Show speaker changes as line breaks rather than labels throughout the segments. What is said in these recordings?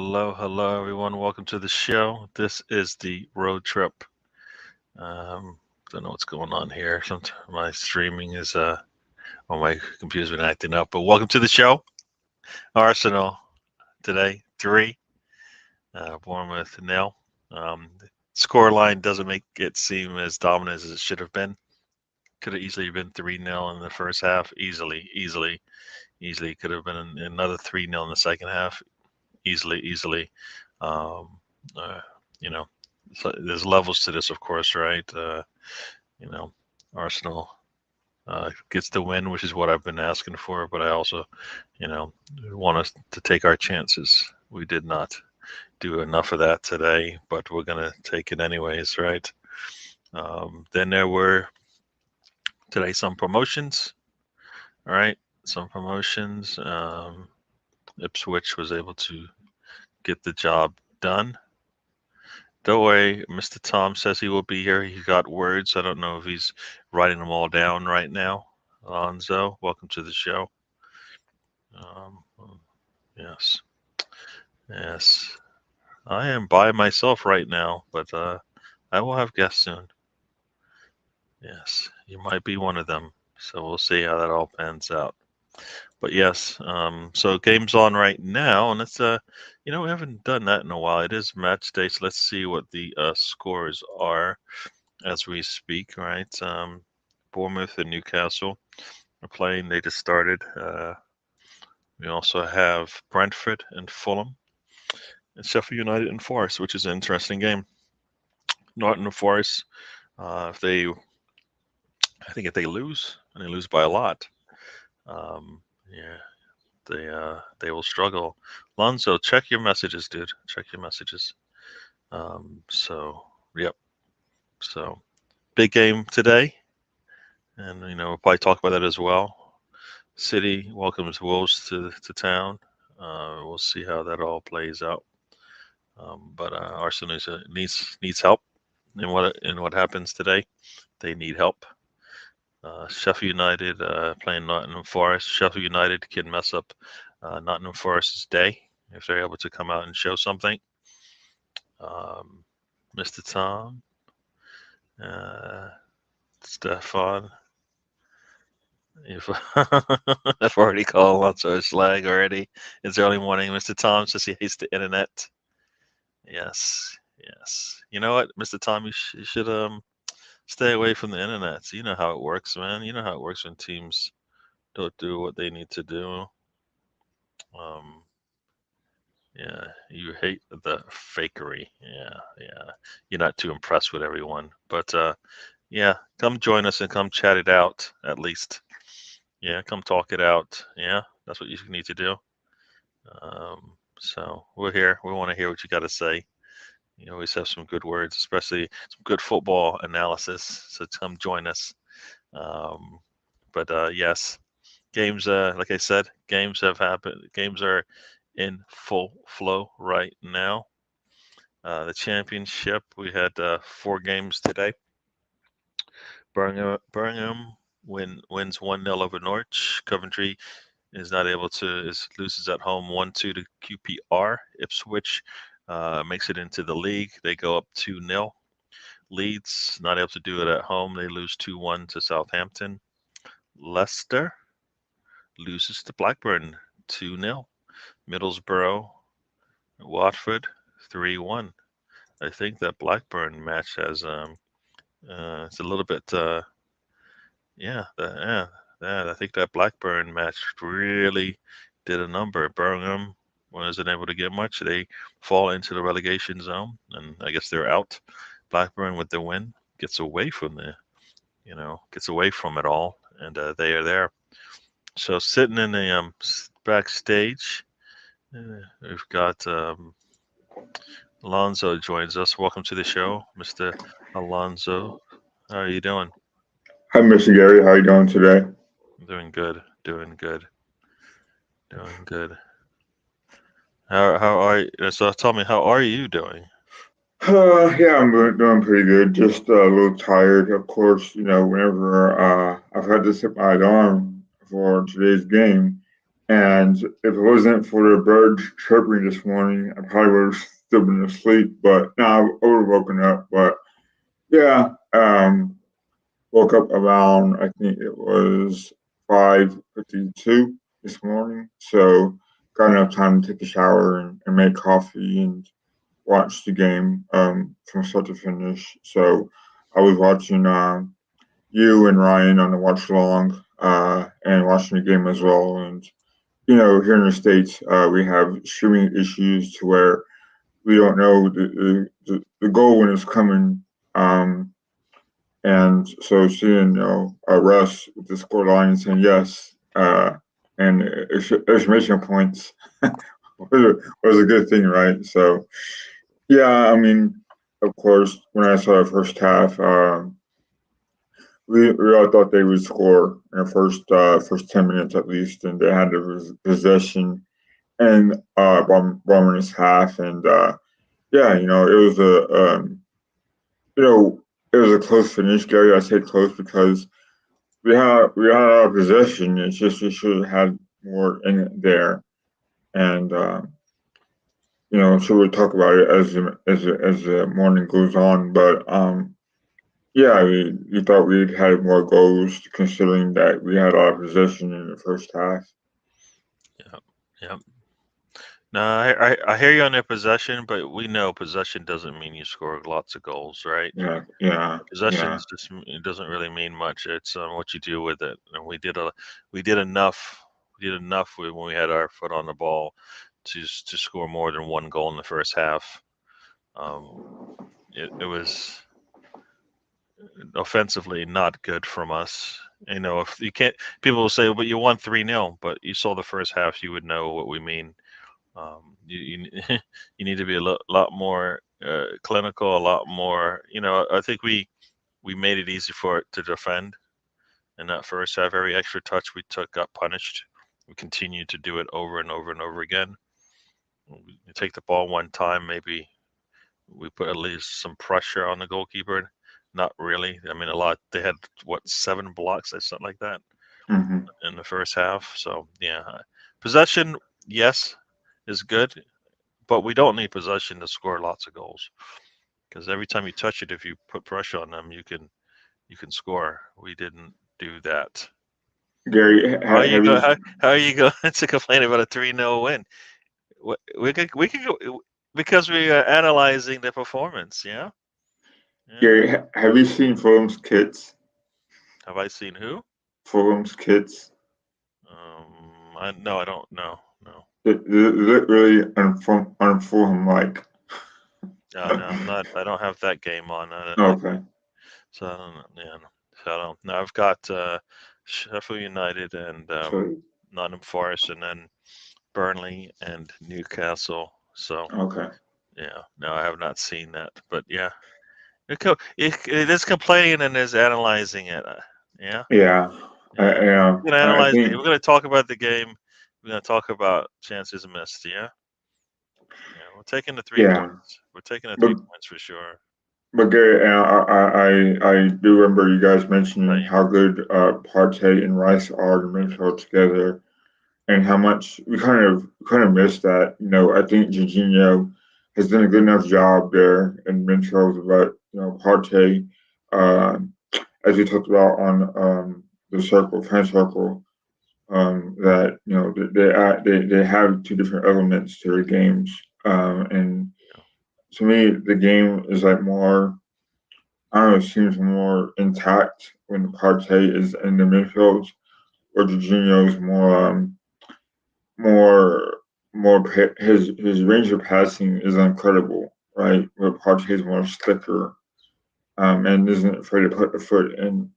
hello, everyone. Welcome to the show. This is the road trip. Um, don't know what's going on here. Sometimes my streaming is on my computer's been acting up. But welcome to the show. Arsenal today 3, Bournemouth nil. Score line doesn't make it seem as dominant as it should have been. Could have easily been 3-0 in the first half. Easily. Could have been another 3-0 in the second half. Easily. Um, uh, you know, so there's levels to this, of course, right? You know, Arsenal gets the win, which is what I've been asking for, but I also, you know, want us to take our chances. We did not do enough of that today, but we're going to take it anyways, right? Then there were today some promotions, all right? Some promotions. Ipswich was able to get the job done. Don't worry, Mr. Tom says he will be here. He got words. I don't know if he's writing them all down right now. Alonzo, welcome to the show. Um, yes, yes. I am by myself right now, but I will have guests soon. Yes, you might be one of them. So we'll see how that all pans out. But yes, so game's on right now, and it's we haven't done that in a while. It is match day, so let's see what the scores are as we speak. Right, Bournemouth and Newcastle are playing. They just started. We also have Brentford and Fulham, and Sheffield United and Forest, which is an interesting game. Nottingham Forest, if they, I think if they lose, and they lose by a lot, yeah, they will struggle. Lonzo, check your messages, dude. Check your messages. So yep. So big game today, and we'll probably talk about that as well. City welcomes Wolves to town. We'll see how that all plays out. But Arsenal needs help in what happens today. They need help. Sheffield United playing Nottingham Forest. Sheffield United can mess up Nottingham Forest's day if they're able to come out and show something. Mr. Tom, Stefan. I've already called lots of slag already. It's early morning. Mr. Tom says he hates the internet. Yes. You know what, Mr. Tom, you should stay away from the internet. You know how it works, man. You know how it works when teams don't do what they need to do. Um, yeah, you hate the fakery. Yeah. You're not too impressed with everyone, but yeah, come join us and come chat it out at least. Yeah, come talk it out. Yeah, that's what you need to do. So we're here. We want to hear what you got to say. You always have some good words, especially some good football analysis. So come join us. Um, but yes, games. Like I said, games have happened. Games are in full flow right now. The championship. We had 4 games today. Birmingham wins 1-0 over Norwich. Coventry is not able to loses at home 1-2 to QPR. Ipswich makes it into the league. They go up 2-0. Leeds not able to do it at home. They lose 2-1 to Southampton. Leicester loses to Blackburn 2-0. Middlesbrough, Watford 3-1. I think that Blackburn match has it's a little bit yeah. I think that Blackburn match really did a number. Birmingham wasn't able to get much. They fall into the relegation zone, and I guess they're out. Blackburn with the win gets away from gets away from it all, and they are there. So sitting in the backstage, we've got Alonzo joins us. Welcome to the show, Mr. Alonzo. How are you doing?
Hi, Mr. Gary. How are you doing today?
Doing good. Doing good. Doing good. How are you? So tell me, how are you doing?
Yeah, I'm doing pretty good. Just a little tired, of course. Whenever I've had to set my alarm for today's game, And if it wasn't for the birds chirping this morning, I probably would have still been asleep. But now I would have woken up. But yeah, woke up around I think it was 5:52 this morning. So got enough time to take a shower and make coffee and watch the game from start to finish. So I was watching you and Ryan on the watch along and watching the game as well. And here in the states, we have streaming issues to where we don't know the goal when it's coming. And so seeing Russ with the score line and saying yes and exclamation points was a good thing, right? So yeah, I mean, of course, when I saw the first half, we all thought they would score in the first 10 minutes at least, and they had the possession and bomb in this half, and yeah, it was you know it was a close finish, Gary. I say close because we had our possession. It's just we should have had more in it there, and so we'll talk about it as the morning goes on. But yeah, we thought we'd had more goals considering that we had a lot of possession in the first half.
Yeah, yeah. No, I hear you on their possession, but we know possession doesn't mean you score lots of goals, right?
Yeah, yeah, yeah.
Possessions just it doesn't really mean much. It's what you do with it. And we did enough. We did enough when we had our foot on the ball to score more than one goal in the first half. Um, it was offensively not good from us. If you can't, people will say, "But you won 3-0." But you saw the first half, you would know what we mean. You you need to be a lot more clinical, a lot more. I think we made it easy for it to defend in that first half. Every extra touch we took got punished. We continued to do it over and over and over again. You take the ball one time, maybe we put at least some pressure on the goalkeeper. Not really. I mean, a lot. They had what 7 blocks or something like that
Hmm.
in the first half. So yeah, possession, yes, is good, but we don't need possession to score lots of goals because every time you touch it, if you put pressure on them, you can score. We didn't do that.
Gary,
How are you
have you
go? How are you going to complain about a 3-0 win? We could go because we are analyzing the performance. Yeah, yeah.
have you seen Fulham's kits?
Have I seen who?
Fulham's kits.
I no, I don't know. No.
They look really unfulham like.
No, I'm not. I don't have that game on.
Okay.
So I don't know. Yeah, no. So I don't. No, I've got Sheffield United and
So
Nottingham Forest, and then Burnley and Newcastle. So
okay.
yeah, no, I have not seen that. But yeah, it is complaining and is analyzing it. Yeah,
Yeah.
yeah.
Yeah.
We're gonna
I
analyze it.
think
We're gonna talk about the game. We're gonna talk about chances missed. Yeah, yeah. We're taking the three
yeah.
points. We're taking the
But
3 points for sure.
but Gary, I do remember you guys mentioning
Right.
how good Partey and Rice are to midfield together, and how much we kind of missed that. I think Jorginho has done a good enough job there in midfield, but Partey, uh, as we talked about on the fan circle, that they have two different elements to their games, and to me, the game is like more. I don't know. It seems more intact when Partey is in the midfield, or Jorginho is more his range of passing is incredible, right? But Partey is more slicker, and isn't afraid to put the foot in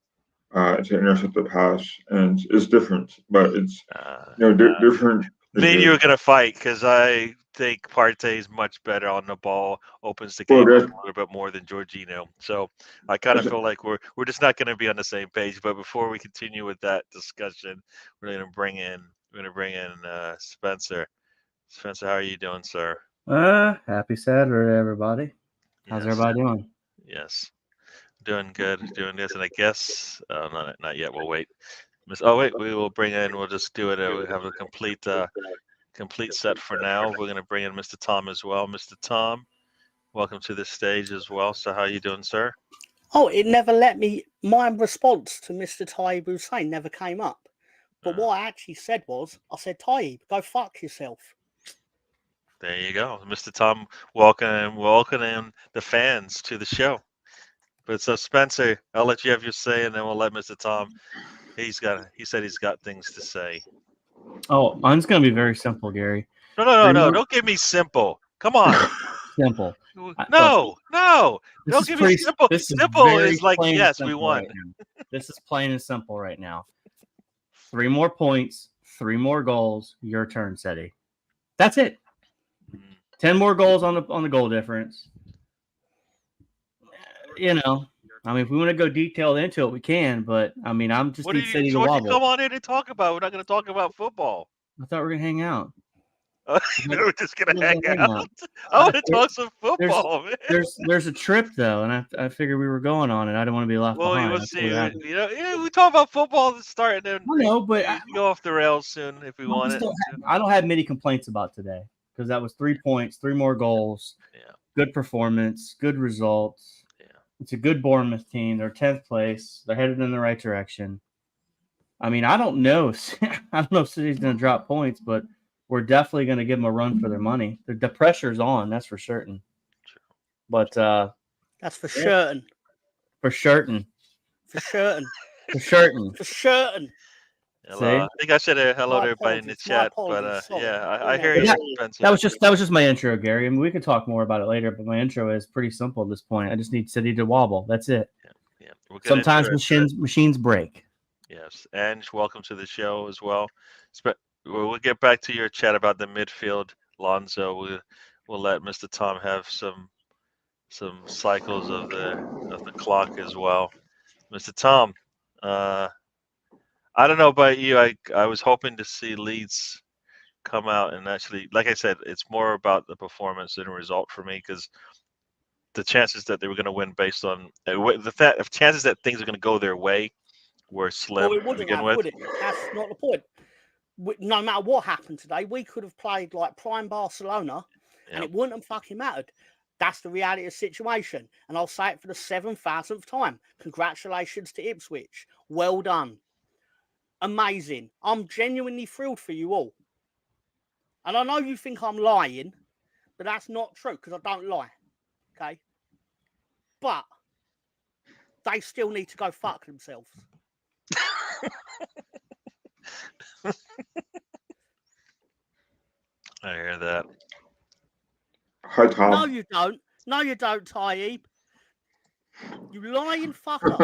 to intercept the pass, and it's different, but it's
Uh,
different is
Me and you
good.
are gonna fight because I think Partey is much better on the ball, opens the
Well,
game up
that's,
a little bit more than Jorginho. So I kind of
that's
feel like we're just not gonna be on the same page. But before we continue with that discussion, we're gonna bring in Spencer. Spencer, how are you doing, sir?
Happy Saturday, everybody. How's
Yes,
everybody doing?
yes, doing good, doing this, and I guess not yet. We'll wait. Oh wait, we will bring in. We'll just do it. We have a complete set for now. We're going to bring in Mr. Tom as well. Mr. Tom, welcome to the stage as well. So how you doing, sir?
Oh, it never let me. My response to Mr. Taib Hussein never came up. But what I actually said was, I said, Taib, go fuck yourself.
There you go, Mr. Tom. Welcoming the fans to the show. But so Spencer, I'll let you have your say, and then we'll let Mr. Tom. He said he's got things to say.
Oh, mine's going to be very simple, Gary.
No. Don't give me simple. Come on.
Simple.
No. Don't give me simple. Simple is like, yes, we won.
Right this is plain and simple right now. 3 more points, 3 more goals. Your turn, Seti. That's it. 10 more goals on the goal difference. You know, I mean, if we want to go detailed into it, we can. But I mean, I'm just need Seti to wobble.
Come on in and talk about? We're not going to talk about football.
I thought we were going to hang out.
We're just gonna hang out. I want to talk some football, man.
There's a trip though, and I figured we were going on, and I didn't want to be left behind.
We'll see. We talk about football at the start, and then
I know, but
we go off the rails soon if we want it.
I don't have many complaints about today because that was 3 points, 3 more goals.
Yeah.
Good performance, good results.
Yeah.
It's a good Bournemouth team. They're 10th place. They're headed in the right direction. I mean, I don't know. I don't know if City's going to drop points, but we're definitely going to give them a run for their money. The pressure's on, that's for certain.
True.
But
that's for certain.
For certain.
For certain.
For certain.
For certain.
Hello. I think I said hello to everybody in the chat, but yeah, I hear you.
That was just my intro, Gary. I mean, we could talk more about it later, but my intro is pretty simple at this point. I just need City to wobble. That's it.
Yeah.
Sometimes machines break.
Yes, and welcome to the show as well. We'll get back to your chat about the midfield, Lonzo. We'll let Mr. Tom have some cycles of the clock as well. Mr. Tom, I don't know about you. I was hoping to see Leeds come out and actually, like I said, it's more about the performance than a result for me because the chances that they were going to win based on the chances that things are going to go their way were slim
it wouldn't
to begin with.
Would it? That's not the point. No matter what happened today, we could have played like prime Barcelona and it wouldn't have fucking mattered. That's the reality of the situation. And I'll say it for the 7,000th time. Congratulations to Ipswich. Well done. Amazing. I'm genuinely thrilled for you all. And I know you think I'm lying, but that's not true because I don't lie. Okay? But they still need to go fuck themselves.
I hear that.
Hi, Tom.
No, you don't. No, you don't, Taib. You lying fucker.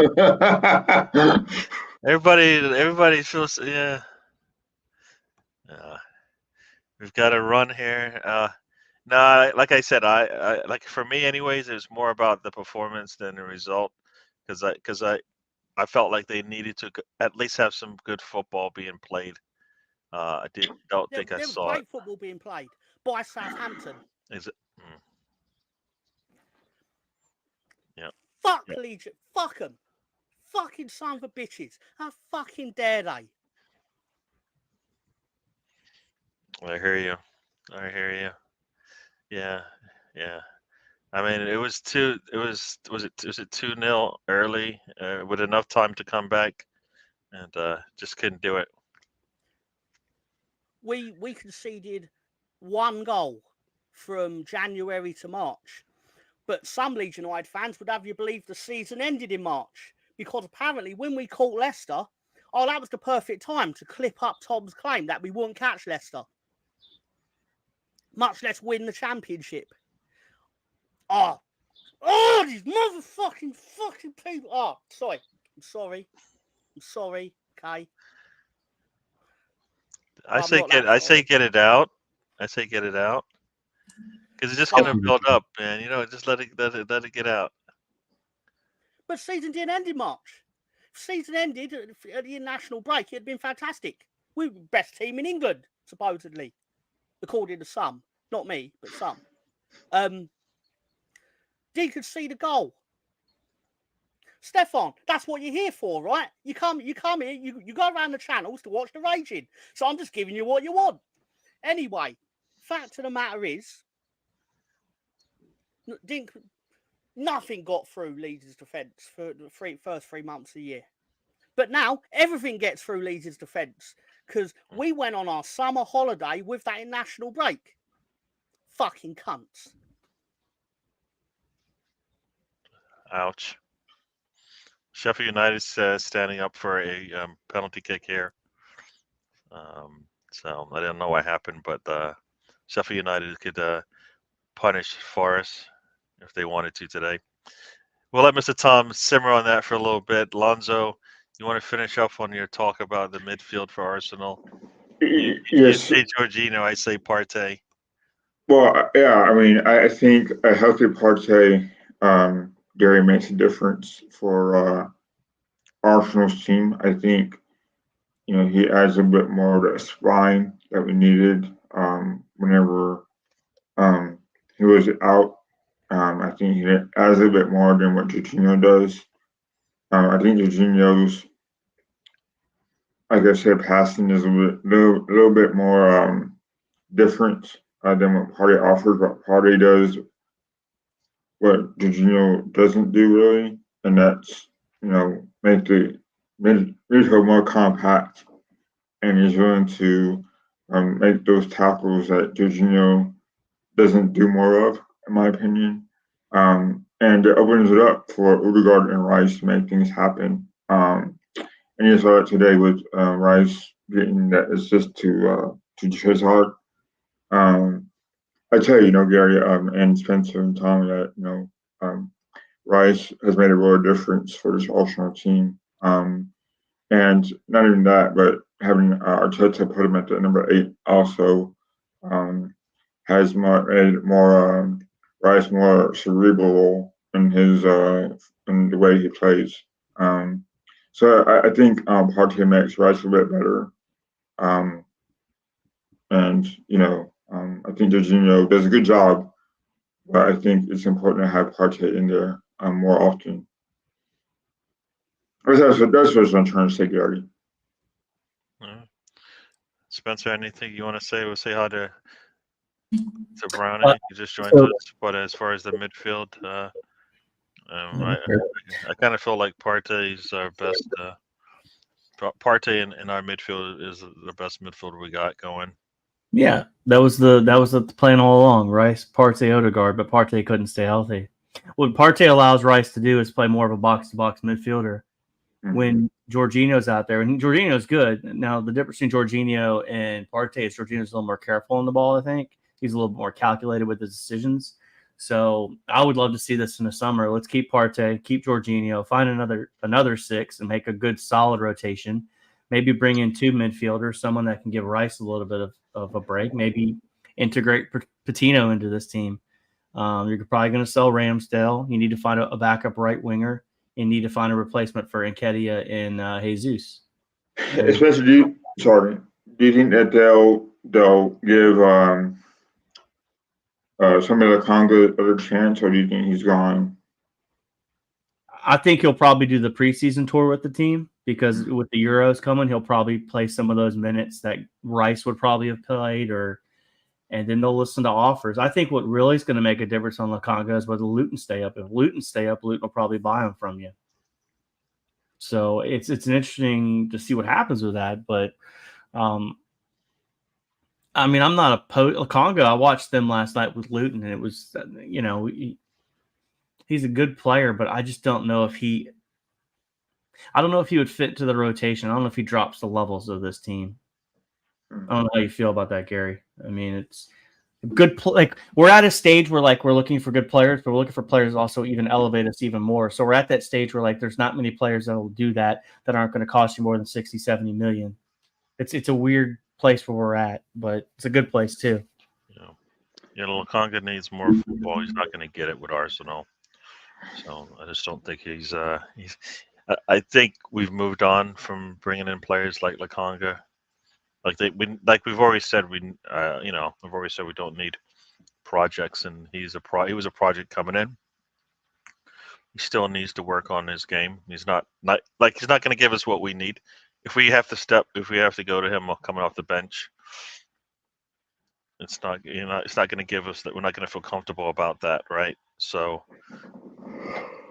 Everybody feels we've got a run here. Like I said, I like for me anyways, it was more about the performance than the result because I felt like they needed to at least have some good football being played. I don't think I saw
great football being played by Southampton.
Is it? Yeah.
Fuck Legion. Fuck them. Fucking son of a bitches. How fucking dare they?
I hear you. Yeah. I mean, it was 2-0 early with enough time to come back, and just couldn't do it.
We conceded 1 goal from January to March, but some Leeds United fans would have you believe the season ended in March because apparently when we caught Leicester, that was the perfect time to clip up Tom's claim that we wouldn't catch Leicester, much less win the championship. These motherfucking people. I'm sorry. Okay.
I say get it out. Because it's just gonna build up, man. Just let it get out.
But season didn't end in March. If season ended at the international break, it'd been fantastic. We were the best team in England, supposedly, according to some. Not me, but some. Did concede a goal. Stefan, that's what you're here for, right? You come here, you go around the channels to watch the raging. So I'm just giving you what you want. Anyway, fact of the matter is, nothing got through Leeds' defence for the first 3 months of the year. But now everything gets through Leeds' defence because we went on our summer holiday with that international break. Fucking cunts.
Ouch. Sheffield United's standing up for a penalty kick here. So I don't know what happened, but Sheffield United could punish Forest if they wanted to today. We'll let Mr. Tom simmer on that for a little bit. Lonzo, you want to finish up on your talk about the midfield for Arsenal? You
Yes.
say Jorginho, I say Partey.
Well, yeah, I mean, I think a healthy Partey, Gary, makes a difference for Arsenal's team. I think, he adds a bit more of that spine that we needed whenever he was out. I think he adds a bit more than what Jorginho does. I think Jorginho's, like I said, passing is a little bit more different than what Partey offers. What Partey does, what Jorginho doesn't do really, and that's make the midfield more compact, and he's willing to make those tackles that Jorginho doesn't do more of, in my opinion. And it opens it up for Odegaard and Rice to make things happen. And you saw it today with Rice getting that assist to Hazard. I tell you, Gary, and Spencer and Tom, that Rice has made a real difference for this Arsenal team. And not even that, but having Arteta put him at the number 8 also has made more Rice more cerebral in his in the way he plays. So I think Partey makes Rice a bit better. And I think Jorginho does a good job, but I think it's important to have Partey in there more often. That's what I'm trying to say, Gary.
Spencer, anything you want to say? We'll say hi to Brownie. He just joined us. But as far as the midfield, I kind of feel like Partey's our best. Partey in our midfield is the best midfielder we got going.
Yeah, that was the plan all along. Rice, Partey, Odegaard, but Partey couldn't stay healthy. What Partey allows Rice to do is play more of a box-to-box midfielder. Mm-hmm. When Jorginho's out there, and Jorginho's good. Now, the difference between Jorginho and Partey is Jorginho's a little more careful on the ball, I think. He's a little more calculated with his decisions. So I would love to see this in the summer. Let's keep Partey, keep Jorginho, find another 6 and make a good solid rotation. Maybe bring in 2 midfielders, someone that can give Rice a little bit of a break. Maybe integrate Patino into this team. You're probably going to sell Ramsdale. You need to find a backup right winger. You need to find a replacement for Nketiah and Jesus.
Especially, do you think that they'll give some of the Congo other chance, or do you think he's gone?
I think he'll probably do the preseason tour with the team because with the Euros coming, he'll probably play some of those minutes that Rice would probably have played, and then they'll listen to offers. I think what really is going to make a difference on Lukonga is whether Luton stay up. If Luton stay up, Luton will probably buy him from you. So it's interesting to see what happens with that. But, I mean, I'm not Lukonga. I watched them last night with Luton, and it was, he's a good player, but I just don't know if he would fit to the rotation. I don't know if he drops the levels of this team. I don't know how you feel about that, Gary. I mean, it's good. Like we're at a stage where we're looking for good players, but we're looking for players also even elevate us even more. So we're at that stage where there's not many players that will do that aren't going to cost you more than 60, 70 million. It's a weird place where we're at, but it's a good place too.
Lukonga needs more football. He's not going to get it with Arsenal. So I just don't think he's. I think we've moved on from bringing in players like Lukonga. We've always said we've always said we don't need projects, and he was a project coming in. He still needs to work on his game. He's not going to give us what we need. If we have to go to him coming off the bench, it's not going to give us that. We're not going to feel comfortable about that, right? So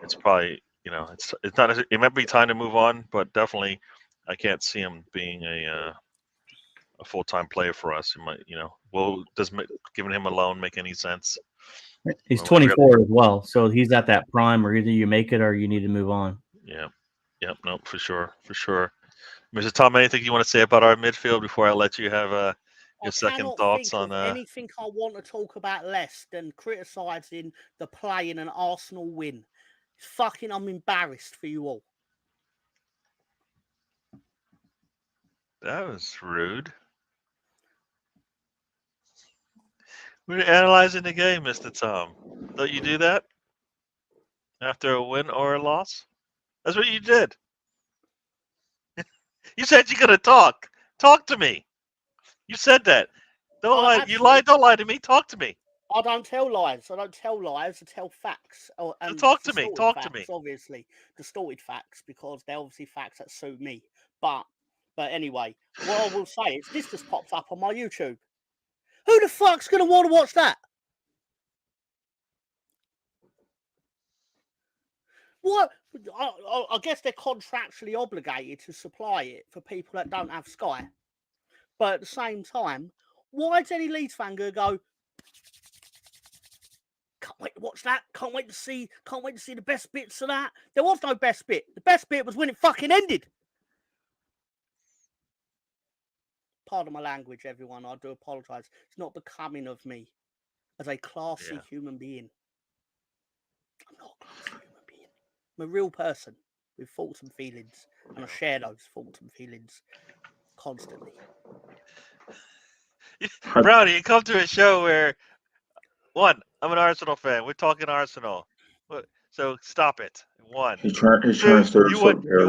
it's probably it's not. It might be time to move on, but definitely I can't see him being a full-time player for us. It might, does giving him a loan make any sense?
He's 24 as well, so he's at that prime where either you make it or you need to move on.
Yeah, no, for sure. Mr. Tom, anything you want to say about our midfield before I let you have your second thoughts on
anything I want to talk about less than criticising the play in an Arsenal win. I'm embarrassed for you all.
That was rude. We're analyzing the game, Mr. Tom. Don't you do that after a win or a loss? That's what you did. You said you're gonna talk. Talk to me. You said that. Don't lie.
Actually,
you lied. Don't lie to me. Talk to me.
I don't tell lies. I tell facts. And
talk to me. Talk
facts,
to me.
Obviously, distorted facts because they're obviously facts that suit me. But anyway, what I will say is this just pops up on my YouTube. Who the fuck's gonna want to watch that? What? I guess they're contractually obligated to supply it for people that don't have Sky. But at the same time, why is any Leeds fan gonna go? Can't wait to watch that. Can't wait to see the best bits of that. There was no best bit. The best bit was when it fucking ended. Pardon my language, everyone. I do apologise. It's not becoming of me as a classy human being. I'm not a classy human being. I'm a real person with thoughts and feelings, and I share those thoughts and feelings constantly.
Brownie, you come to a show where, I'm an Arsenal fan. We're talking Arsenal. So stop it. One.
He's trying to stir us up, Gary.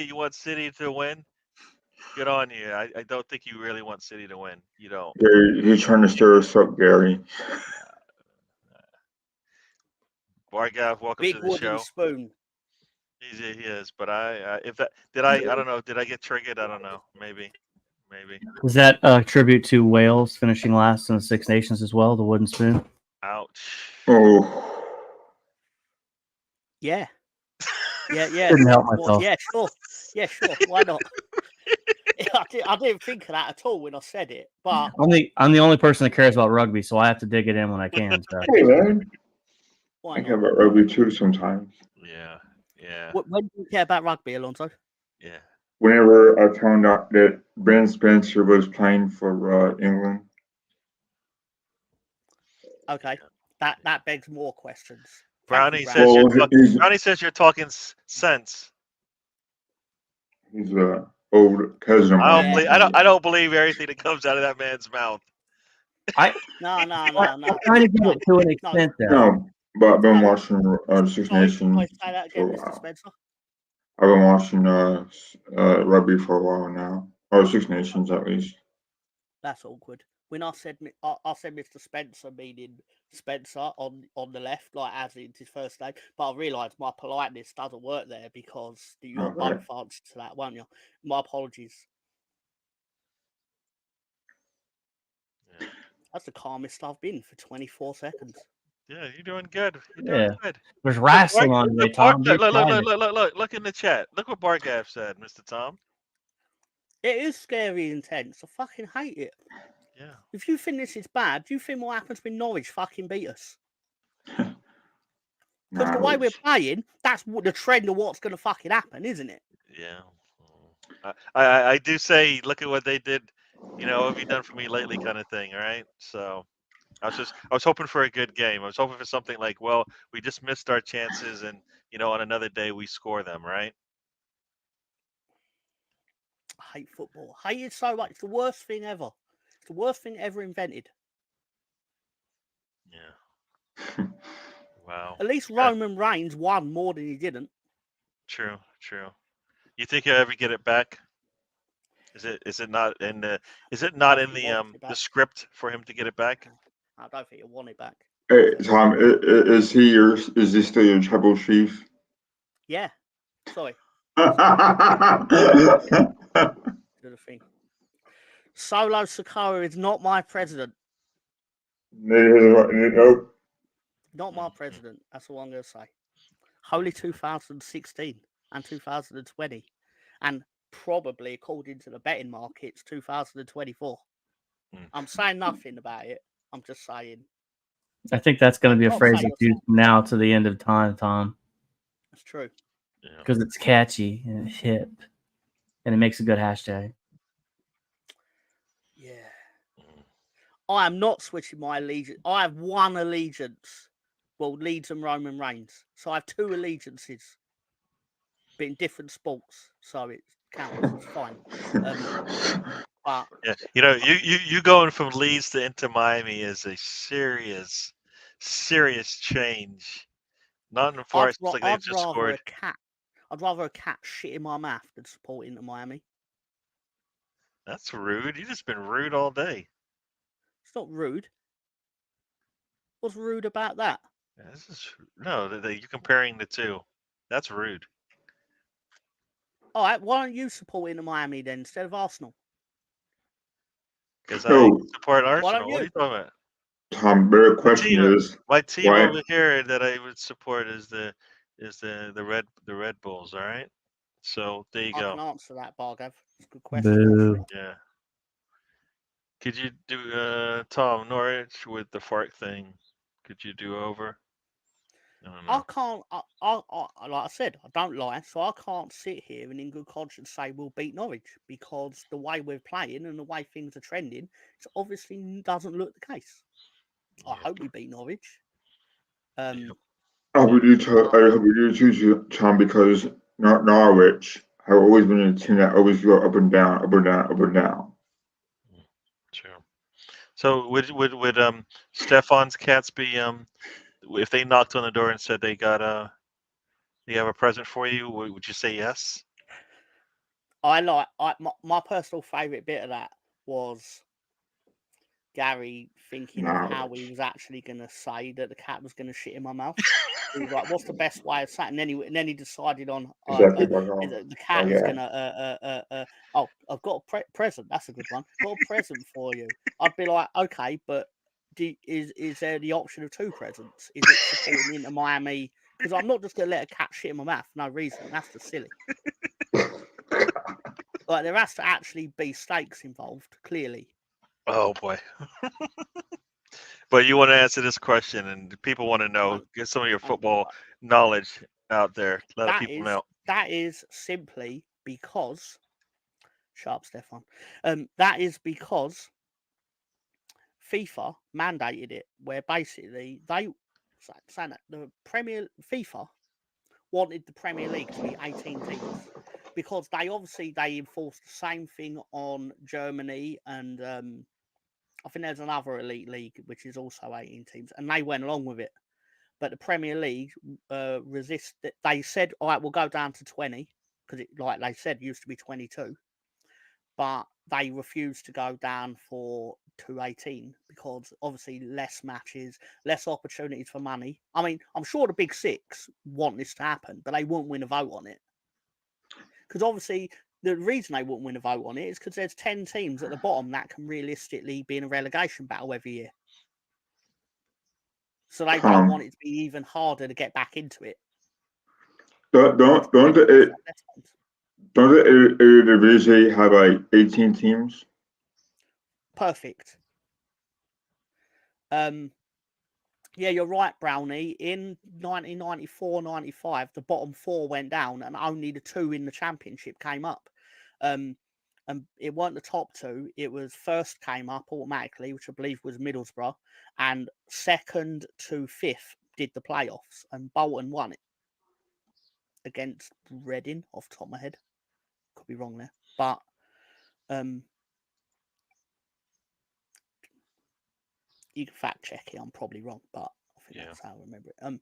You want City to win? Good on you. I don't think you really want City to win. You don't.
Gary, he's trying to stir us up, Gary.
Bargav, welcome
Big
to the show.
Spoon.
He is, but I don't know. Did I get triggered? I don't know. Maybe.
Was that a tribute to Wales finishing last in the Six Nations as well? The wooden spoon.
Ouch.
Oh.
Yeah. Yeah.
Didn't help myself.
Yeah, sure. Why not? I didn't think of that at all when I said it, but
I'm the only person that cares about rugby, so I have to dig it in when I can. So.
Hey man,
why
I
not?
care about rugby too sometimes.
Yeah.
When do you care about rugby, Alonso?
Yeah.
Whenever I found out that Ben Spencer was playing for England.
Okay, that begs more questions.
Brownie says you're talking sense.
He's an old cousin of mine.
I don't believe everything that comes out of that man's mouth.
No.
I'm trying to give it to an extent there.
No, but I've been watching Six Nations.
Say that again, Mr. Spencer.
I've been watching rugby for a while now, or Six Nations at least.
That's awkward. When I said Mr. Spencer, meaning Spencer on the left, like as it's his first name, but I realised my politeness doesn't work there because you'll both answer to that, won't you? My apologies. Yeah. That's the calmest I've been for 24 seconds.
Yeah, you're doing good. Good.
There's wrestling on today, Tom.
Look in the chat. Look what Bargav said, Mr. Tom.
It is scary intense. I fucking hate it.
Yeah.
If you think this is bad, do you think what happens when Norwich fucking beat us? Because the way we're playing, that's the trend of what's going to fucking happen, isn't it?
Yeah. I do say, look at what they did. What have you done for me lately, kind of thing. All right. So I was hoping for a good game. I was hoping for something like, well, we just missed our chances, and on another day we score them, right?
I hate football. I hate it so much. It's the worst thing ever. It's the worst thing ever invented.
Yeah. Wow.
At least Roman Reigns won more than he didn't.
True. You think he'll ever get it back? Is it not in the script for him to get it back?
I don't think he'll want it back.
Hey Tom, is he still your tribal chief?
Yeah. Sorry.
Nope.
Do the thing. Solo Sikoa is not my president. Not my president. That's all I'm going to say. Holy 2016 and 2020. And probably, according to the betting markets, 2024. I'm saying nothing about it. I'm just saying.
I think that's going to be a
Not
phrase
say
that's used from now to the end of time, Tom,
That's true.
because it's catchy and it's hip, and it makes a good hashtag.
Yeah. I am not switching my allegiance. I have one allegiance. Well, Leeds and Roman Reigns. So I have two allegiances, but in different sports. So it counts. It's fine. But
Yeah, you going from Leeds to into Miami is a serious change. Not in far as like they've just scored.
I'd rather a cat shit in my mouth than support Inter Miami.
That's rude. You just been rude all day.
It's not rude. What's rude about that?
Yeah, this is you're comparing the two. That's rude.
All right, why don't you support Inter Miami then instead of Arsenal?
Because I support Arsenal.
you?
What are you talking about?
Tom, better question is
My team
why?
over here that I would support is the Red Bulls. All right. So there you
I
go.
can answer that, Bargav. It's a good question.
Yeah. Could you do Tom Norwich with the fart thing? Could you do over?
I can't. I like I said, I don't lie, so I can't sit here and in good conscience say we'll beat Norwich because the way we're playing and the way things are trending, it obviously doesn't look the case. I hope we beat Norwich.
I hope we do too, Tom, because Norwich have always been a team that always go up and down, up and down, up and down.
Sure. So would Stefan's cats be if they knocked on the door and said they have a present for you, would you say yes?
My personal favourite bit of that was Gary thinking of how he was actually going to say that the cat was going to shit in my mouth. He was like, "What's the best way of saying?" And then he decided on the cat is going to. Oh, I've got a present. That's a good one. Got a present for you. I'd be like, okay, but is there the option of two presents? Is it supporting Inter Miami? Because I'm not just going to let a cat shit in my mouth for no reason. That's just silly. Like there has to actually be stakes involved. Clearly.
Oh boy. But you want to answer this question, and people want to know. Get some of your football knowledge out there. Let people know.
That is simply because. Sharp, Stefan. That is because FIFA mandated it, where basically they saying that the FIFA wanted the Premier League to be 18 teams because they enforced the same thing on Germany and I think there's another elite league which is also 18 teams, and they went along with it. But the Premier League resisted. They said, "All right, we'll go down to 20," because it, like they said, used to be 22. But they refused to go down to 18 because obviously less matches, less opportunities for money. I mean, I'm sure the Big Six want this to happen, but they won't win a vote on it. Because obviously the reason they wouldn't win a vote on it is because there's 10 teams at the bottom that can realistically be in a relegation battle every year. So they don't want it to be even harder to get back into it.
Don't the Eredivisie have like 18 teams?
Perfect. Yeah, you're right, Brownie. In 1994-95, the bottom four went down and only the two in the championship came up. And it weren't the top two. It was first came up automatically, which I believe was Middlesbrough, and second to fifth did the playoffs, and Bolton won it against Reading, off the top of my head. Could be wrong there. But you can fact check it. I'm probably wrong, but I think that's how I remember it.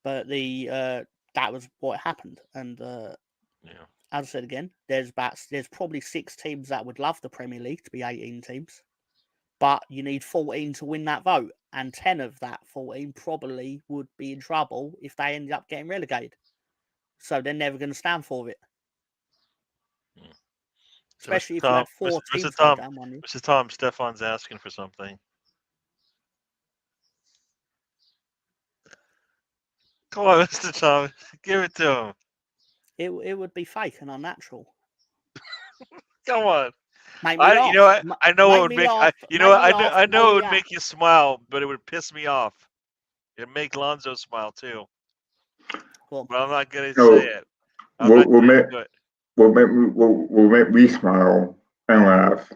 But that was what happened, and as I said again, there's probably 6 teams that would love the Premier League to be 18 teams, but you need 14 to win that vote, and 10 of that 14 probably would be in trouble if they ended up getting relegated. So they're never going to stand for it.
So
Especially if
Tom,
you had four
Mr.
teams
Tom,
go down one year.
Mr. Tom, Stefan's asking for something. Come on, Mr. Tom, give it to him.
It would be fake and unnatural.
Come on.
Make me laugh.
You know what? I know it would make. You know what? I know it would make you smile, but it would piss me off. It'd make Lonzo smile too.
Well,
but I'm not gonna say it.
Will make me smile and laugh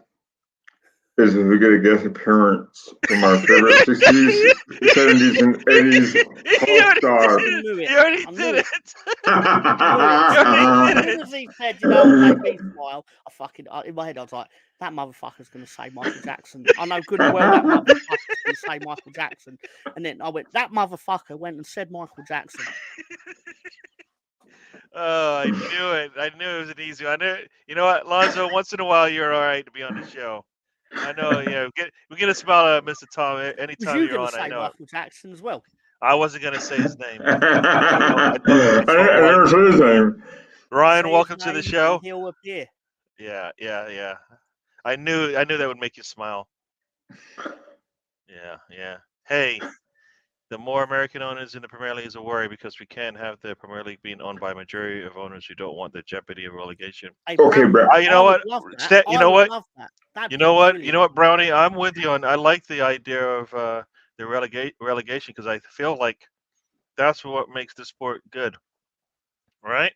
is if we get a guest appearance from our favorite 60s, 70s, and 80s pop star.
You already did it.
As soon as he said, you know, what made me smile, in my head, I was like, that motherfucker's going to say Michael Jackson. I know good and well that motherfucker's going to say Michael Jackson. And then I went, that motherfucker went and said Michael Jackson.
Oh, I knew it. I knew it was an easy one. I knew, you know what, Lonzo, once in a while, you're all right to be on the show. I know, yeah. We get a smile out of Mr. Tom anytime
Was you
you're on.
going to say
I know
Michael Jackson as well?
I wasn't going to say his name.
I never said his name.
Ryan, welcome to the show.
He'll appear.
Yeah. I knew that would make you smile. Yeah. Hey, the more American owners in the Premier League is a worry because we can't have the Premier League being owned by a majority of owners who don't want the jeopardy of relegation.
Hey,
okay, bro.
You know what? You know what? You know what?
Brilliant.
You know what, Brownie? I'm with you on. I like the idea of the relegation because I feel like that's what makes the sport good, right?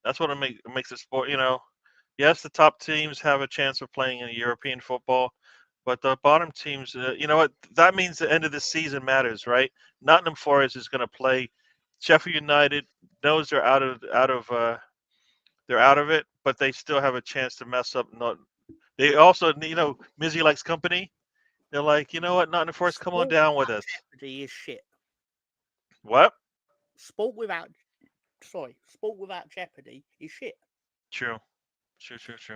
That's what makes the sport. You know, yes, the top teams have a chance of playing in European football, but the bottom teams, you know what? That means the end of the season matters, right? Nottingham Forest is going to play. Sheffield United knows they're out of it, but they still have a chance to mess up. They also, you know, Mizzy likes company. They're like, you know what, Nottingham Forest, come on down with us.
Jeopardy is shit.
What?
Sport without jeopardy is shit.
True.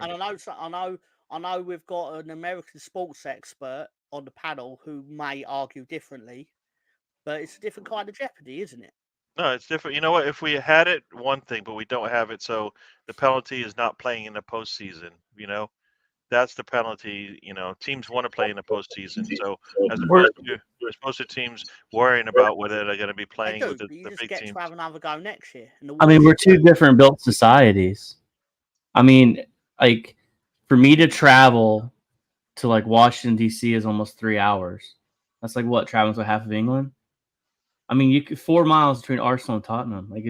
And I know we've got an American sports expert on the panel who may argue differently, but it's a different kind of jeopardy, isn't it?
No, it's different. You know what? If we had it, one thing, but we don't have it, so the penalty is not playing in the postseason. You know, that's the penalty. You know, teams want to play in the postseason, so as opposed to teams worrying about whether they're going to be playing with the big teams.
To have another go next year.
I mean, we're two different built societies. I mean, like, for me to travel to like Washington D.C. is almost 3 hours. That's like what, traveling to half of England. I mean, you could 4 miles between Arsenal and Tottenham. Like,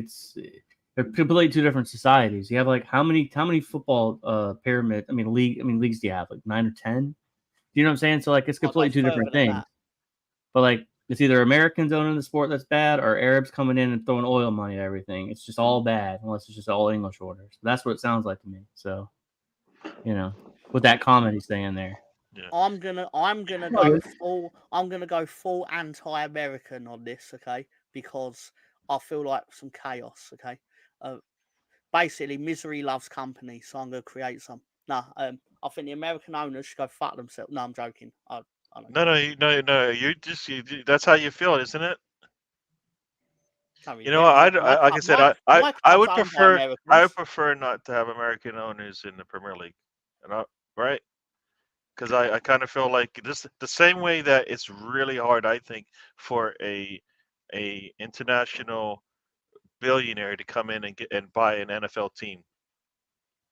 they're completely two different societies. You have like how many football leagues do you have? Like 9 or 10? Do you know what I'm saying? So like, it's completely two different things. But like, it's either Americans owning the sport that's bad, or Arabs coming in and throwing oil money at everything. It's just all bad, unless it's just all English orders. That's what it sounds like to me. So, you know, with that comment he's saying there.
Yeah.
I'm gonna go full anti-American on this, okay? Because I feel like some chaos, okay? Basically, misery loves company, so I'm gonna create some. I think the American owners should go fuck themselves. No, I'm joking.
No. You that's how you feel, isn't it? You know, like I said, I would prefer not to have American owners in the Premier League, right? Because I kind of feel like this the same way that it's really hard, I think, for a international billionaire to come in and buy an NFL team.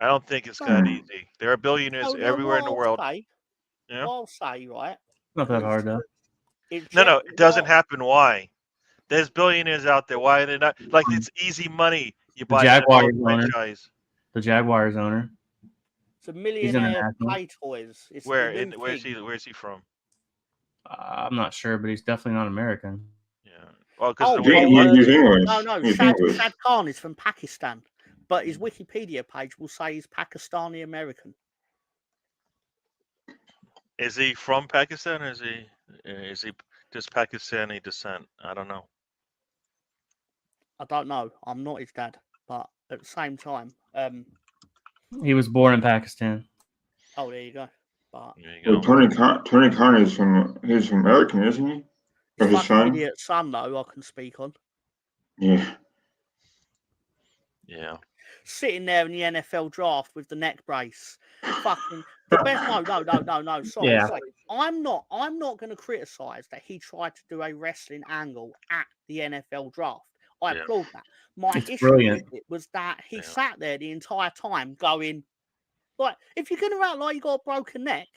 I don't think it's that easy. There are billionaires everywhere in the world.
Yeah. I'll say, right?
Not that hard, though.
No, it doesn't happen. Why? There's billionaires out there. Why are they not? Like, it's easy money. You buy an NFL franchise.
The Jaguars owner.
It's a millionaire play toys.
Where is he from?
I'm not sure, but he's definitely not American.
Yeah. Well, because
he's English.
No. Shad Khan is from Pakistan, but his Wikipedia page will say he's Pakistani American.
Is he from Pakistan, or is he just Pakistani descent? I don't know.
I don't know. I'm not his dad, but at the same time,
he was born in Pakistan.
Oh, there you go. But
well, Tony Khan is from American, isn't he?
His son? Idiot son, though, I can speak on.
Yeah.
Yeah.
Sitting there in the NFL draft with the neck brace. Fucking the best. No. Sorry,
Yeah.
sorry. I'm not going to criticize that he tried to do a wrestling angle at the NFL draft. I
Yeah.
applaud that. My
It's
issue
brilliant.
with it was that he
Yeah.
sat there the entire time going, like, if you're going to act like you got a broken neck,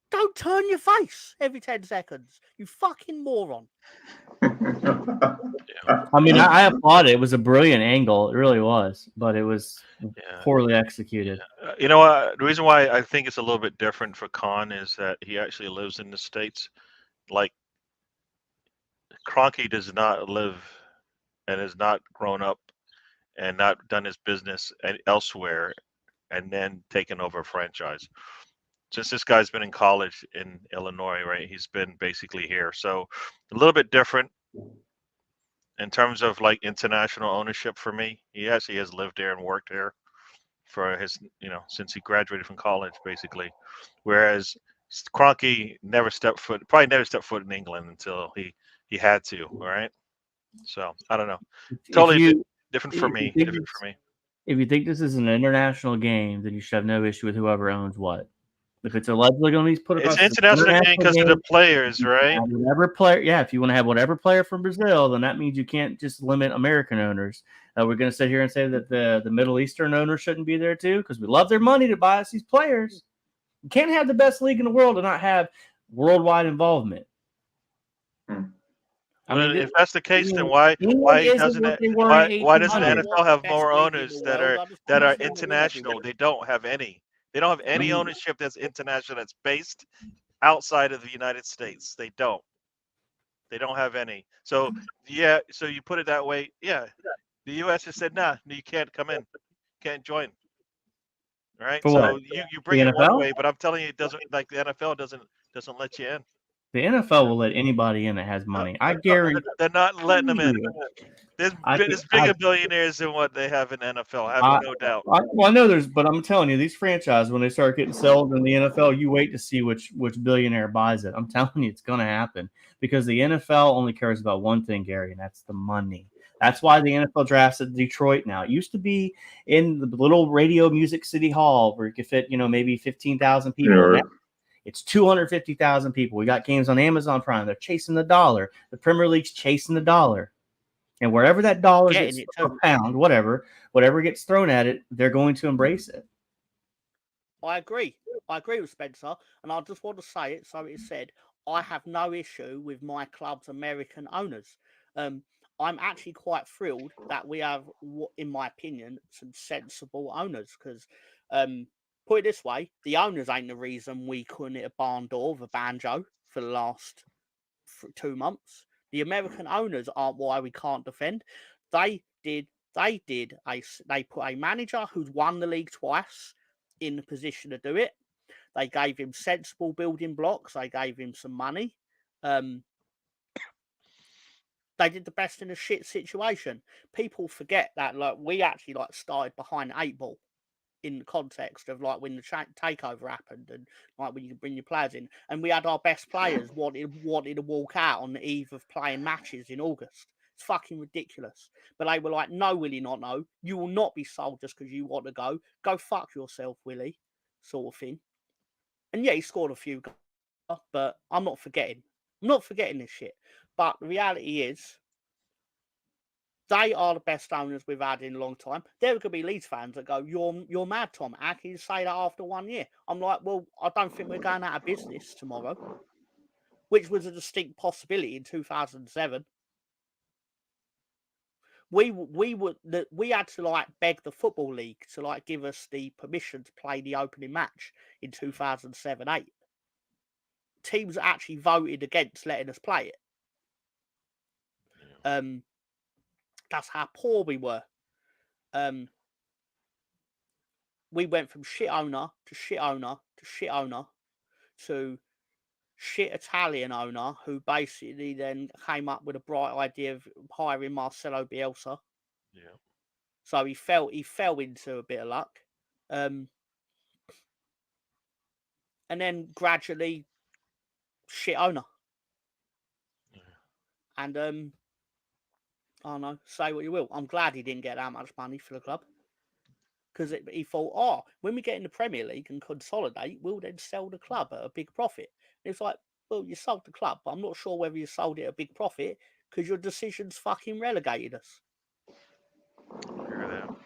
don't turn your face every 10 seconds. You fucking moron.
I mean, I applaud it. It was a brilliant angle. It really was, but it was
Yeah.
poorly executed.
You know what? The reason why I think it's a little bit different for Khan is that he actually lives in the States. Like Kroenke does not live and has not grown up and not done his business elsewhere and then taken over a franchise. Since this guy's been in college in Illinois, right? He's been basically here. So a little bit different in terms of like international ownership for me. He actually has lived there and worked here for his, since he graduated from college, basically. Whereas Kroenke probably never stepped foot in England until he had to. All right. So I don't know. Totally different for me. Different for me.
If you think this is an international game, then you should have no issue with whoever owns what. If it's allegedly going to be put across,
It's an international game because of the players, right?
Whatever player, yeah. If you want to have whatever player from Brazil, then that means you can't just limit American owners. We're going to sit here and say that the Middle Eastern owners shouldn't be there too because we love their money to buy us these players. You can't have the best league in the world and not have worldwide involvement.
I mean, if that's the case, then why doesn't the NFL have more owners that are international? They don't have any. They don't have any ownership that's international, that's based outside of the United States. They don't have any. So yeah, so you put it that way. Yeah, the U.S. has said, nah, you can't come in, can't join. All right. So you bring it one way, but I'm telling you, it doesn't. Like the NFL doesn't let you in.
The NFL will let anybody in that has money. I guarantee
they're not letting them in. There's bigger billionaires than what they have in NFL. I have no doubt.
I know but I'm telling you, these franchises, when they start getting sold in the NFL, you wait to see which billionaire buys it. I'm telling you, it's going to happen because the NFL only cares about one thing, Gary, and that's the money. That's why the NFL drafts at Detroit now. It used to be in the little Radio Music City Hall where you could fit, maybe 15,000 people.
Yeah.
It's 250,000 people. We got games on Amazon Prime. They're chasing the dollar. The Premier League's chasing the dollar. And wherever that dollar gets a pound, whatever gets thrown at it, they're going to embrace it.
I agree with Spencer. And I just want to say it so it's said, I have no issue with my club's American owners. I'm actually quite thrilled that we have, in my opinion, some sensible owners because put it this way, the owners ain't the reason we couldn't hit a barn door with a banjo for the last 2 months. The American owners aren't why we can't defend. They put a manager who's won the league twice in the position to do it. They gave him sensible building blocks. They gave him some money. They did the best in a shit situation. People forget that we actually started behind the 8 ball in the context of when the takeover happened and when you can bring your players in, and we had our best players wanted to walk out on the eve of playing matches in August. It's fucking ridiculous. But they were like, no, Willie, no, you will not be sold just because you want to go. Go fuck yourself, Willie, sort of thing. And yeah, he scored a few goals, but I'm not forgetting this shit. But the reality is, they are the best owners we've had in a long time. There could be Leeds fans that go, "You're mad, Tom. How can you say that after 1 year?" I'm like, well, I don't think we're going out of business tomorrow, which was a distinct possibility in 2007. We had to beg the Football League to give us the permission to play the opening match in 2007-8. Teams actually voted against letting us play it. That's how poor we were. We went from shit owner to shit owner to shit owner to shit Italian owner who basically then came up with a bright idea of hiring Marcelo Bielsa.
Yeah.
So he fell into a bit of luck. And then gradually shit owner. Yeah. And I know. Say what you will. I'm glad he didn't get that much money for the club. Because he thought, when we get in the Premier League and consolidate, we'll then sell the club at a big profit. And it's like, well, you sold the club, but I'm not sure whether you sold it at a big profit because your decisions fucking relegated us.
Hear that.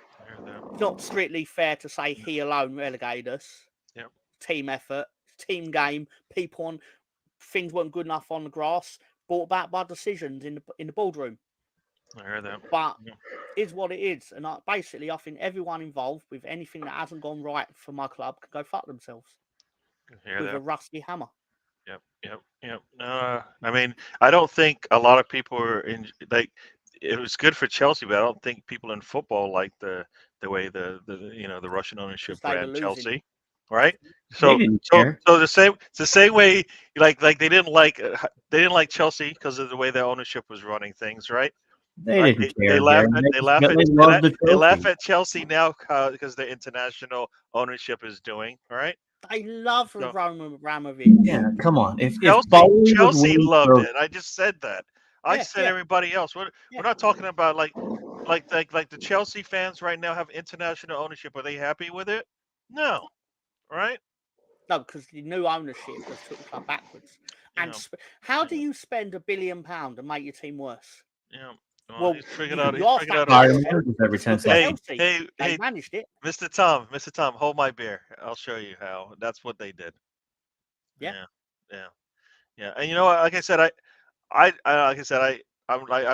It's not strictly fair to say he alone relegated us.
Yep.
Team effort, team game, people on things weren't good enough on the grass, brought back by decisions in the boardroom.
I hear that.
But is what it is. And I think everyone involved with anything that hasn't gone right for my club can go fuck themselves with a rusty hammer.
Yep. I mean, I don't think a lot of people are it was good for Chelsea, but I don't think people in football like the way the Russian ownership ran Chelsea, right? So it's the same way like they didn't like Chelsea because of the way the ownership was running things, right?
They didn't care.
They laugh at Chelsea now because the international ownership is doing, right?
They love Roman Abramovich.
Yeah, come on. If
Chelsea loved it, I just said that. I said everybody else. We're not talking about like the Chelsea fans right now have international ownership. Are they happy with it? No, right?
No, because the new ownership has took the club backwards. And how do you spend £1 billion and make your team worse?
Yeah.
Well,
he's figured out
every 10 seconds.
Hey,
managed it.
Mr. Tom, hold my beer. I'll show you how. That's what they did. Yeah. And you know what? Like I said, I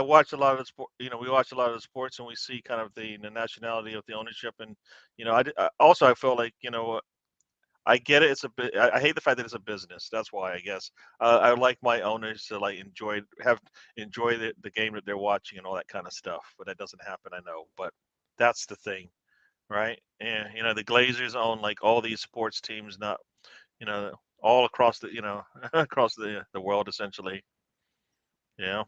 watch a lot of the sport. We watch a lot of the sports, and we see kind of the nationality of the ownership. And I feel like I get it. It's I hate the fact that it's a business. That's why I guess I like my owners to enjoy the game that they're watching and all that kind of stuff. But that doesn't happen, I know. But that's the thing, right? And the Glazers own all these sports teams, not all across the across the world essentially. Yeah.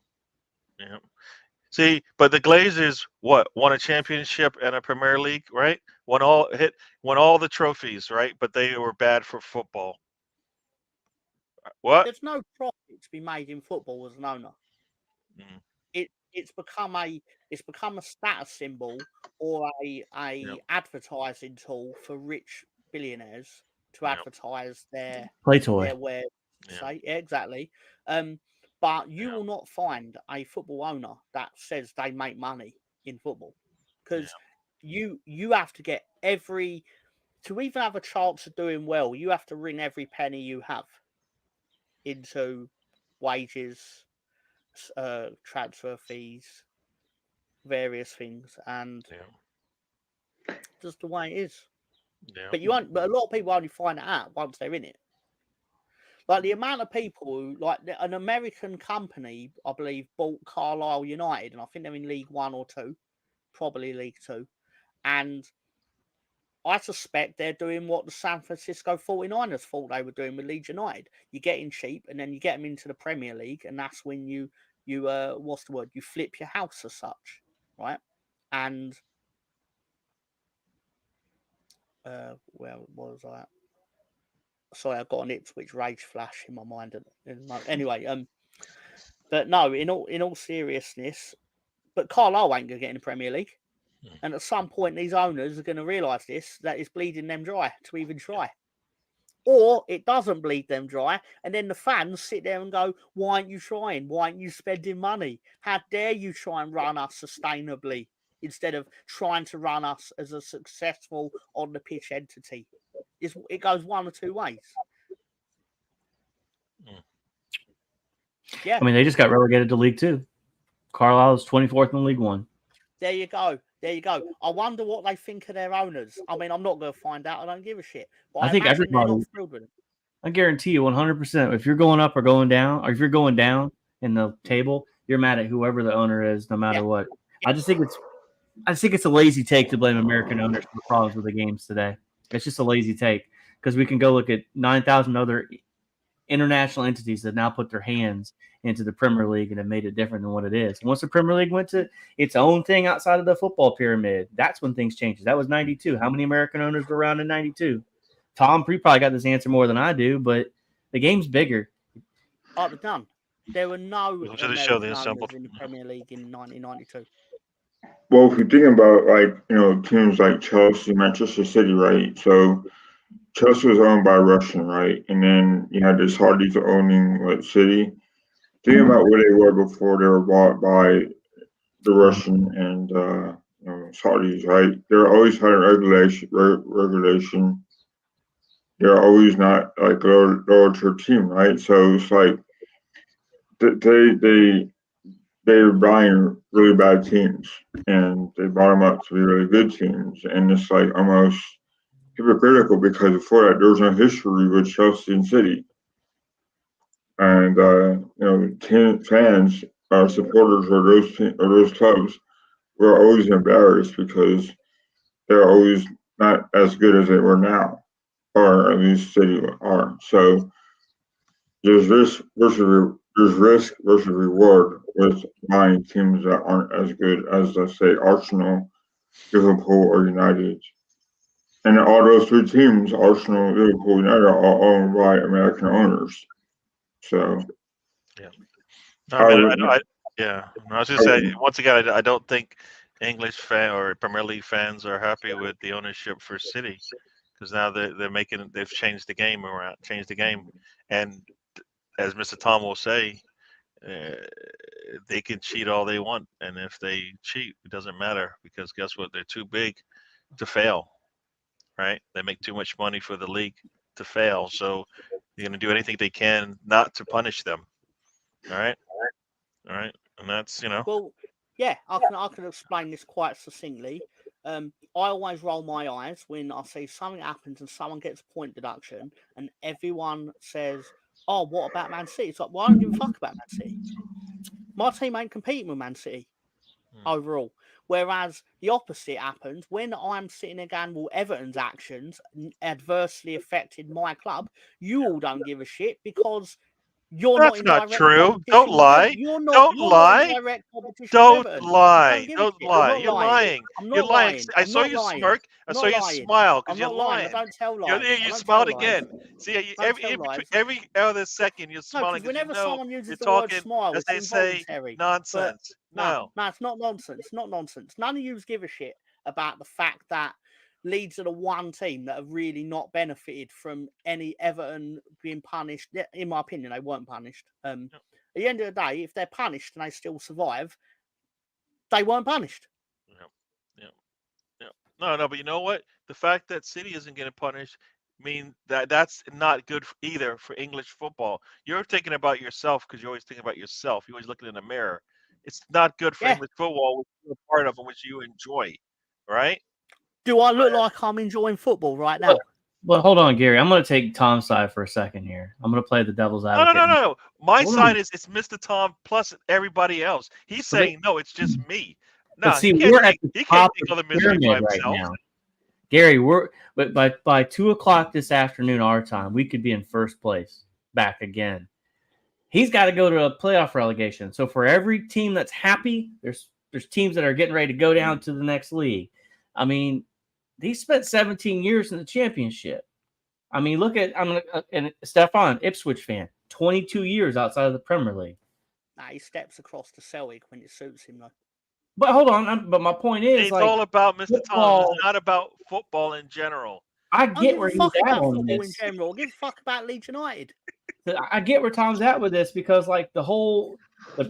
See, but the Glazers won a championship and a Premier League, right? Won all the trophies, right? But they were bad for football. What?
There's no profit to be made in football as an owner. It's become a status symbol or a advertising tool for rich billionaires to advertise their
play toy.
Their wares. Exactly. But you will not find a football owner that says they make money in football because you have to get to even have a chance of doing well, you have to wring every penny you have into wages, transfer fees, various things, and just the way it is. But a lot of people only find it out once they're in it. Like the amount of people who, an American company, I believe, bought Carlisle United, and I think they're in League 1 or 2, probably League 2. And I suspect they're doing what the San Francisco 49ers thought they were doing with Leeds United. You get in cheap, and then you get them into the Premier League, and that's when you what's the word? You flip your house as such, right? And where was I? Sorry, I've got an Ipswich rage flash in my mind. Anyway, but no, in all seriousness, but Carlisle ain't going to get in the Premier League. And at some point, these owners are going to realise that it's bleeding them dry to even try. Or it doesn't bleed them dry, and then the fans sit there and go, why aren't you trying? Why aren't you spending money? How dare you try and run us sustainably instead of trying to run us as a successful on-the-pitch entity? It goes one or two ways.
Yeah. I mean, they just got relegated to League 2. Carlisle is 24th in League 1.
There you go. I wonder what they think of their owners. I mean, I'm not going to find out. I don't give a shit. But I think everybody.
I guarantee you 100%. If you're going up or going down, or if you're going down in the table, you're mad at whoever the owner is, no matter what. I just think it's a lazy take to blame American owners for the problems with the games today. It's just a lazy take because we can go look at 9,000 other international entities that now put their hands into the Premier League and have made it different than what it is. Once the Premier League went to its own thing outside of the football pyramid, that's when things changed. That was 92. How many American owners were around in 92? Tom, you probably got this answer more than I do, but the game's bigger.
But done. There were no
Welcome to the show,
American
the
owners
assembled.
in the Premier League in 1992.
Well, if you think about teams like Chelsea, Manchester City, right? So Chelsea was owned by Russian, right? And then you had the Saudis owning City. Think about where they were before they were bought by the Russian and Saudis, right? They're always had regulation. They're always not like lower tier team, right? So it's like they're buying really bad teams and they bought them up to be really good teams, and it's like almost hypocritical because before that there was no history with Chelsea and City, and fans supporters of those clubs were always embarrassed because they're always not as good as they were now, or at least City are. So there's risk versus reward with buying teams that aren't as good as, let's say, Arsenal, Liverpool, or United. And all those three teams, Arsenal, Liverpool, United, are all owned by American owners. So,
Yeah. I was gonna say once again, I don't think English fan or Premier League fans are happy with the ownership for City, because now they've changed the game around, and as Mr. Tom will say, they can cheat all they want, and if they cheat, it doesn't matter, because guess what? They're too big to fail, right? They make too much money for the league to fail, so they're going to do anything they can not to punish them. All right, and that's
Well, yeah, I can explain this quite succinctly. I always roll my eyes when I see something happens and someone gets a point deduction, and everyone says, "Oh, what about Man City?" It's like, well, I don't give a fuck about Man City. My team ain't competing with Man City overall. Whereas the opposite happens when I'm sitting there going, well, Everton's actions adversely affected my club. You all don't give a shit because you're
That's
not
not
in direct
true.
competition.
Don't lie.
You're
Don't
not
lie.
in direct competition
Don't
with Everton.
lie. Don't
I'm
lie.
not
You're lying.
I'm
You're
not
lying.
lying.
I
I'm
saw
not
you
lying.
smirk. I
I'm
saw
not
you
lying.
smile
I'm
because you're
not lying. I
lying.
don't tell lies.
You
I don't
smiled
tell lies.
again. See,
Don't tell lies.
every other second you're
No,
smiling
because
because
whenever someone
you're
uses the word
talking,
smile,
as
it's
they say,
involuntary. But
nonsense. No.
no, it's not nonsense. It's not nonsense. None of you give a shit about the fact that Leeds are the one team that have really not benefited from any Everton being punished. In my opinion, they weren't punished. At the end of the day, if they're punished and they still survive, they weren't punished.
Yeah. No, but you know what? The fact that City isn't getting punished mean that's not good either for English football. You're thinking about yourself because you're always thinking about yourself. You're always looking in the mirror. It's not good for English football, which you're a part of and which you enjoy, right?
Do I look like I'm enjoying football right now?
Well, hold on, Gary. I'm going to take Tom's side for a second here. I'm going to play the devil's advocate.
No. My side is it's Mr. Tom plus everybody else. He's saying no, it's just me. No,
see,
he
we're at the
can't
top
take
of
all the
the
misery by
pyramid right
himself.
now. Gary, but by 2:00 this afternoon our time, we could be in first place back again. He's got to go to a playoff relegation. So for every team that's happy, there's teams that are getting ready to go down to the next league. I mean, he spent 17 years in the championship. I mean, look at and Stefan, Ipswich fan, 22 years outside of the Premier League.
Nah, he steps across to Celtic when it suits him, though.
But hold on, but my point is,
it's all about Mr.
football,
Tom. It's not about football in general.
I get where he's at on
football
this.
in general. I give a fuck about Leeds United.
I get where Tom's at with this because, like, the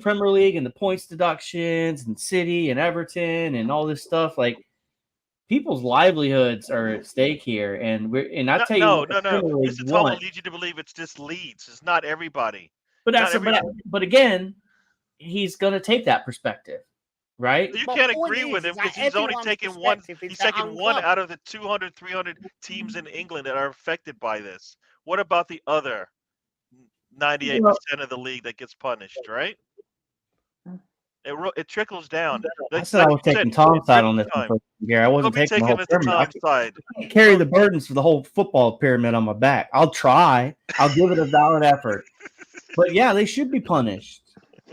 Premier League and the points deductions and City and Everton and all this stuff, like, people's livelihoods are at stake here. And I tell you,
no. Mr. Tom will lead you to believe it's just Leeds. It's not everybody.
But again, he's going to take that perspective, right?
You can't agree with him because he's only taking one. He's taking one out of the 200, 300 teams in England that are affected by this. What about the other 98% of the league that gets punished, right? It trickles down.
I said I was taking Tom's side on this one, Gary. I wasn't taking the whole pyramid. I can't carry the burdens for the whole football pyramid on my back. I'll try. I'll give it a valid effort. But yeah, they should be punished.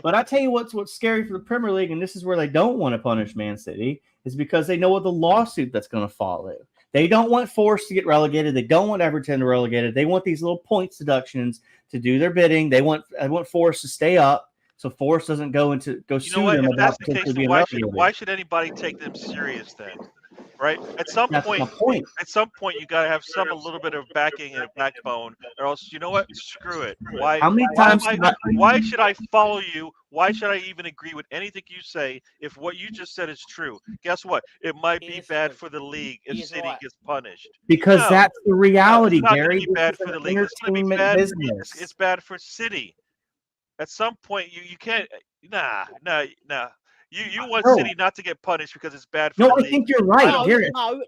But I tell you what's scary for the Premier League, and this is where they don't want to punish Man City, is because they know what the lawsuit that's going to follow. They don't want Forest to get relegated. They don't want Everton to relegated. They want these little points deductions to do their bidding. I want Forest to stay up, so Forest doesn't go sue them
If
about
that's the case,
potentially
then
being
why
relegated.
should anybody take them serious then? Right? At some
That's my
point,
point.
you got to have a little bit of backing and a backbone, or else, you know what? Screw it.
How many times?
Why should I follow you? Why should I even agree with anything you say if what you just said is true? Guess what? It might be bad for the league if City gets punished.
Because
No,
that's the reality,
it's not going
Gary.
to be
This
bad
is
for
an
the league. It's going to be
entertainment
bad.
business.
It's bad for City. At some point, you can't. Nah. You want City not to get punished because it's bad for the league.
I think you're right, Gary.
No.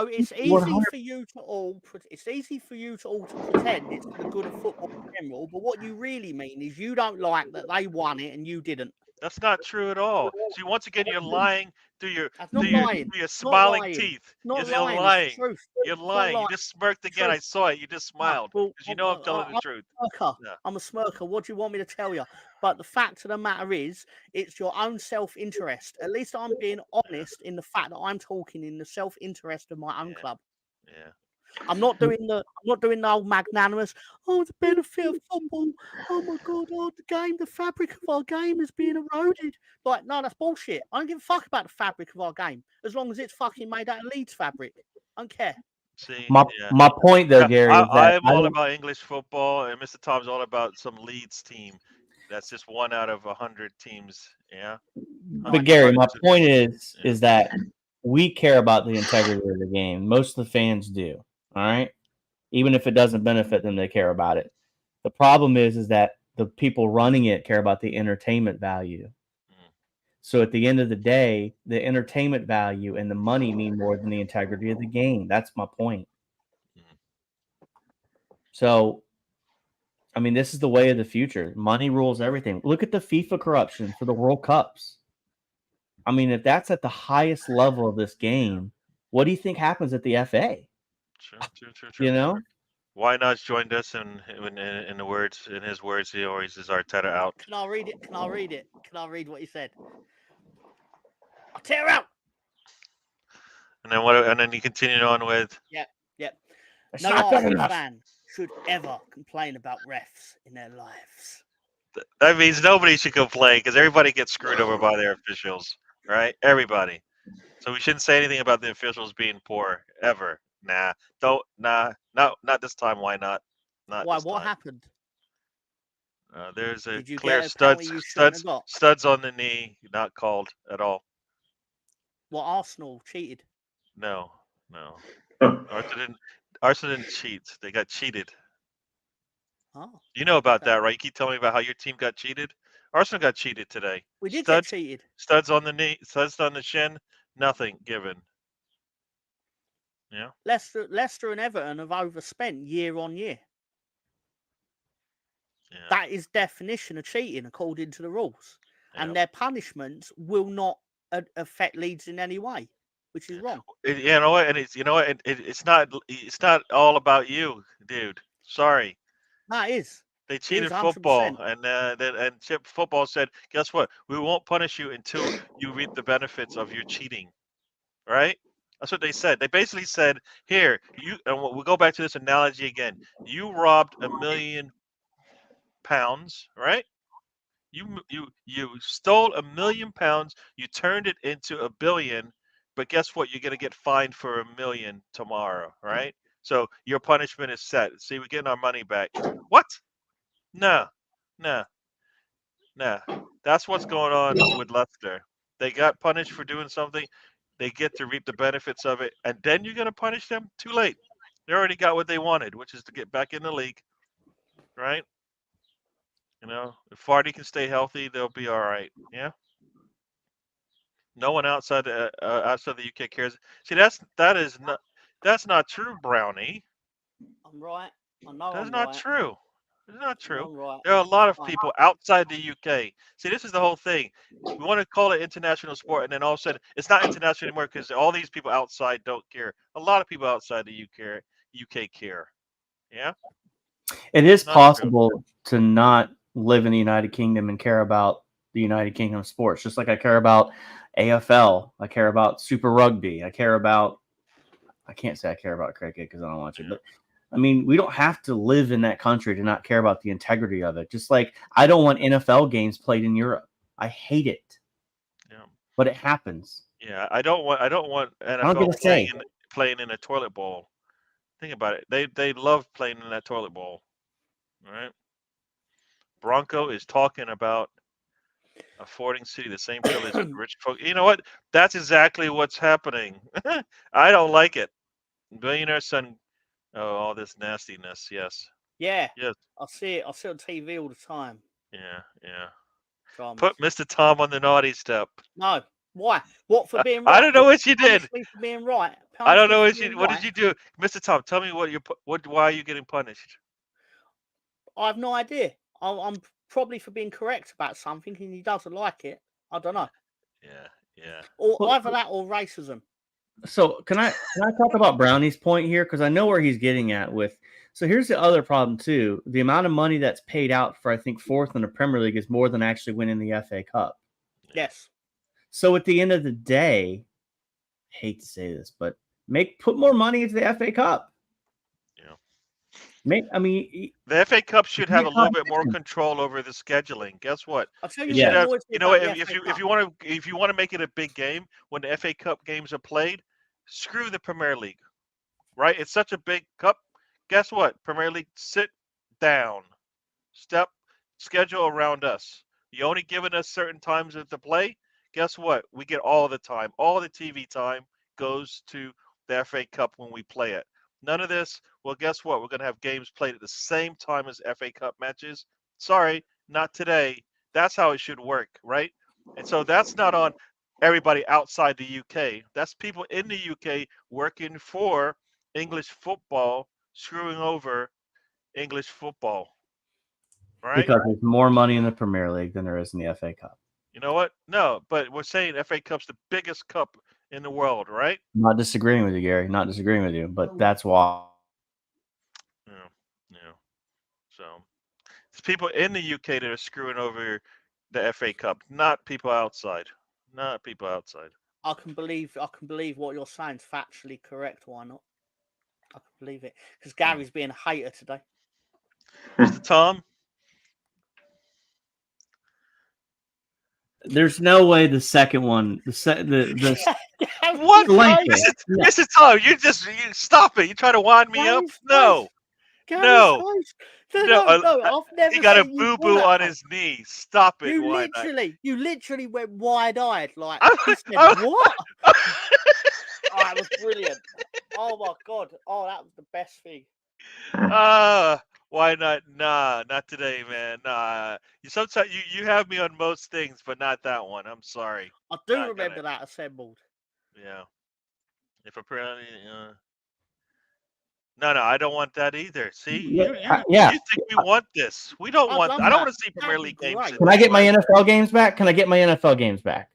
It's easy for you to all. It's easy for you to all to pretend it's for the good of football in general. But what you really mean is you don't like that they won it and you didn't.
That's not true at all. So once again, you're lying through your smiling teeth.
You're
lying.
It's the truth.
You're lying. You just smirked again. I saw it. You just smiled because you know I'm telling the truth.
I'm a smirker. What do you want me to tell you? But the fact of the matter is, it's your own self-interest. At least I'm being honest in the fact that I'm talking in the self-interest of my own club.
Yeah.
I'm not doing the old magnanimous. Oh, the benefit of football. Oh my God! Oh, the fabric of our game is being eroded. Like, no, that's bullshit. I don't give a fuck about the fabric of our game as long as it's fucking made out of Leeds fabric. I don't care.
See,
my point though, Gary, is that
I'm all about English football, and Mr. Tom's all about some Leeds team. That's just one out of 100 teams. Yeah.
But Gary, my point is that we care about the integrity of the game. Most of the fans do. All right. Even if it doesn't benefit them, they care about it. The problem is that the people running it care about the entertainment value. So at the end of the day, the entertainment value and the money mean more than the integrity of the game. That's my point. So, I mean, this is the way of the future. Money rules everything. Look at the FIFA corruption for the World Cups. I mean, if that's at the highest level of this game, what do you think happens at the FA?
True.
You know?
Why not join us in his words? He always is Arteta out.
Can I read it? Can I read what he said? I'll tear out.
And then what? And then he continued on with.
Yep. No Arsenal fan should ever complain about refs in their lives.
That means nobody should complain because everybody gets screwed over by their officials, right? Everybody. So we shouldn't say anything about the officials being poor ever. Nah, not this time. Why not?
Why? What happened?
There's a clear studs on the knee, not called at all.
Well, Arsenal cheated.
No. Arsenal didn't cheat. They got cheated.
Oh.
You know about that, right? You keep telling me about how your team got cheated. Arsenal got cheated today.
We did get cheated.
Studs on the knee, studs on the shin, nothing given. Yeah.
Leicester and Everton have overspent year on year. Yeah. That is definition of cheating according to the rules, and their punishments will not affect Leeds in any way, which is wrong.
You know what? And it's not all about you, dude. Sorry.
No, it is.
They cheated football, and Chip Football said, "Guess what? We won't punish you until you reap the benefits of your cheating." Right? That's what they said. They basically said, "Here, and we'll go back to this analogy again. You robbed £1 million, right? You stole £1 million. You turned it into £1 billion, but guess what? You're gonna get fined for £1 million tomorrow, right? So your punishment is set. See, we're getting our money back. What? No. That's what's going on with Leicester. They got punished for doing something. They get to reap the benefits of it, and then you're gonna punish them? Too late. They already got what they wanted, which is to get back in the league, right? You know, if Fardy can stay healthy, they'll be all right. Yeah. No one outside the UK cares. See, that's not true, Brownie.
I'm right. I know.
That's not true. It's not true.
Right.
There are a lot of people outside the UK. See, this is the whole thing. We want to call it international sport, and then all of a sudden, it's not international anymore because all these people outside don't care. A lot of people outside the UK care. Yeah.
It is possible to not live in the United Kingdom and care about the United Kingdom sports, just like I care about AFL. I care about Super Rugby. I care about I can't say I care about cricket because I don't watch it, but I mean, we don't have to live in that country to not care about the integrity of it. Just like I don't want NFL games played in Europe. I hate it.
Yeah.
But it happens.
Yeah, I don't want
I don't
NFL
get a say.
playing in a toilet bowl. Think about it. They love playing in that toilet bowl. All right. Bronco is talking about affording city the same privilege as rich folk. You know what? That's exactly what's happening. I don't like it. Billionaire son. Oh, all this nastiness. Yes.
Yeah,
Yes.
I see it. I see it on TV all the time.
Yeah. Yeah.
Dramas.
Put Mr. Tom on the naughty step.
No, why? What for being right?
I don't know what you did.
Punish me for being right.
I don't know
Punish
what
me for
you.
being
What
right.
did you do, Mr. Tom? Tell me why are you getting punished?
I have no idea. I'm probably for being correct about something, and he doesn't like it. I don't know.
Yeah. Yeah.
Or
Well,
either that or racism.
So can I talk about Brownie's point here? Because I know where he's getting at with. So here's the other problem too. The amount of money that's paid out for I think fourth in the Premier League is more than actually winning the FA Cup.
Yes.
So at the end of the day, I hate to say this, but put more money into the FA Cup.
Yeah.
I mean,
The FA Cup should have a little bit more
competition.
control over the scheduling. Guess what?
I'll tell
It
you
should
what
have.
annoys me
You know,
about the
if
FA
you
Cup.
if you want to make it a big game when the FA Cup games are played, screw the Premier League. Right? It's such a big cup. Guess what? Premier League, sit down. Schedule around us. You only giving us certain times to play. Guess what? We get all the time. All the TV time goes to the FA Cup when we play it. None of this. Well, guess what? We're going to have games played at the same time as FA Cup matches. Sorry, not today. That's how it should work, right? And so that's not on everybody outside the UK. That's people in the UK working for English football, screwing over English football, right?
because there's more money in the Premier League than there is in the FA Cup.
You know what? No, but we're saying FA Cup's the biggest cup in the world, right?
I'm not disagreeing with you, Gary. Not disagreeing with you, but that's why.
Yeah, yeah. So it's people in the UK that are screwing over the FA Cup, not people outside. Not people outside.
I can believe what you're saying is factually correct. Why not? I can believe it because Gary's being a hater today.
Mr. Tom,
There's no way the second one, the
what?
length.
Mr. Tom, you stop it. You try to wind me up? No. No.
No, I've never
He got a
seen you
boo
pull
boo
that
on
from.
his knee. Stop it.
You literally went wide-eyed, like he said,
I'm-
"What?" Oh, that was brilliant. Oh my god. Oh, that was the best thing.
Why not? Nah, not today, man. Nah. Sometimes you have me on most things, but not that one. I'm sorry.
I do
Not
remember
gonna-
that assembled.
Yeah. If apparently, no, I don't want that either. See, you think we want this? We don't
I'd
want.
love
I don't
that.
want to see Premier
That'd be
League games.
great.
Can I get my NFL games back? Can I get my NFL games back?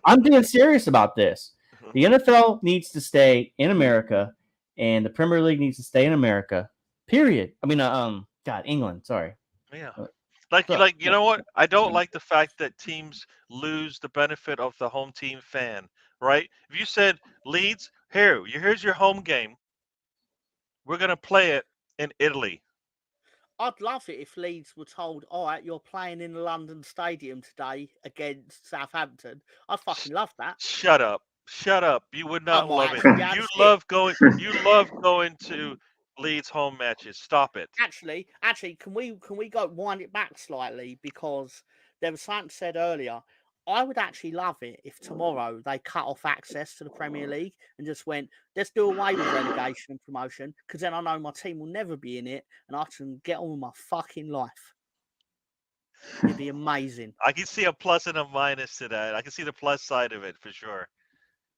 I'm being serious about this. The NFL needs to stay in America, and the Premier League needs to stay in America. Period. I mean, God, England. Sorry.
Yeah.
So-
You know what? I don't like the fact that teams lose the benefit of the home team fan, right? If you said Leeds, here's your home game. We're gonna play it in Italy.
I'd love it if Leeds were told, "All right, you're playing in the London Stadium today against Southampton." I'd fucking love that.
Shut up. You would not
might
love
actually be
it.
able
You
to skip.
love going to Leeds home matches. Stop it.
Actually, can we go wind it back slightly because there was something said earlier. I would actually love it if tomorrow they cut off access to the Premier League and just went, let's do away with relegation and promotion because then I know my team will never be in it and I can get on with my fucking life. It'd be amazing.
I can see a plus and a minus to that. I can see the plus side of it for sure.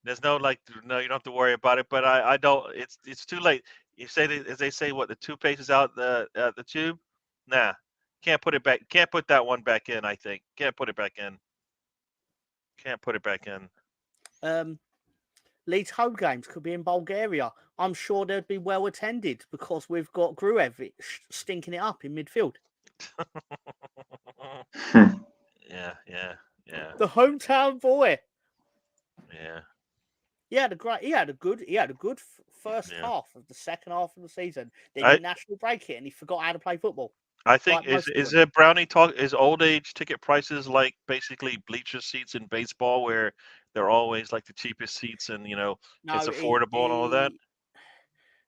There's no you don't have to worry about it. But I don't. It's too late. You say as they say, what the toothpaste is out the tube? Nah, can't put it back. Can't put that one back in. I think can't put it back in.
Leeds home games could be in Bulgaria. I'm sure they'd be well attended because we've got Gruevic stinking it up in midfield.
Yeah.
The hometown boy.
Yeah.
He had a good first
Yeah.
half of the second half of the season. Then
I-
you national break it, and he forgot how to play football.
I think
Like most of
is
them.
it Brownie talk? Is old age ticket prices like basically bleacher seats in baseball, where they're always like the cheapest seats and
No,
it's affordable and all that?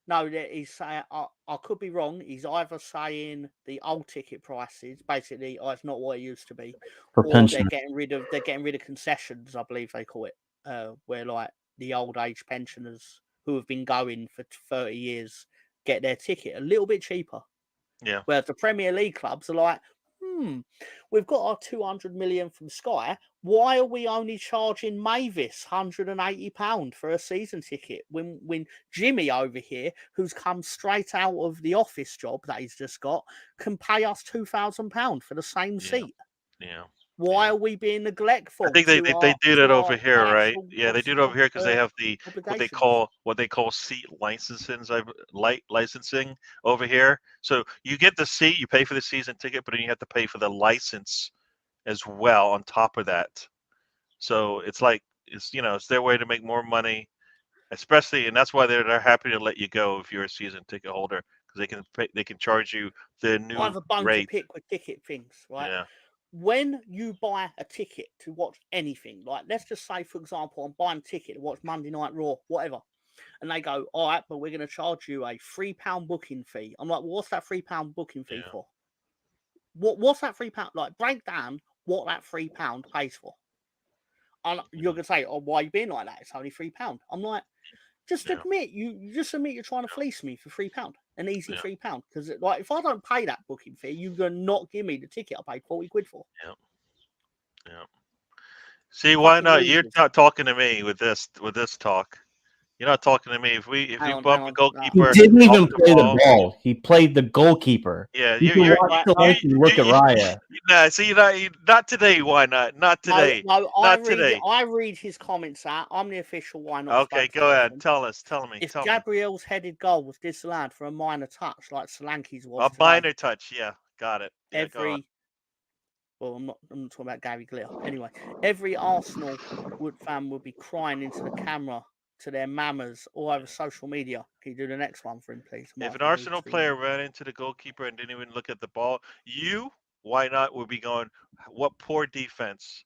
No, he's saying I could be wrong. He's either saying the old ticket prices, basically, it's not what it used to be,
For
or
pension.
they're getting rid of concessions, I believe they call it, where like the old age pensioners who have been going for 30 years get their ticket a little bit cheaper.
Yeah.
Whereas the Premier League clubs are like, we've got our 200 million from Sky. Why are we only charging Mavis £180 for a season ticket when Jimmy over here, who's come straight out of the office job that he's just got, can pay us £2,000 for the same seat?
Yeah.
Why are we being neglectful?
I think they do that over here, right? Yeah, they do it over here because they have the what they call seat licensing over here. So you get the seat, you pay for the season ticket, but then you have to pay for the license as well on top of that. So it's like it's their way to make more money, especially, and that's why they're happy to let you go if you're a season ticket holder because they can charge you the new
I have a bone
rate.
to pick with ticket things, right?
Yeah.
When you buy a ticket to watch anything, like let's just say, for example, I'm buying a ticket to watch Monday Night Raw, whatever, and they go, all right, but we're going to charge you a £3 booking fee. I'm like, well, what's that £3 booking fee for? What's that £3? Like, break down what that £3 pays for. And you're going to say, oh, why are you being like that? It's only £3. I'm like, just admit you're trying to fleece me for £3, an easy £3. Because like if I don't pay that booking fee, you're gonna not give me the ticket I paid 40 quid for.
Yeah. See, why not? You're not talking to me with this talk. You're not talking to me. If you bump a goalkeeper,
he didn't even play the ball. He played the goalkeeper.
Yeah,
you look at Raya.
Nah, see, not today. Why not? Not today.
No,
today.
I read his comments out. I'm the official Why Not.
Okay, go ahead. Tell me.
If Gabriel's headed goal was disallowed for a minor touch, like Solanke's was,
a minor touch, yeah, got it. Yeah,
well, I'm not talking about Gary Glitter. Anyway, every Arsenal fan would be crying into the camera to their mamas all over social media. Can you do the next one for him, please?
If an Arsenal player ran into the goalkeeper and didn't even look at the ball, why not, would be going, what poor defense.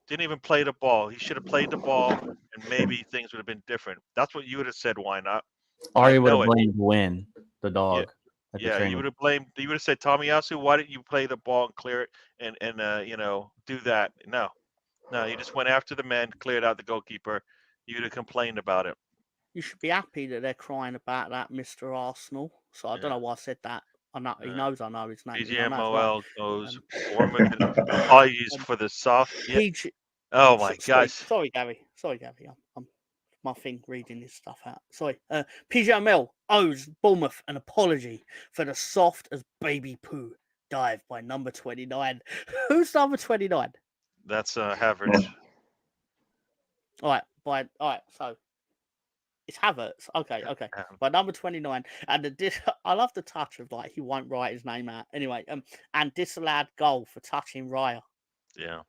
Didn't even play the ball. He should have played the ball, and maybe things would have been different. That's what you would have said. Why not?
Ari would have blamed Win, the dog.
Yeah, you would have blamed. You would have said, Tomiyasu, why didn't you play the ball and clear it and do that? No, you just went after the man, cleared out the goalkeeper. You'd have complained about it.
You should be happy that they're crying about that, Mr. Arsenal. So I don't know why I said that. I know he knows I know his name.
PGMOL goes Bournemouth apologies for the soft. Yeah. Oh my gosh.
Sorry, Gary. I'm my thing reading this stuff out. Sorry. PGML owes Bournemouth an apology for the soft as baby poo dive by number 29. Who's number 29?
That's Havertz.
All right. So it's Havertz. Okay. By number 29, and I love the touch of like he won't write his name out anyway. And disallowed goal for touching Raya.
Yeah.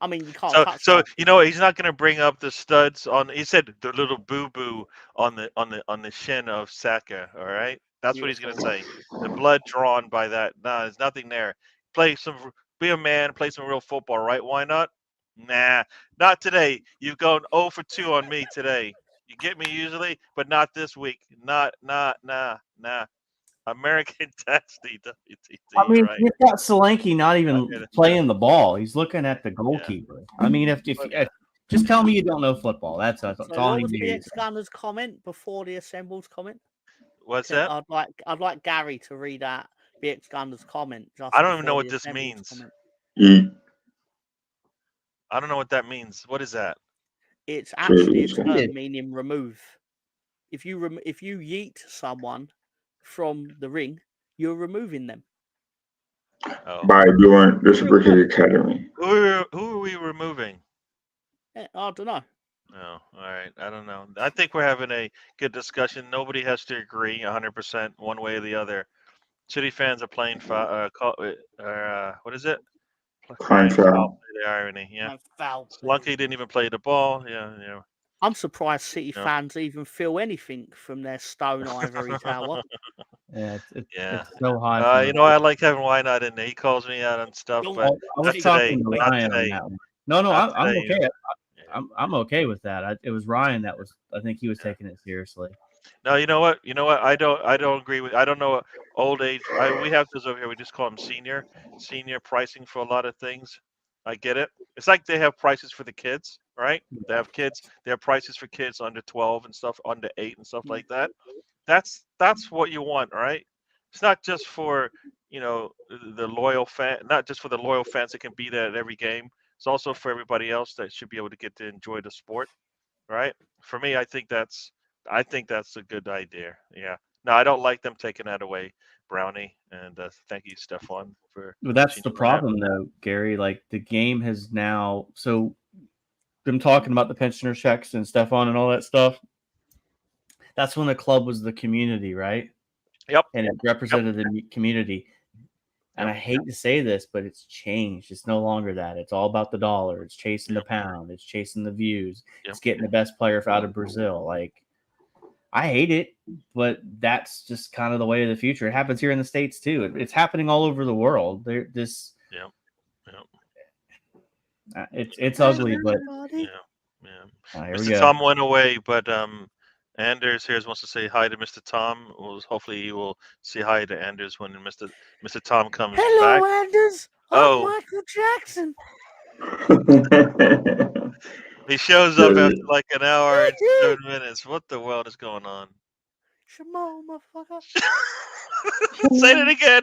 I mean, you can't.
So he's not going to bring up the studs on. He said the little boo boo on the shin of Saka. All right, that's what he's going to say. The blood drawn by that. Nah, there's nothing there. Be a man, play some real football, right? Why not? Nah, not today. You've gone 0 for 2 on me today. You get me usually, but not this week. Nah. American test DWTT.
I mean,
right?
you've got Solanke not even playing the ball. He's looking at the goalkeeper. Yeah. I mean, if just tell me you don't know football. That's all
what was BX Gunner's comment before the Assemble's comment?
What's that?
I'd like Gary to read out BX Gunner's comment.
I don't even know what this means.
Comment.
I don't know what that means. What is that?
It's actually a term meaning remove. If you yeet someone from the ring, you're removing them.
By doing the Super Kick Academy.
Who are we removing?
I don't know.
Oh, all right. I don't know. I think we're having a good discussion. Nobody has to agree 100% one way or the other. City fans are playing what is it?
Crying foul.
The irony, yeah.
Foul.
Lucky didn't even play the ball. Yeah.
I'm surprised City
No.
fans even feel anything from their stone ivory tower.
Yeah,
Yeah.
it's so high.
You know, I like having Wynot in there. He calls me out on stuff,
Don't-
but
I was
not
talking
today.
to
Not
Ryan on
today.
that one. No,
Not
I'm
today.
okay.
Yeah.
I'm okay with that. It was Ryan that was. I think he was
Yeah.
taking it seriously.
No, you know what? I don't agree with. I don't know old age. We have this over here. We just call them senior pricing for a lot of things. I get it. It's like they have prices for the kids, right? They have kids. They have prices for kids under 12 and stuff, under 8 and stuff like that. That's what you want, right? It's not just for the loyal fan, not just for the loyal fans that can be there at every game. It's also for everybody else that should be able to get to enjoy the sport, right? For me, I think that's a good idea. Yeah. No, I don't like them taking that away, Brownie. And thank you, Stefan, for
But that's
mentioning
the
that.
problem, though, Gary. Like the game has now. So them talking about the pensioner checks and Stefan and all that stuff. That's when the club was the community, right?
Yep.
And it represented the community. And
Yep.
I hate to say this, but it's changed. It's no longer that. It's all about the dollar. It's chasing the pound. It's chasing the views.
Yep.
It's getting the best player out of Brazil. Like, I hate it, but that's just kind of the way of the future. It happens here in the States too. It's happening all over the world. This,
Yep. Yep.
It's ugly, but
Yeah.
here we
Mr.
go.
Tom went away, but Anders here wants to say hi to Mr. Tom. Hopefully he will say hi to Anders when Mr. Tom comes
Hello,
back.
Anders.
Oh.
I'm Michael Jackson.
He shows up after like an hour and 7 minutes. What the world is going on?
Shamo, motherfucker.
Say that again.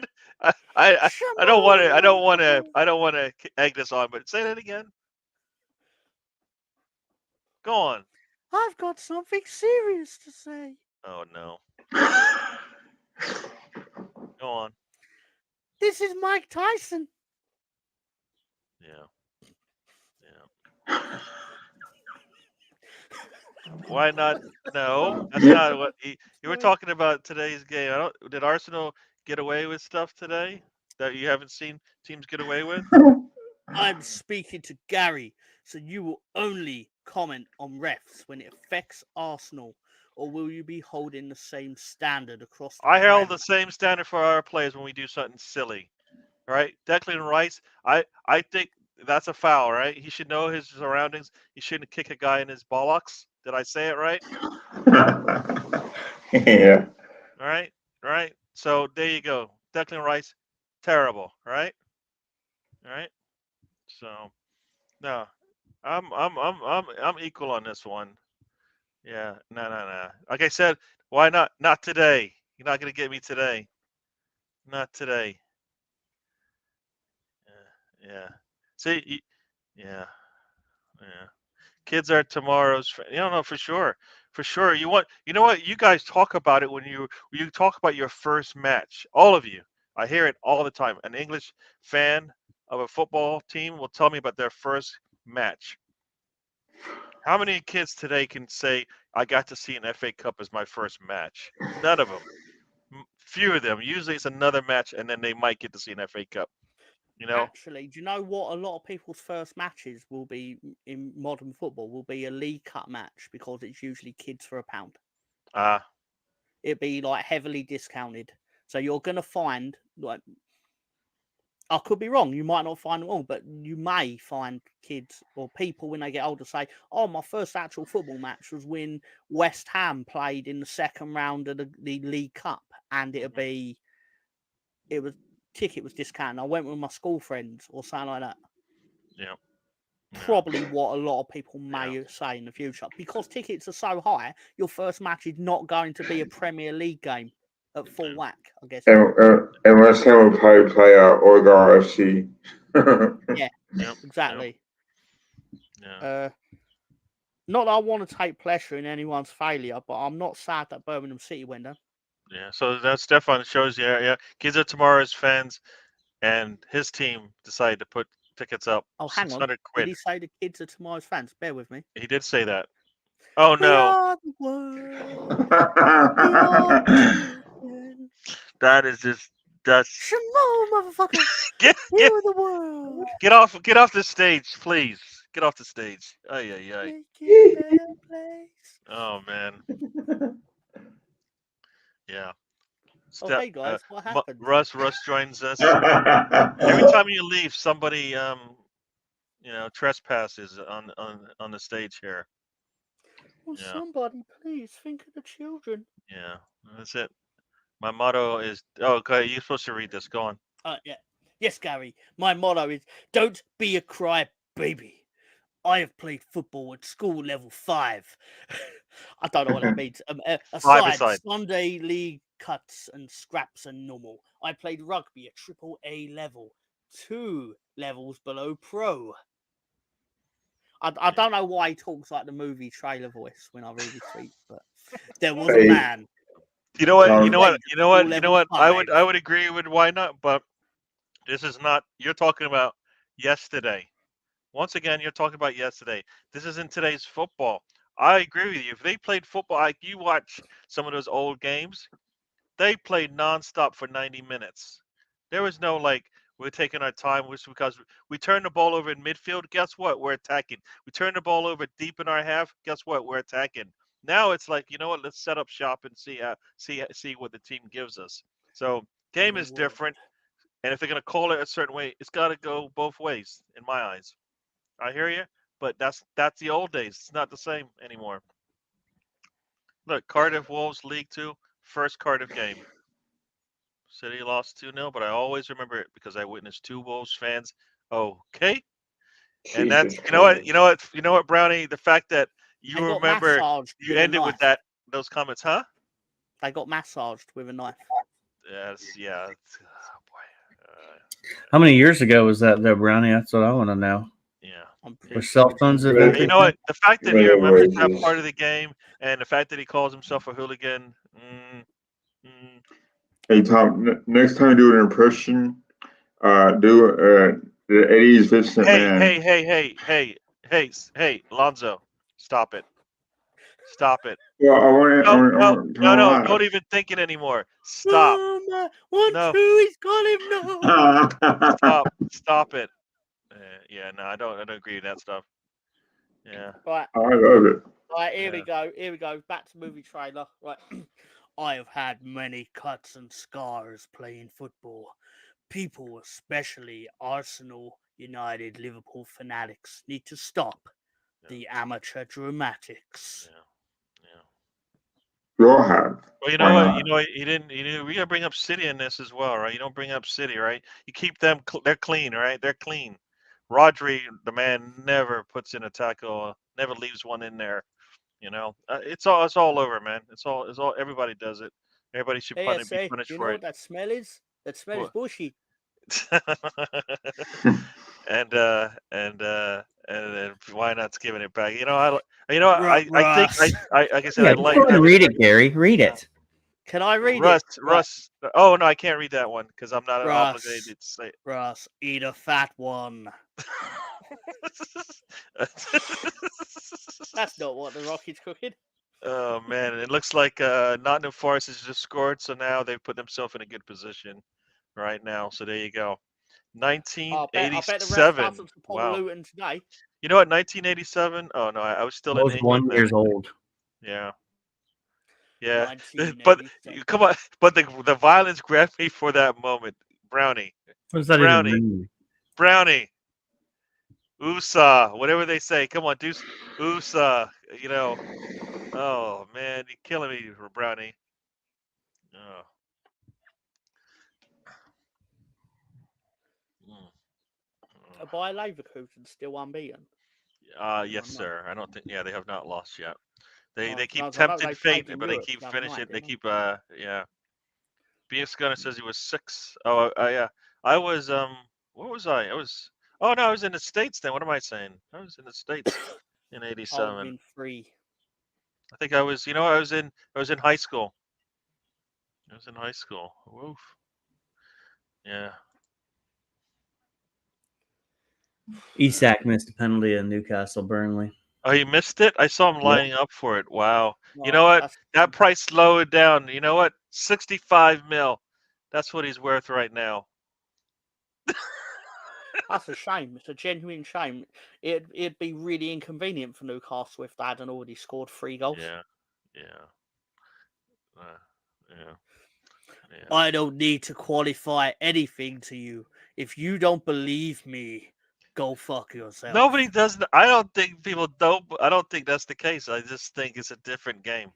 I don't want to. I don't want to egg this on, but say that again. Go on.
I've got something serious to say.
Oh no. Go on.
This is Mike Tyson.
Yeah. Why not? No, that's not what you were talking about today's game. Did Arsenal get away with stuff today that you haven't seen teams get away with?
I'm speaking to Gary, so you will only comment on refs when it affects Arsenal, or will you be holding the same standard across the
I held
Prem?
the same standard for our players when we do something silly. Right? Declan Rice, I think that's a foul, right? He should know his surroundings. He shouldn't kick a guy in his bollocks. Did I say it right?
Yeah.
All right. So there you go. Declan Rice, terrible, right? All right. So no, I'm equal on this one. Yeah, no. Like I said, why not? Not today. You're not gonna get me today. Not today. Yeah. See, yeah. Kids are tomorrow's. You don't know for sure. For sure. You know what? You guys talk about it when you talk about your first match. All of you. I hear it all the time. An English fan of a football team will tell me about their first match. How many kids today can say, I got to see an FA Cup as my first match? None of them. Few of them. Usually it's another match and then they might get to see an FA Cup. You know?
Actually, do you know what a lot of people's first matches will be in modern football? Will be a League Cup match because it's usually kids for £1. It'd be like heavily discounted. So you're going to find, like, I could be wrong. You might not find them all, but you may find kids or people when they get older say, "Oh, my first actual football match was when West Ham played in the second round of the League Cup, and ticket was discounted. I went with my school friends or something like that."
Yeah.
Probably what a lot of people may say in the future, because tickets are so high. Your first match is not going to be a Premier League game at full whack, I guess.
And West Ham will probably play Oregon FC.
Yeah, exactly.
Yeah.
Not that I want to take pleasure in anyone's failure, but I'm not sad that Birmingham City went down.
Yeah, so that's Stefan shows. Yeah. Kids are tomorrow's fans, and his team decided to put tickets up.
Oh, hang on.
600 quid.
Did he say the kids are tomorrow's fans? Bear with me.
He did say that. Oh
We
no!
are the world. We are the children.
That is just
Shamo, motherfucker.
get
You are the world.
get off the stage, please. Get off the stage. Ay, ay, ay.
Make it a better place.
Oh man. Yeah.
Oh, hey guys, what happened?
Russ joins us. Every time you leave, somebody trespasses on the stage here.
Well,
Yeah.
somebody, please think of the children.
Yeah. That's it. My motto is. Oh, okay. You're supposed to read this. Go on.
Yeah. Yes, Gary. My motto is don't be a cry baby. I have played football at school level 5. I don't know what that means. Aside
Five-a-side.
Sunday league cuts and scraps are normal. I played rugby at triple A level, 2 levels below pro. I don't know why he talks like the movie trailer voice when I read his tweets, but there was a
Hey.
man.
You know what?
Sounds-
You know what? You know what? You
Level
know what? I
5.
would agree with why not, but this is not. You're talking about yesterday. Once again, you're talking about yesterday. This isn't today's football. I agree with you. If they played football, like you watch some of those old games, they played nonstop for 90 minutes. There was no like we're taking our time, which because we turn the ball over in midfield. Guess what? We're attacking. We turn the ball over deep in our half. Guess what? We're attacking. Now it's like you know what? Let's set up shop and see what the team gives us. So game is different, and if they're gonna call it a certain way, it's got to go both ways in my eyes. I hear you, but that's the old days. It's not the same anymore. Look, Cardiff Wolves League 2, first Cardiff game. City lost 2-0, but I always remember it because I witnessed 2 Wolves fans. Okay. And that's
Jesus
you know what, Brownie, the fact that you
They got
remember
massaged
you
with a
ended with
knife.
those comments, huh?
They got massaged with a knife.
Yeah. Oh boy.
How many years ago was that, though, Brownie? That's what I want to know.
Yeah.
I'm
Were
pretty
cell
sure
phones
Christ.
invented?
You know what? The fact that he
Yeah,
remembers
right,
that
yes.
part of the game and the fact that he calls himself a hooligan.
Hey Tom, next time you do an impression, do the 80s Vincent Man.
Hey, Lonzo, stop it.
Well, I
No,
want to
don't even think it anymore. Stop.
1,
No.
2, he's got him now.
Stop it. Yeah, no, I don't agree with that stuff. Yeah.
Right,
I love it.
right, here we
Yeah.
go. Here we go. Back to movie trailer. Right. I have had many cuts and scars playing football. People, especially Arsenal, United, Liverpool fanatics, need to stop the amateur dramatics.
Yeah.
We all have.
Well, you
Why
know what?
not?
You know what? We gotta bring up City in this as well, right? You don't bring up City, right? You keep them. They're clean, right? They're clean. Rodri, the man, never puts in a tackle. Never leaves one in there. You know, it's all over, man. It's all. Everybody does it. Everybody should
Hey, I
be
say,
punished
you
for
know
it.
what that smell is? That smell is
What?
bushy.
And why not giving it back? I think
Russ.
like I said,
Yeah,
I
go
like
ahead and
having
read it, Gary. Read it.
Can I read it? Right.
Russ. Oh no, I can't read that one because I'm not obligated to say.
Russ, eat a fat one. That's not what the Rockets cooking.
Oh man, it looks like Nottingham Forest has just scored, so now they've put themselves in a good position right now. So there you go.
I bet the rest
1987.
started upon
Wow.
Luton today.
You know what? 1987. Oh no, I was still
I
in
was
England
1
then.
years old.
Yeah. Yeah. But
1987.
come on, but the violence grabbed me for that moment. Brownie.
What does that even mean?
Brownie. USA, whatever they say. Come on, do USA. You know. Oh man, you're killing me, Brownie. Oh.
By Leverkusen still unbeaten.
Yes, sir. I don't think. Yeah, they have not lost yet. They
Oh,
keep
I know
tempting
they
fate,
played in
but they
Europe
keep
the other
finishing.
night,
They
didn't
keep. Yeah. BS Gunner says he was 6. Oh, yeah. I was. What was I? I was. Oh no, I was in the States then. What am I saying? I was in the States in
I would have
'87.
been 3.
I think I was. You know, I was in high school. I was in high school. Woof. Yeah.
Isak missed a penalty in Newcastle Burnley.
Oh, you missed it? I saw him lining up for it. Wow. You know
Oh,
what?
that's
That price lowered down. You know what? 65 mil. That's what he's worth right now.
That's a shame. It's a genuine shame. It'd be really inconvenient for Newcastle if they hadn't already scored 3 goals.
Yeah, yeah, yeah.
I don't need to qualify anything to you. If you don't believe me, go fuck yourself.
Nobody does. I don't think people don't. I don't think that's the case. I just think it's a different game.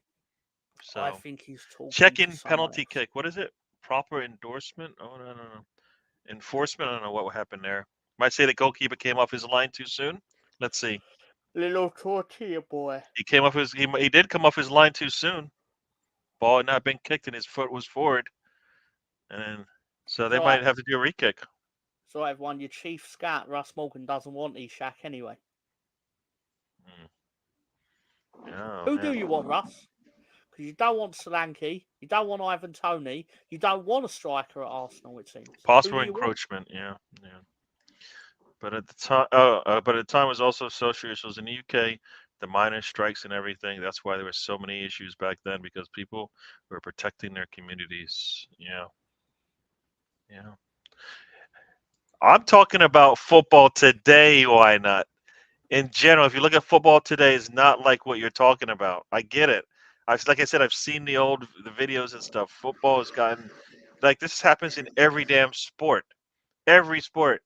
So
I think he's talking.
check-in
to
penalty
else.
kick. What is it? Proper endorsement? Oh no. Enforcement. I don't know what happened there. Might say the goalkeeper came off his line too soon. Let's see.
Little tortilla boy.
He came off his. He did come off his line too soon. Ball had not been kicked and his foot was forward, and so they might have to do a re-kick.
So everyone, your chief scout Russ Morgan doesn't want Ishak anyway.
Oh,
Who do you want, Russ? Because you don't want Solanke, you don't want Ivan Toney, you don't want a striker at Arsenal. It seems
possible encroachment. Yeah. But at the time, but at the time it was also social issues in the UK, the miners' strikes and everything. That's why there were so many issues back then because people were protecting their communities. Yeah. I'm talking about football today. Why not? In general, if you look at football today, it's not like what you're talking about. I get it. Like I said, I've seen the videos and stuff. Football has gotten like this happens in every damn sport, every sport,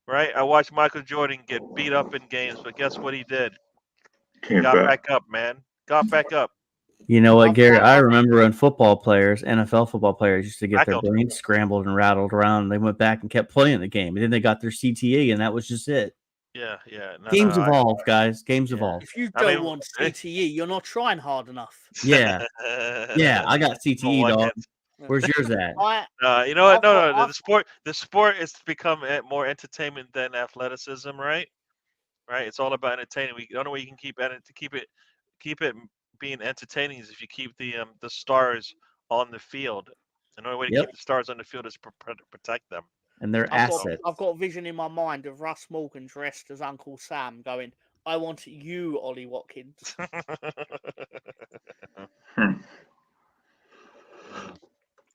right? I watched Michael Jordan get beat up in games, but guess what he did? Got back up, man. Got back up.
You know what, Gary? I remember when football players, NFL football players, used to get their brains scrambled and rattled around. And they went back and kept playing the game, and then they got their CTE, and that was just it.
Yeah.
Games evolve, guys. Games evolve.
If you don't want CTE, you're not trying hard enough.
Yeah. I got CTE, dog. Where's yours at?
You know what? No. The sport is to become more entertainment than athleticism, right? Right. It's all about entertaining. The only way you can keep it being entertaining is if you keep the stars on the field. And the only way to keep the stars on the field is to protect them.
And their assets.
I've got a vision in my mind of Russ Morgan dressed as Uncle Sam going, I want you, Ollie Watkins.
But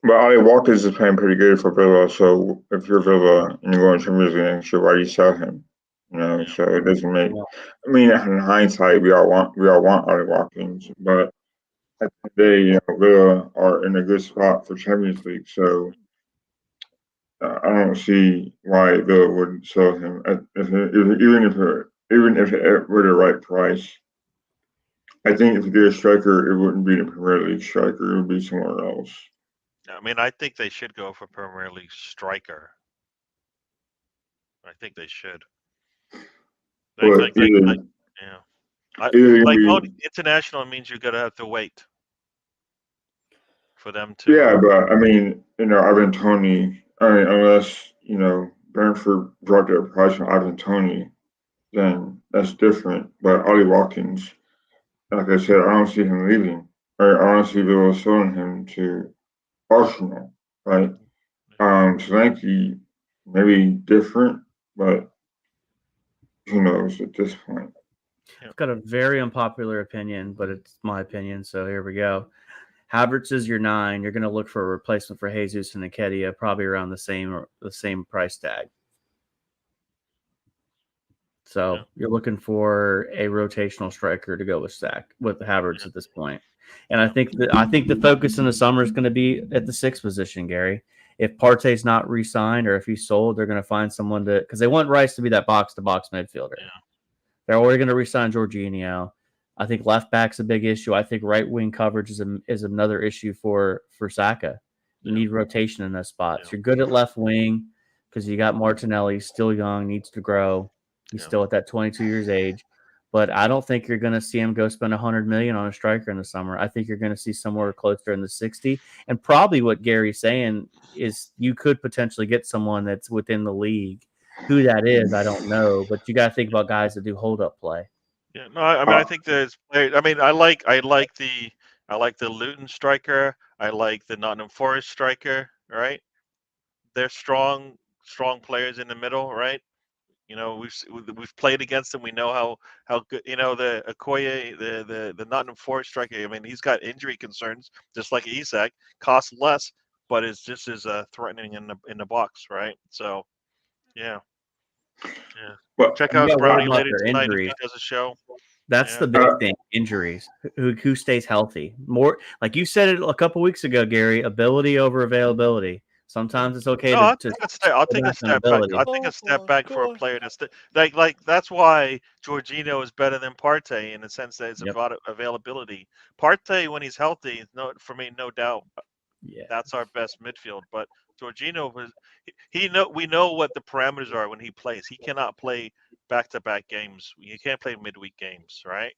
Ollie Watkins is playing pretty good for Villa, so if you're Villa and you're going to Champions League next year, why do you sell him? So it doesn't make. I mean, in hindsight, we all want Ollie Watkins, but at the day, Villa are in a good spot for Champions League, so I don't see why Villa wouldn't sell him, even if it were the right price. I think if you get a striker, it wouldn't be the Premier League striker; it would be somewhere else.
I mean, I think they should go for Premier League striker. I think they should. International means you're gonna have to wait for them to.
Yeah, but I mean, Ivan Toney. I mean, unless Brentford brought their price on Ivan Toney, then that's different. But Ollie Watkins, like I said, I don't see him leaving. I don't see Villa selling him to Arsenal, right? Solanke maybe different, but who knows at this point.
I've got a very unpopular opinion, but it's my opinion, so here we go. Havertz is your 9. You're going to look for a replacement for Jesus and Nketiah, probably around the same price tag. So you're looking for a rotational striker to go with Havertz at this point. And I think the focus in the summer is going to be at the 6th position, Gary. If Partey's not re-signed or if he's sold, they're going to find someone because they want Rice to be that box-to-box midfielder. Yeah. They're already going to re-sign Jorginho. I think left back's a big issue. I think right wing coverage is another issue for Saka. You need rotation in those spots. Yeah. You're good at left wing because you got Martinelli, still young, needs to grow. He's still at that 22 years age. But I don't think you're going to see him go spend $100 million on a striker in the summer. I think you're going to see somewhere closer in the 60. And probably what Gary's saying is you could potentially get someone that's within the league. Who that is, I don't know. But you got to think about guys that do hold-up play.
Yeah, no, I mean, I think there's. I mean, I like the Luton striker. I like the Nottingham Forest striker. Right, they're strong players in the middle. Right. We've played against them. We know how good. The Okoye, the Nottingham Forest striker. I mean, he's got injury concerns, just like Isak. Costs less, but it's just as threatening in the box. Right. So, yeah.
But
Check
You
out
gotta worry
Brownie
about
later
their
tonight if
injuries.
he does a show.
That's
Yeah.
the big thing. Injuries. Who stays healthy? More like you said it a couple weeks ago, Gary. Ability over availability. Sometimes it's okay
No,
to
I'll take a step back.
ability.
I'll take a step back for a player that's like that's why Jorginho is better than Partey in the sense that it's
Yep.
about availability. Partey, when he's healthy, for me, no doubt,
Yeah.
that's our best midfield. But Jorginho was we know what the parameters are when he plays. He cannot play back-to-back games. You can't play midweek games, right?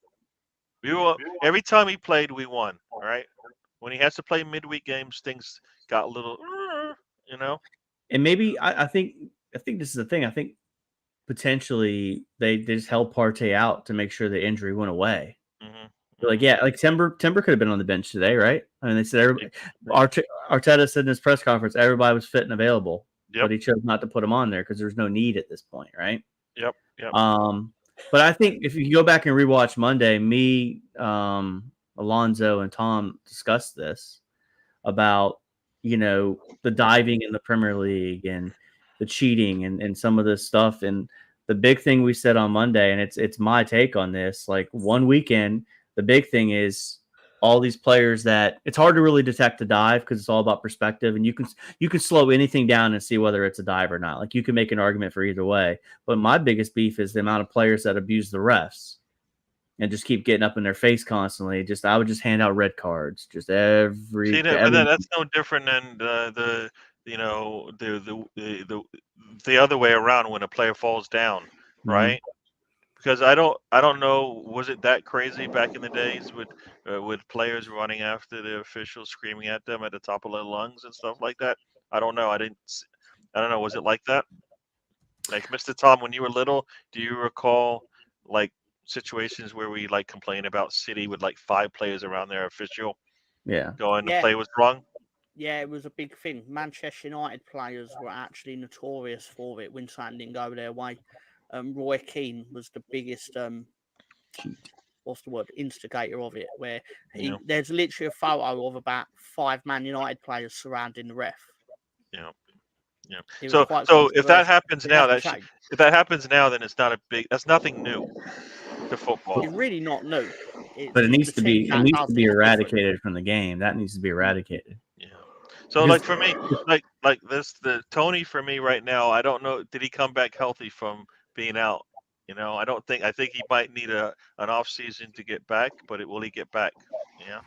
Every time he played, we won. Right? When he has to play midweek games, things got a little, you know.
And maybe I think this is the thing. I think potentially they just held Partey out to make sure the injury went away.
Mm-hmm.
Like, yeah, like Timber could have been on the bench today, right? I mean, they said Arteta said in his press conference everybody was fit and available, but he chose not to put him on there because there's no need at this point, right?
Yep.
But I think if you go back and rewatch Monday, me, Alonzo, and Tom discussed this about the diving in the Premier League and the cheating and some of this stuff. And the big thing we said on Monday, and it's my take on this, like one weekend, the big thing is all these players that it's hard to really detect a dive because it's all about perspective, and you can slow anything down and see whether it's a dive or not. Like you can make an argument for either way. But my biggest beef is the amount of players that abuse the refs and just keep getting up in their face constantly. I would just hand out red cards, just every.
That's no different than the other way around when a player falls down, right? Because I don't know, was it that crazy back in the days with players running after the officials, screaming at them at the top of their lungs and stuff like that? I don't know. I don't know. Was it like that? Like Mr. Tom, when you were little, do you recall like situations where we like complain about City with like 5 players around their official?
Yeah.
Going the play was wrong.
Yeah, it was a big thing. Manchester United players were actually notorious for it when something didn't go their way. Roy Keane was the biggest instigator of it, where there's literally a photo of about 5 Man United players surrounding the ref.
Yeah.
So
if that happens now, if that happens now, then it's not that's nothing new to football.
It's really not new.
But it needs to be eradicated from the game. That needs to be eradicated.
Yeah. So like for me, like this, the Tony for me right now, I don't know. Did he come back healthy from being out? I don't think. I think he might need an off season to get back. But will he get back? Yeah.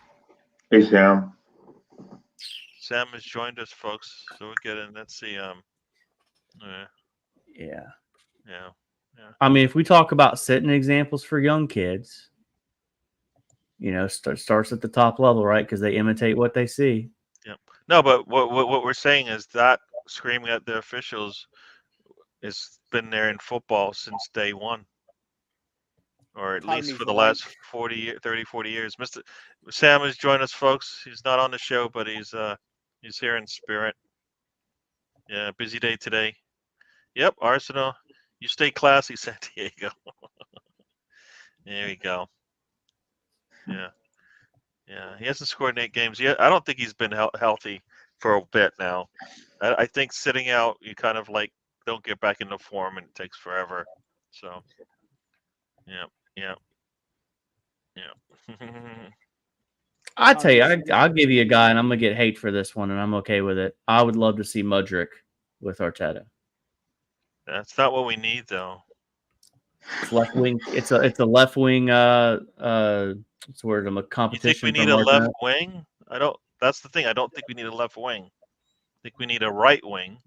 Hey Sam.
Sam has joined us, folks. So we're getting. Let's see.
Yeah.
I
mean, if we talk about setting examples for young kids, starts at the top level, right? Because they imitate what they see.
Yeah. No, but what we're saying is that screaming at the officials has been there in football since day one, or at least for the last 40 years. Mr. Sam has joined us, folks. He's not on the show, but he's here in spirit. Yeah, busy day today. Yep, Arsenal. You stay classy, San Diego. There we go. Yeah. He hasn't scored in 8 games yet. I don't think he's been healthy for a bit now. I think sitting out, you kind of like don't get back into form, and it takes forever. So, yeah.
I tell you, I'll give you a guy, and I'm gonna get hate for this one, and I'm okay with it. I would love to see Mudryk with Arteta.
That's not what we need, though.
It's left wing. It's a left wing. It's where a competition.
You think we need a left wing? I don't. That's the thing. I don't think we need a left wing. I think we need a right wing.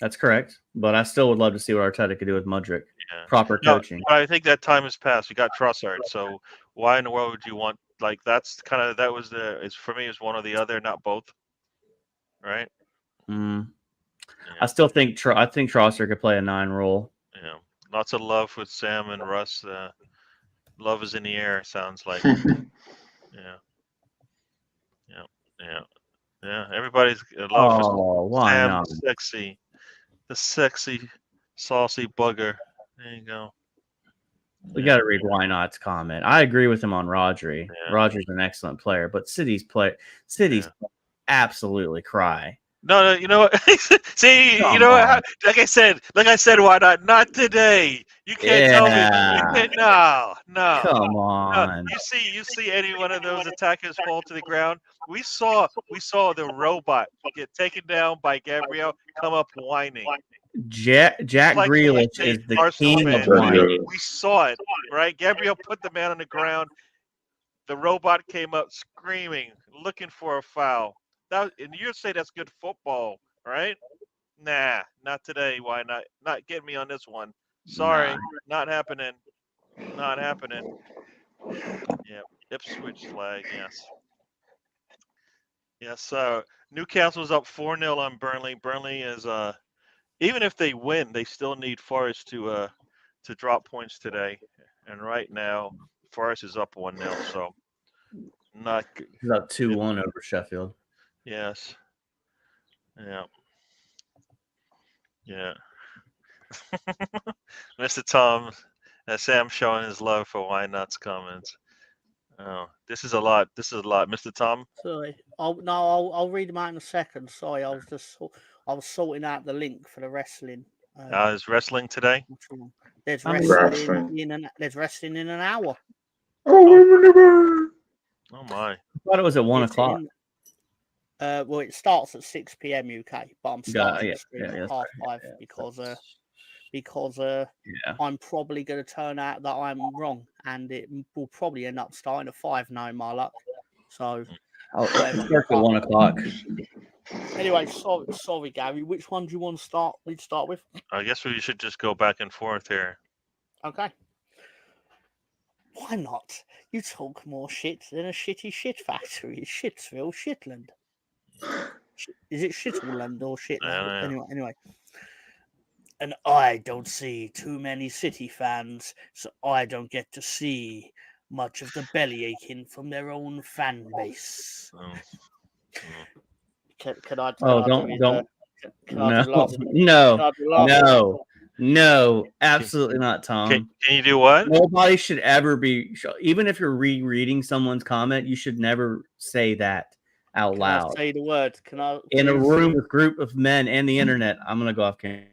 That's correct, but I still would love to see what Arteta could do with Mudryk. Yeah. Proper coaching.
No, I think that time has passed. We got Trossard, so why in the world would you want like that's kind of that was the it's for me it's one or the other, not both. Right?
Yeah. I still think Trossard could play a 9 role.
Yeah. Lots of love with Sam and Russ. Love is in the air, sounds like. Yeah. Everybody's love for Sam, not? The sexy, saucy bugger. There you go.
We got to read Why Not's comment. I agree with him on Rodri. Yeah. Rodri's an excellent player, but City's absolutely cry
No, you know what? See,
Come
you know what?
on.
Like I said, why not? Not today. You can't tell me. You
Yeah.
can't. No.
Come
No.
on.
You see any one of those attackers fall to the ground? We saw the robot get taken down by Gabriel, come up whining.
Jack
Like
Grealish
the
is the
Arsenal
king of
fan.
whining.
We saw it, right? Gabriel put the man on the ground. The robot came up screaming, looking for a foul. And you say that's good football, right? Nah, not today. Why not? Not get me on this one. Sorry,
Nah.
not happening. Not happening. Yeah, Ipswich flag. Yes. Yes. Newcastle's up 4-0 on Burnley. Burnley is even if they win, they still need Forest to drop points today. And right now, Forest is up 1-0. So not good.
He's up 2-1 over Sheffield.
Yes. Yeah. Yeah. Mr. Tom, Sam showing his love for Why Not's comments. Oh, this is a lot. Mr. Tom.
Sorry, I'll read them out in a second. Sorry, I was sorting out the link for the wrestling.
Is wrestling today?
There's
Wrestling.
wrestling in an hour.
Oh,
Oh my.
I thought it was at 1
It's
o'clock.
well, it starts at 6 p.m. UK, but I'm starting the stream at
yeah,
5:30 because I'm probably going to turn out that I'm wrong, and it will probably end up starting at 5, knowing my luck. So,
It starts at 1 o'clock.
anyway, sorry, Gary. Which one do you want to start? We'd start with.
I guess we should just go back and forth here.
Okay. Why not? You talk more shit than a shitty shit factory. Shitsville, Shitland. Is it Shitland or Shitland? Anyway. And I don't see too many City fans, so I don't get to see much of the belly aching from their own fan base. Can I?
No, absolutely not, Tom.
Can you do what?
Nobody should ever be, even if you're rereading someone's comment, you should never say that out loud.
I say the word? Can I?
In a room with a group of men and the internet, I'm gonna go off camera.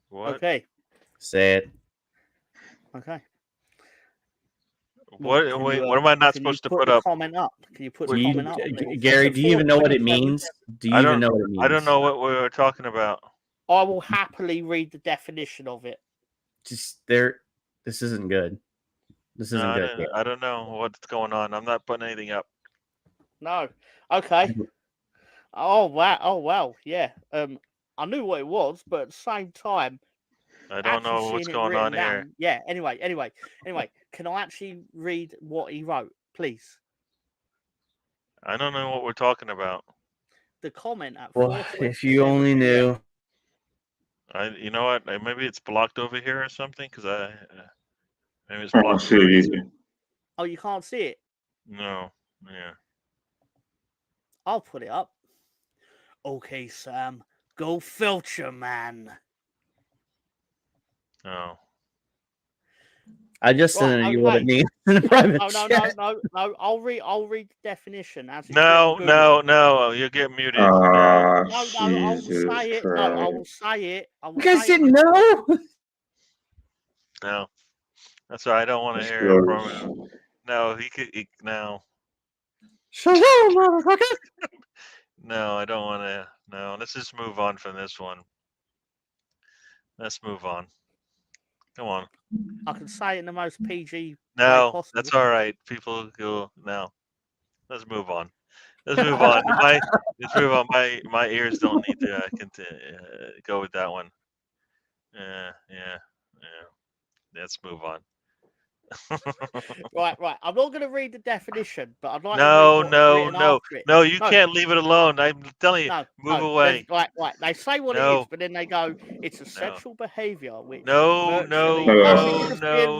What?
Okay.
Say it.
Okay.
What am I not supposed to put up?
Comment up. Can you put the comment up?
Gary, do you even know what it means?
I don't know what we were talking about.
I will happily read the definition of it.
Just there. This isn't good. This isn't good.
I don't know what's going on. I'm not putting anything up.
No. Okay. Oh wow. Yeah. I knew what it was, but at the same time,
I don't know what's going on here.
Yeah. Anyway. Can I actually read what he wrote, please?
I don't know what we're talking about.
The comment at.
Well, if you only knew.
You know what? Maybe it's blocked over here or something. Because maybe it's
I
blocked.
don't see it either.
Oh, you can't see it?
No. Yeah.
I'll put it up. Okay, Sam. Go filter, man.
Oh.
I just sent you what it means in the private chat.
No. I'll read the definition.
No. You'll get muted.
No, I will say it. No, I will say it.
You guys didn't know?
No. That's right. I don't want to hear it from him. No, no.
Shut up, motherfucker.
No, I don't want to. No, let's just move on from this one. Let's move on. Come on.
I can say it in the most PG
No,
way possible.
that's all right. People go, no. Let's move on. Let's move on. Let's move on. My ears don't need to go with that one. Yeah. Let's move on.
Right. I'm not going to read the definition, but I'd like
No. You
No.
can't leave it alone. I'm telling you, move away.
Right. They say what it is, but then they go, it's a sexual behavior. Which
No.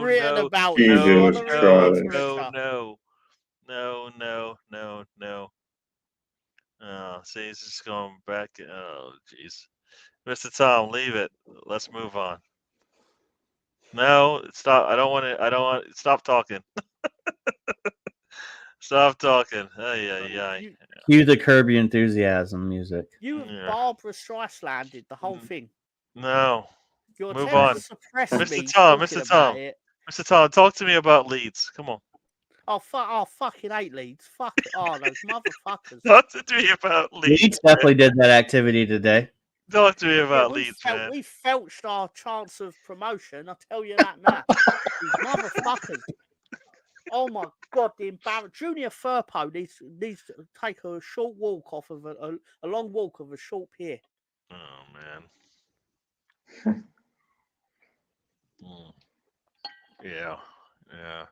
Written about.
Jesus Christ.
No. Oh, see, this is going back. Oh, jeez. Mr. Tom, leave it. Let's move on. No, stop. I don't want to. Stop talking. Stop talking. Ay, ay, ay.
You,
Cue the Curb Your Enthusiasm music.
you have
Yeah.
Barbara Streisanded the whole thing.
No.
Your
Move
attempt
on.
to suppress
Mr.
me
Tom,
talking
Mr.
about
Tom.
it.
Mr. Tom, talk to me about Leeds. Come on.
Oh, fucking hate Leeds. Fuck it. Oh, those motherfuckers.
Talk to me about Leeds.
Leeds definitely did that activity today.
Talk to me
Yeah,
about Leeds, man.
we felched our chance of promotion. I'll tell you that now. These motherfuckers. Oh my god, the embarrassment. Junior Firpo needs to take a short walk off of a long walk of a short pier.
Oh, man. Yeah. Yeah.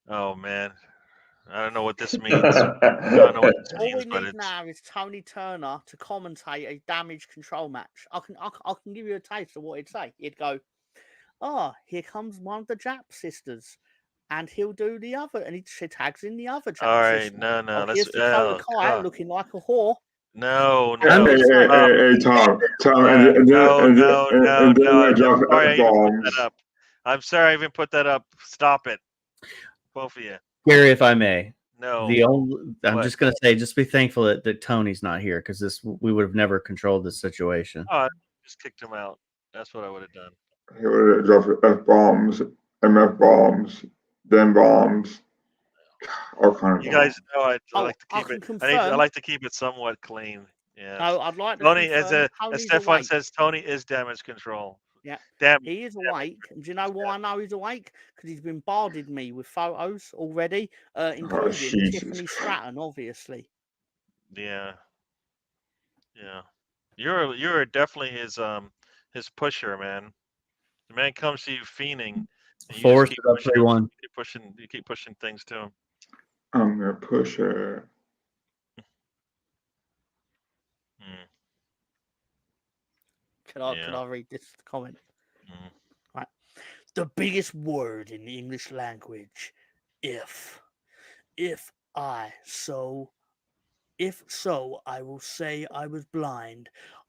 Oh, man. I don't know what this means. I don't know what this
All we
means, but
need
it's
now is Tony Turner to commentate a damage control match. I can give you a taste of what he'd say. He'd go, "Oh, here comes one of the Jap sisters, and he'll do the other," and she tags in the other Jap
all right.
sister.
No,
Oh,
let's.
here's Dakota
Oh,
Kai
God.
looking like a whore.
No,
Hey,
no. Stop.
hey, Tom,
All right. No,
and
no.
then I
I'm
drop
sorry I even put
F-bombs.
that up. I'm sorry I even put that up. Stop it. Both of you.
Gary, if I may,
No.
I'm
What?
just gonna say, just be thankful that Tony's not here because we would have never controlled this situation.
Oh, I just kicked him out. That's what I would have done.
He would have dropped F-bombs, MF bombs, then bombs, all kinds of
You guys
bombs.
know I
Oh,
like to
I
keep
can
it. I
confirm.
like to keep it somewhat clean. Yeah.
No, I'd like to
Tony,
confirm
as
Tony's
Stefan
awake.
says, Tony is damage control.
Yeah,
Damn.
he is awake. And do you know why I know he's awake? Because he's been bombarded me with photos already, including
Jesus
Tiffany
Christ.
Stratton, obviously.
Yeah. Yeah. You're definitely his pusher, man. The man comes to you fiending, and you just
Force
keep
it up
pushing.
3-1.
You keep pushing things to him.
I'm gonna push her.
Mm,
Can
yeah.
I read this comment?
Mm.
Right. The biggest word in the English language, if. If so, I will say I was blind.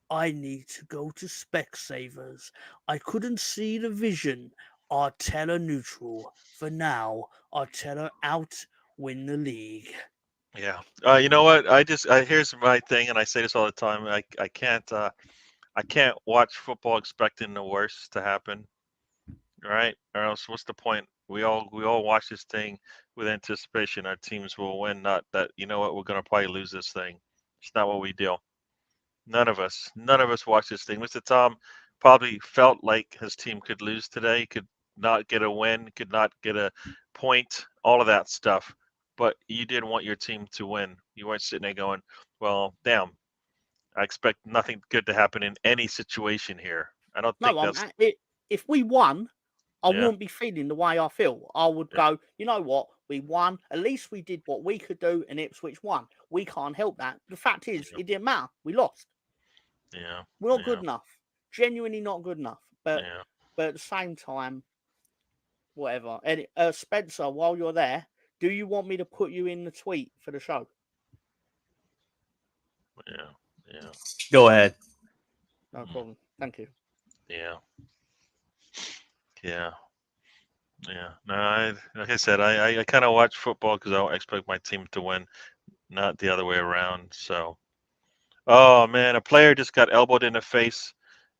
I need to go to Specsavers. I couldn't see the vision. I'll tell her neutral. For now, I'll tell her out, win the league.
Yeah. You know what? Here's my thing, and I say this all the time. I can't watch football expecting the worst to happen. Right? Or else, what's the point? We all watch this thing with anticipation. Our teams will win. Not that you know what we're gonna probably lose this thing. It's not what we do. None of us watched this thing. Mr. Tom probably felt like his team could lose today, could not get a win, could not get a point, all of that stuff. But you did want your team to win. You weren't sitting there going, "Well, damn, I expect nothing good to happen in any situation here." I don't think
No,
that's
if we won, I
yeah.
wouldn't be feeling the way I feel. I would
Yeah.
go, you know what? We won. At least we did what we could do, and Ipswich won. We can't help that. The fact is,
Yeah.
it didn't matter. We lost.
Yeah.
We're not
Yeah.
good enough. Genuinely not good enough. But
Yeah.
at the same time, whatever. And Spencer, while you're there, do you want me to put you in the tweet for the show?
Yeah. Yeah.
Go ahead.
No problem. Thank you.
Yeah. Yeah. Yeah. No, like I said, I kind of watch football because I expect my team to win, not the other way around. So, oh man, a player just got elbowed in the face,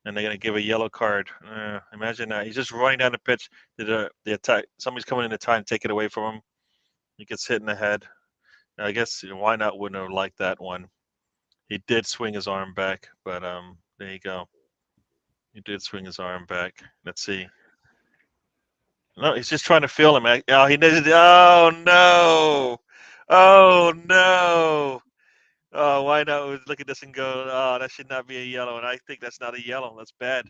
and they're gonna give a yellow card. Imagine that. He's just running down the pitch. The attack. Somebody's coming in to try and take it away from him. He gets hit in the head. I guess why not wouldn't have liked that one. He did swing his arm back, but there you go. He did swing his arm back. Let's see. No, he's just trying to feel him. Oh, he did. Oh no! Oh no! Oh, why not look at this and go? Oh, that should not be a yellow, and I think that's not a yellow. That's bad.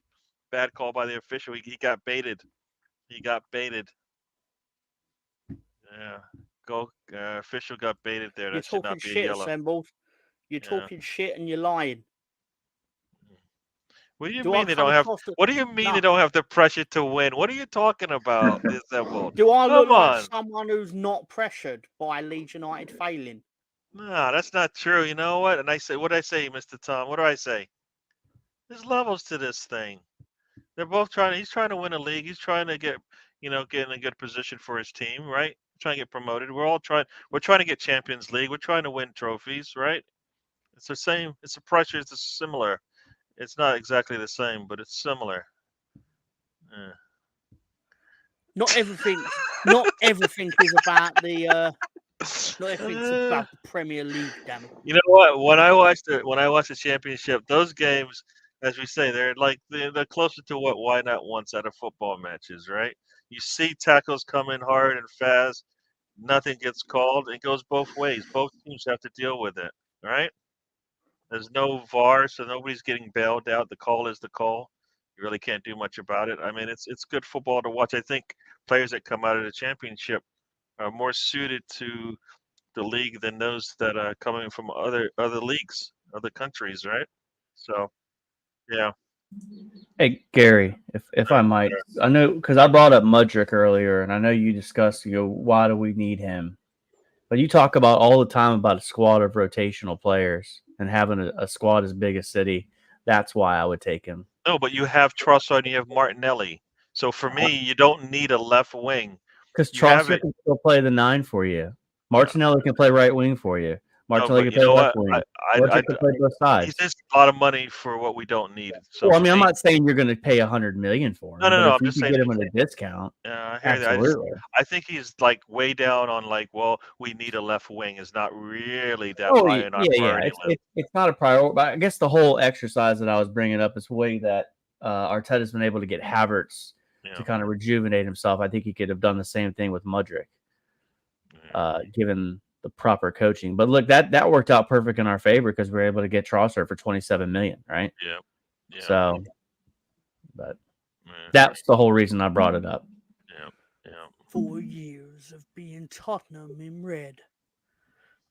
Bad call by the official. He got baited. He got baited. Yeah. Official got baited there.
You're
That should
talking
not be a
shit,
yellow.
assembled. You're
Yeah.
talking shit and you're lying.
What do you
Do I
mean they
come
don't have?
across the...
What do you mean
No.
they don't have the pressure to win? What are you talking about? Disassembled.
Do I look
Come
like
on.
someone who's not pressured by Leeds United failing?
No, that's not true. You know what? And I say, what did I say, Mr. Tom? What do I say? There's levels to this thing. They're both trying. He's trying to win a league. He's trying to get in a good position for his team, right? trying to get promoted. We're trying to get Champions League. We're trying to win trophies, right? It's the same. It's the pressure. It's similar. It's not exactly the same, but it's similar.
Not everything is about the. Not everything's about the Premier League, damn it.
You know what? When I watch the championship, those games, as we say, they're like they're closer to what Why Not Once out of football matches, right? You see tackles come in hard and fast. Nothing gets called. It goes both ways. Both teams have to deal with it, right? There's no VAR, so nobody's getting bailed out. The call is the call. You really can't do much about it. I mean, it's good football to watch. I think players that come out of the championship are more suited to the league than those that are coming from other leagues, other countries, right? So, yeah.
Hey Gary, if I might, I know because I brought up Mudryk earlier, and I know you discussed, why do we need him? But you talk about all the time about a squad of rotational players and having a squad as big as City. That's why I would take him.
No, but you have Trossard and you have Martinelli. So for me, you don't need a left wing.
Because Trossard can still play the 9 for you. Martinelli can play right wing for you. Martinelli can play left wing. Mudryk can play both sides.
He's a lot of money for what we don't need. So
well, I mean, I'm not saying you're going to pay $100 million for him.
No.
If you can get him at a discount, absolutely.
I think he's like way down on we need a left wing is not really that high in our priority list.
It's not a priority. But I guess the whole exercise that I was bringing up is way that Arteta's been able to get Havertz to kind of rejuvenate himself. I think he could have done the same thing with Mudryk, given the proper coaching. But look, that worked out perfect in our favor because we were able to get Trossard for $27 million, right?
Yeah.
So, but that's the whole reason I brought it up.
Yeah.
4 years of being Tottenham in red,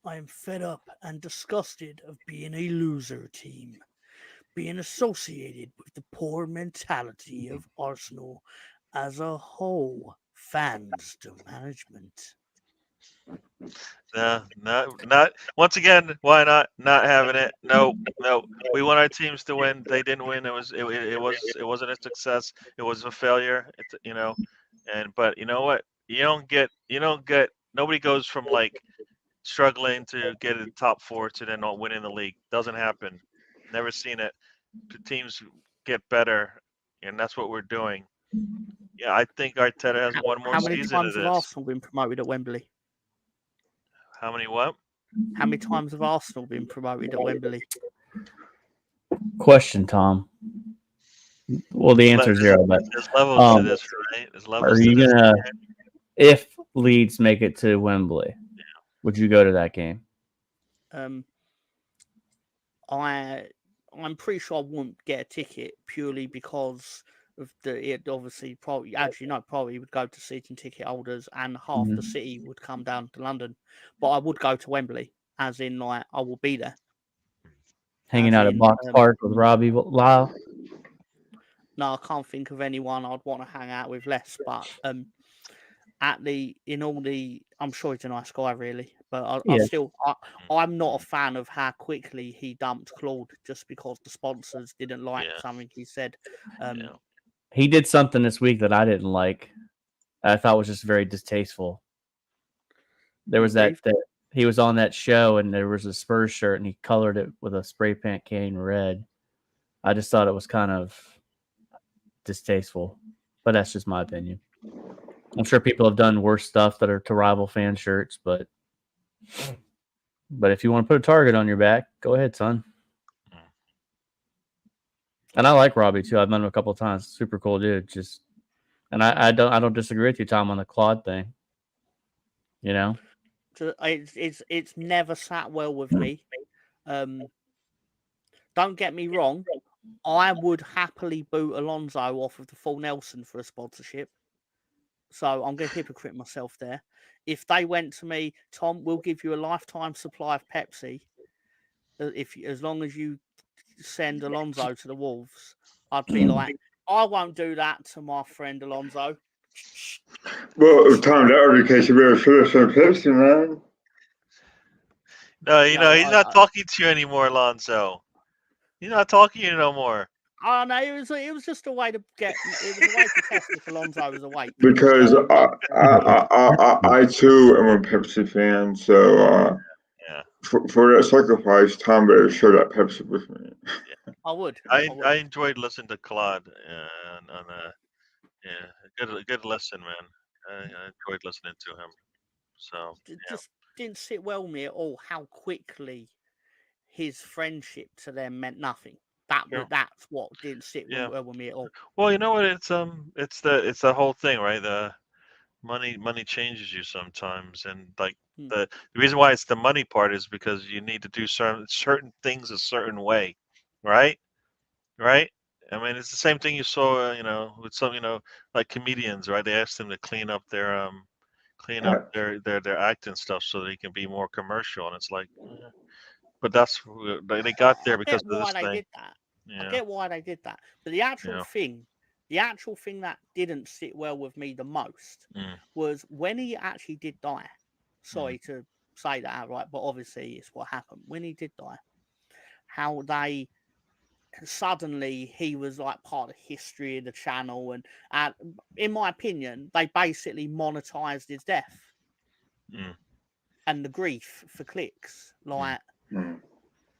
I am fed up and disgusted of being a loser team, being associated with the poor mentality of Arsenal as a whole, fans to management.
No, not once again. Why not having it? No. We want our teams to win. They didn't win. It wasn't a success. It was a failure. But you know what? You don't get. Nobody goes from struggling to get in the top 4 to then not winning the league. Doesn't happen. Never seen it. The teams get better, and that's what we're doing. Yeah, I think Arteta has one more season of this.
How many times have Arsenal been promoted at Wembley?
How many what?
How many times have Arsenal been promoted at Wembley?
Question, Tom. Well, the answer is 0. But
there's levels to this, right? There's levels.
Are you gonna, if Leeds make it to Wembley, would you go to that game?
I'm pretty sure I won't get a ticket purely because of probably would go to season ticket holders and half the city would come down to London. But I would go to Wembley, as in I will be there.
Hanging out at Box Park with Robbie Lyle?
No, I can't think of anyone I'd want to hang out with less. But I'm sure he's a nice guy, really. But I'm not a fan of how quickly he dumped Claude just because the sponsors didn't like something he said.
He did something this week that I didn't like. I thought was just very distasteful. There was that he was on that show and there was a Spurs shirt and he colored it with a spray paint can red. I just thought it was kind of distasteful, but that's just my opinion. I'm sure people have done worse stuff that are to rival fan shirts, but if you want to put a target on your back, go ahead, son. And I like Robbie too. I've met him a couple of times. Super cool dude. And I don't disagree with you, Tom, on the Claude thing.
It's never sat well with me. Don't get me wrong. I would happily boot Alonso off of the full Nelson for a sponsorship. So I'm going to hypocrite myself there. If they went to me, Tom, we'll give you a lifetime supply of Pepsi as long as you send Alonso to the Wolves, I'd be like, I won't do that to my friend Alonso.
Well, Tom, that would be the case if we were Phillips and Pepsi, man.
No, he's not talking to you anymore, Alonso. He's not talking to you no more.
Oh no, it was just a way to get. It was a way to test if Alonso was awake.
Because I too am a Pepsi fan, so
Yeah.
for that sacrifice, Tom better share that Pepsi with me.
I would.
I enjoyed listening to Claude on a good listen, man. I enjoyed listening to him. So
It just didn't sit well with me at all how quickly his friendship to them meant nothing.
Sure.
That's what didn't sit
Yeah.
well with me at all.
Well, you know what? It's the whole thing, right? The money changes you sometimes, and like the reason why it's the money part is because you need to do certain things a certain way, right? Right? I mean, it's the same thing you saw, with some, like comedians, right? They asked them to clean up their acting stuff so they can be more commercial, and it's like, but they got there
I
because
get
of
why
this
they
thing.
did that. I
Yeah.
get why they did that. But the actual thing that didn't sit well with me the most
Mm.
was when he actually did die. Sorry to say that outright, but obviously it's what happened. When he did die, how they suddenly he was like part of the history of the channel, and in my opinion, they basically monetized his death and the grief for clicks. Like,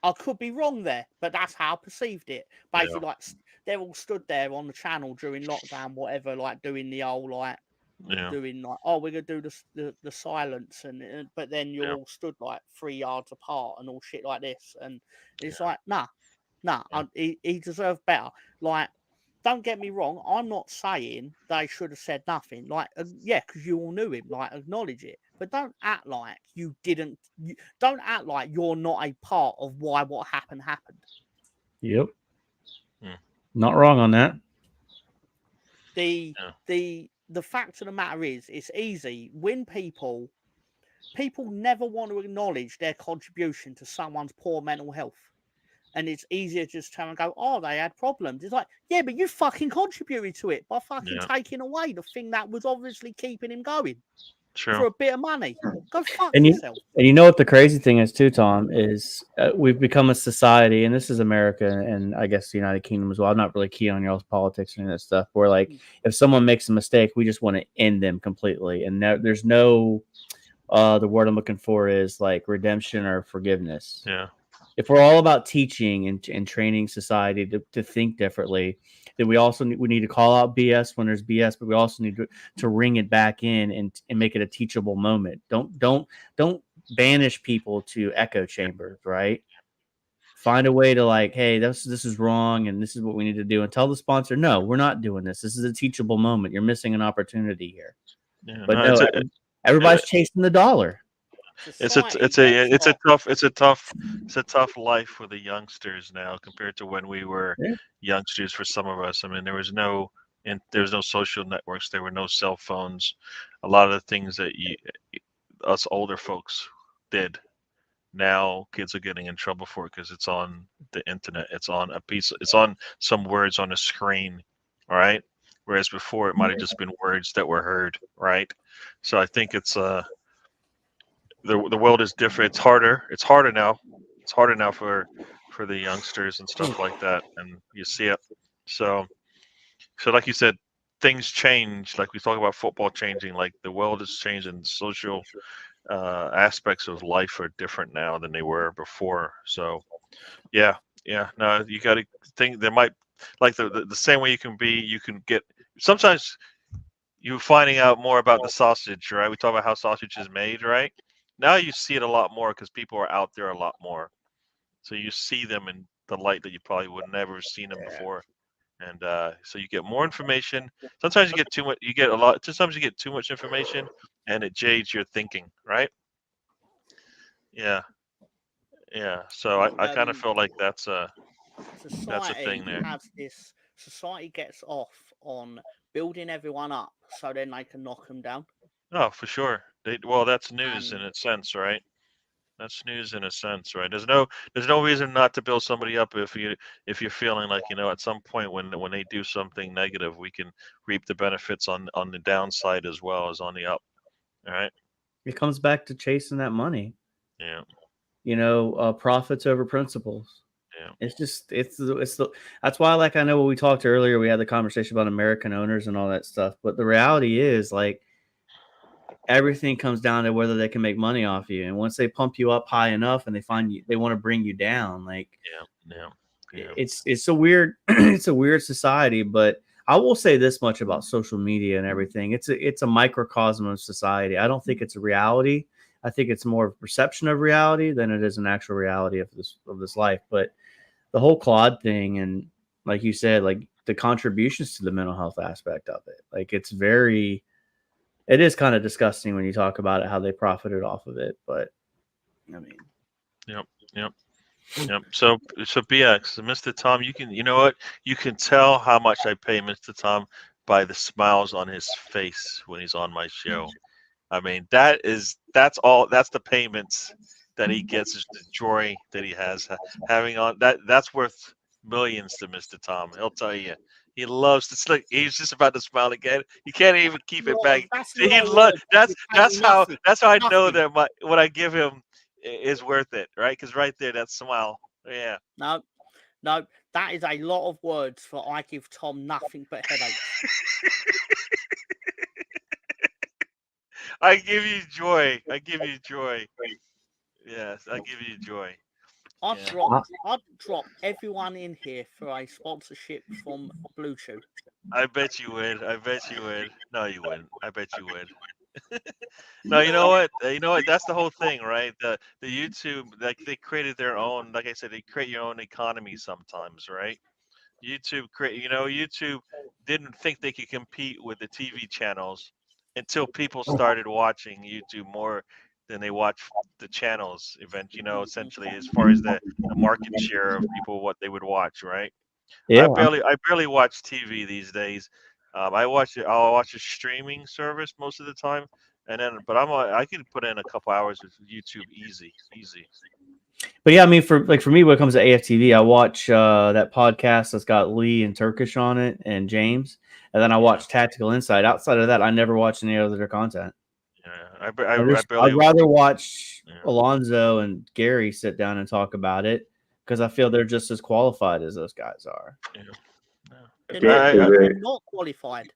I could be wrong there, but that's how I perceived it. Basically, like they're all stood there on the channel during lockdown, whatever, like doing the old doing like, oh, we're gonna do the silence, and but then you're all stood like 3 yards apart and all shit like this, and it's like, nah, he deserved better. Like, don't get me wrong, I'm not saying they should have said nothing. Like, because you all knew him. Like, acknowledge it, but don't act like you didn't. Don't act like you're not a part of why what happened.
Yep. Not wrong on that.
The fact of the matter is, it's easy when people never want to acknowledge their contribution to someone's poor mental health. And it's easier just to go, oh, they had problems. It's like, yeah, but you fucking contributed to it by fucking taking away the thing that was obviously keeping him going for a bit of money. Go fuck yourself.
And you know what the crazy thing is too, Tom, is we've become a society, and this is America and I guess the United Kingdom as well. I'm not really keen on y'all's politics and that stuff. Where like if someone makes a mistake, we just want to end them completely, and there's no the word I'm looking for is like redemption or forgiveness.
Yeah.
If we're all about teaching and training society to think differently, then we need to call out BS when there's BS, but we also need to ring it back in and make it a teachable moment. Don't banish people to echo chambers, right? Find a way to like, hey, this is wrong and this is what we need to do, and tell the sponsor, no, we're not doing this. This is a teachable moment. You're missing an opportunity here.
Yeah,
but no, everybody's chasing the dollar.
It's a tough life for the youngsters now compared to when we were youngsters. For some of us, I mean, there was no social networks, there were no cell phones. A lot of the things that us older folks did, now kids are getting in trouble for it because it's on the internet. It's on some words on a screen, all right? Whereas before it might have just been words that were heard, right? So I think it's the world is different. It's harder now. It's harder now for the youngsters and stuff like that, and you see it. So like you said, things change. Like we talk about football changing, like the world is changing. Social aspects of life are different now than they were before. So yeah. No, you got to think there might, like the same way you can get sometimes you're finding out more about the sausage, right? We talk about how sausage is made, right? Now you see it a lot more because people are out there a lot more. So you see them in the light that you probably would never have seen them before. And so you get more information. Sometimes you get too much. You get a lot. Sometimes you get too much information, and it jades your thinking, right? Yeah. So I kind of feel like that's a thing there.
Society gets off on building everyone up so then they can knock them down.
Oh, for sure. That's news in a sense, right? That's news in a sense, right? There's no reason not to build somebody up if you're feeling like, at some point when they do something negative, we can reap the benefits on the downside as well as on the up. All right.
It comes back to chasing that money.
Yeah.
Profits over principles. It's just it's the that's why I know when we talked earlier, we had the conversation about American owners and all that stuff. But the reality is like everything comes down to whether they can make money off you. And once they pump you up high enough and they find you, they want to bring you down. Like it's a weird it's a weird society. But I will say this much about social media and everything. It's a microcosm of society. I don't think it's a reality. I think it's more of a perception of reality than it is an actual reality of this life. But the whole Claude thing, and like you said, like the contributions to the mental health aspect of it, like it is kind of disgusting when you talk about it, how they profited off of it. But I mean,
Yep. So BX, Mr. Tom, you know what? You can tell how much I pay Mr. Tom by the smiles on his face when he's on my show. I mean, that's the payments that he gets, is the joy that he has having on that's worth millions to Mr. Tom. He'll tell you. He loves to look. He's just about to smile again. He can't even keep it back. See, that's how I know that what I give him is worth it, right? Because right there, that smile. Yeah.
No, that is a lot of words for I give Tom nothing but headaches.
I give you joy. Yes, I give you joy.
I'd drop everyone in here for a sponsorship from Bluetooth.
I bet you would. No, you wouldn't. I bet you would. No, you know what? That's the whole thing, right? The YouTube, like they created their own. Like I said, they create your own economy sometimes, right? YouTube didn't think they could compete with the TV channels until people started watching YouTube more than they watch the channels. Essentially, as far as the market share of people, what they would watch, right?
yeah,
I barely watch TV these days. I'll watch a streaming service most of the time, but I can put in a couple hours of YouTube easy.
but yeah, I mean, for me, when it comes to AFTV, I watch that podcast that's got Lee and Turkish on it and James, and then I watch Tactical Insight. Outside of that, I never watch any other content.
Yeah,
I'd rather watch Alonzo and Gary sit down and talk about it because I feel they're just as qualified as those guys are.
They're not qualified.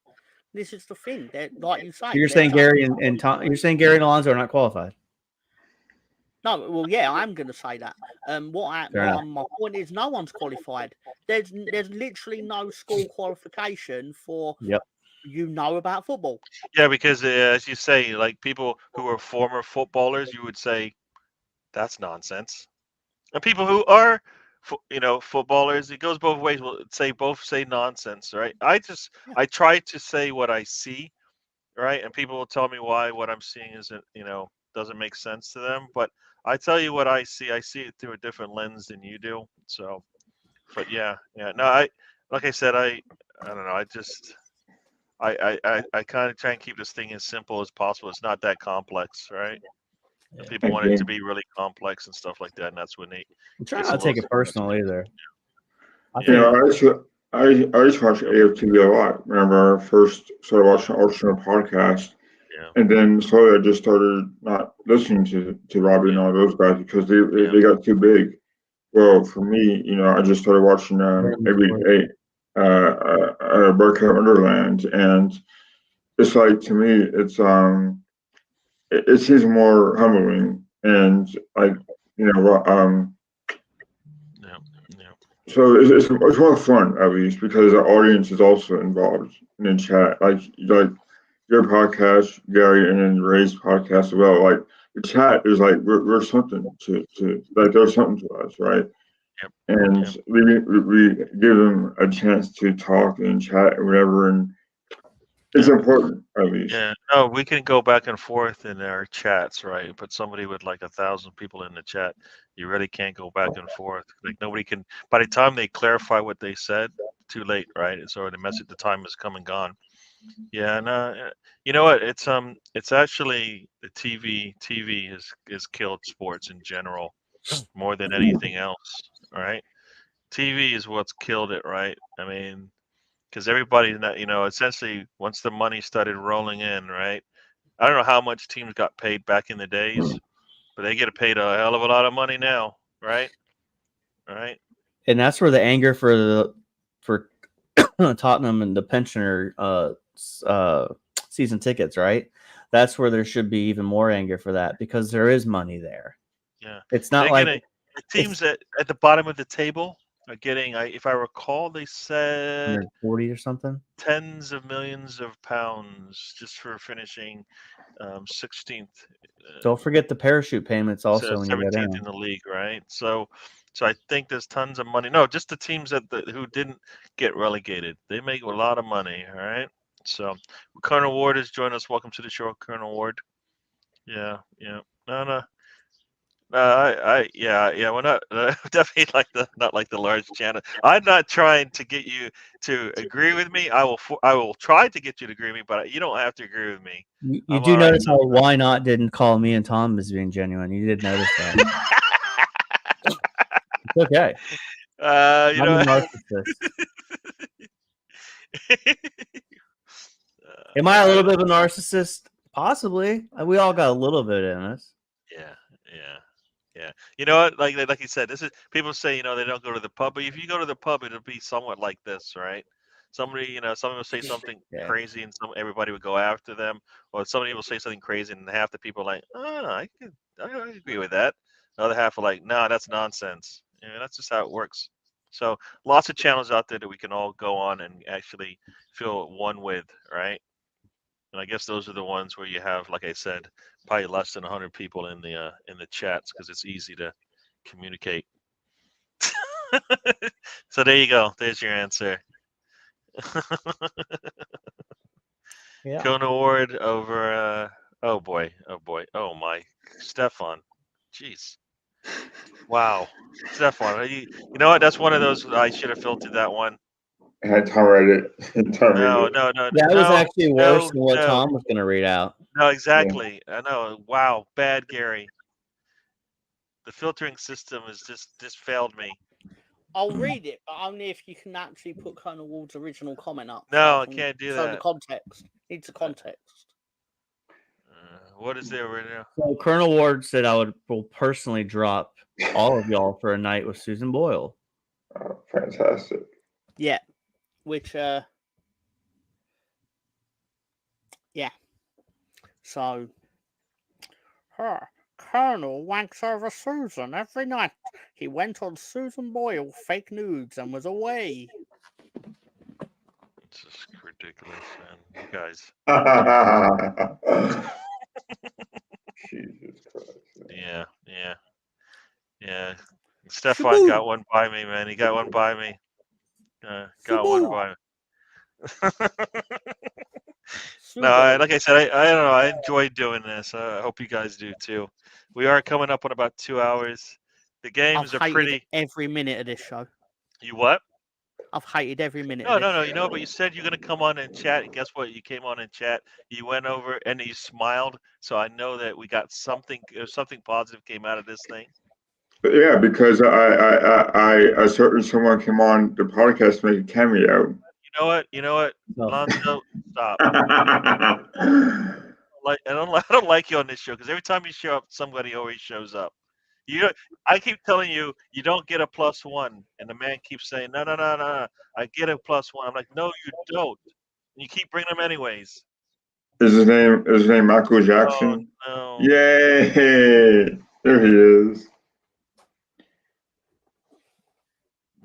This is the thing. Like you say,
So you're saying Gary and Tom. You're saying Gary and Alonzo are not qualified.
No, well, yeah, I'm going to say that. My point is, no one's qualified. There's literally no school qualification for about football.
Yeah, because as you say, like people who are former footballers, you would say that's nonsense. And people who are, footballers, it goes both ways. Will say nonsense, right? I try to say what I see, right? And people will tell me why what I'm seeing isn't, doesn't make sense to them. But I tell you what I see. I see it through a different lens than you do. So, but yeah. No, like I said, I don't know. I kind of try and keep this thing as simple as possible. It's not that complex, right? Yeah. People want it to be really complex and stuff like that, and that's when
I'm trying not to take it personal either.
I used to watch AFTV a lot. Remember, I first started watching Arsenal podcast, and then slowly I just started not listening to Robbie and all those guys because they got too big. Well, for me, I just started watching every day. Burkham Underland, and it's like, to me, it seems more humbling and like, so it's more fun, at least, because the audience is also involved in the chat, like your podcast, Gary, and then Ray's podcast as well. Like the chat is like we're something to like, there's something to us, right? And we give them a chance to talk and chat or whatever, and it's important, at least.
Yeah, no, we can go back and forth in our chats, right? But somebody with like 1,000 people in the chat, you really can't go back and forth. Like nobody can. By the time they clarify what they said, too late, right? It's already message. The time has come and gone. Yeah, no, you know what? It's actually the TV. TV has killed sports in general more than anything else. Right? TV is what's killed it, right? I mean, because everybody, essentially, once the money started rolling in, right? I don't know how much teams got paid back in the days, but they get paid a hell of a lot of money now, right? Right?
and that's where the anger for Tottenham and the pensioner season tickets, right? That's where there should be even more anger for that because there is money there.
Yeah,
It's not like
the teams at the bottom of the table are getting. If I recall, they said
140 or something.
tens of millions of pounds just for finishing 16th.
Don't forget the parachute payments also when you get
17th
in.
in the league, right? So I think there's tons of money. No, just the teams who didn't get relegated. They make a lot of money, all right? So Colonel Ward has joined us. Welcome to the show, Colonel Ward. Yeah. No. Yeah. We're not definitely not like the large channel. I'm not trying to get you to agree with me. I will try to get you to agree with me, but you don't have to agree with me.
You do notice how Why Not didn't call me and Tom as being genuine. You did notice that. It's okay.
You know,
I'm a narcissist. Am I a little bit of a narcissist? Possibly. We all got a little bit in us.
Yeah. You know what? Like you said, this is people say, they don't go to the pub, but if you go to the pub, it'll be somewhat like this, right? Somebody will say something crazy, and everybody would go after them, or somebody will say something crazy, and half the people are like, I agree with that. The other half are like, no, that's nonsense. That's just how it works. So lots of channels out there that we can all go on and actually feel one with, right? And I guess those are the ones where you have, like I said, probably less than 100 people in the chats because it's easy to communicate. So there you go. There's your answer.
Yeah.
Kona Ward over. Oh boy. Oh my. Stefan. Jeez. Wow. Stefan. You know what? That's one of those I should have filtered that one.
I had Tom write it.
No.
That was actually worse than what Tom was going to read out.
No, exactly. Yeah. I know. Wow. Bad, Gary. The filtering system has just failed me.
I'll read it, but only if you can actually put Colonel Ward's original comment up.
No, I can't do that.
So the context. Needs the context.
What is there right now?
So Colonel Ward said will personally drop all of y'all for a night with Susan Boyle.
Oh, fantastic.
Yeah. Which so Colonel wanks over Susan every night. He went on Susan Boyle fake nudes and was away.
It's just ridiculous, man. You guys.
Jesus Christ.
Yeah. Stefan got one by me, man. He got one by me. Got one by me. No, like I said, I don't know. I enjoy doing this. I hope you guys do too. We are coming up on about 2 hours. The games
I've
are
hated
pretty.
every minute of this show.
You what?
I've hated every minute.
No. You know, but you said you're gonna come on and chat, and guess what? You came on and chat. You went over and you smiled, so I know that we got something. Something positive came out of this thing.
Yeah, because a certain someone came on the podcast to make a cameo.
You know what?
No.
Lonzo, stop. I don't like you on this show because every time you show up, somebody always shows up. I keep telling you, you don't get a +1, and the man keeps saying, no. I get a +1. I'm like, no, you don't. And you keep bringing them anyways.
Is his name Michael Jackson?
Oh, no.
Yay! There he is.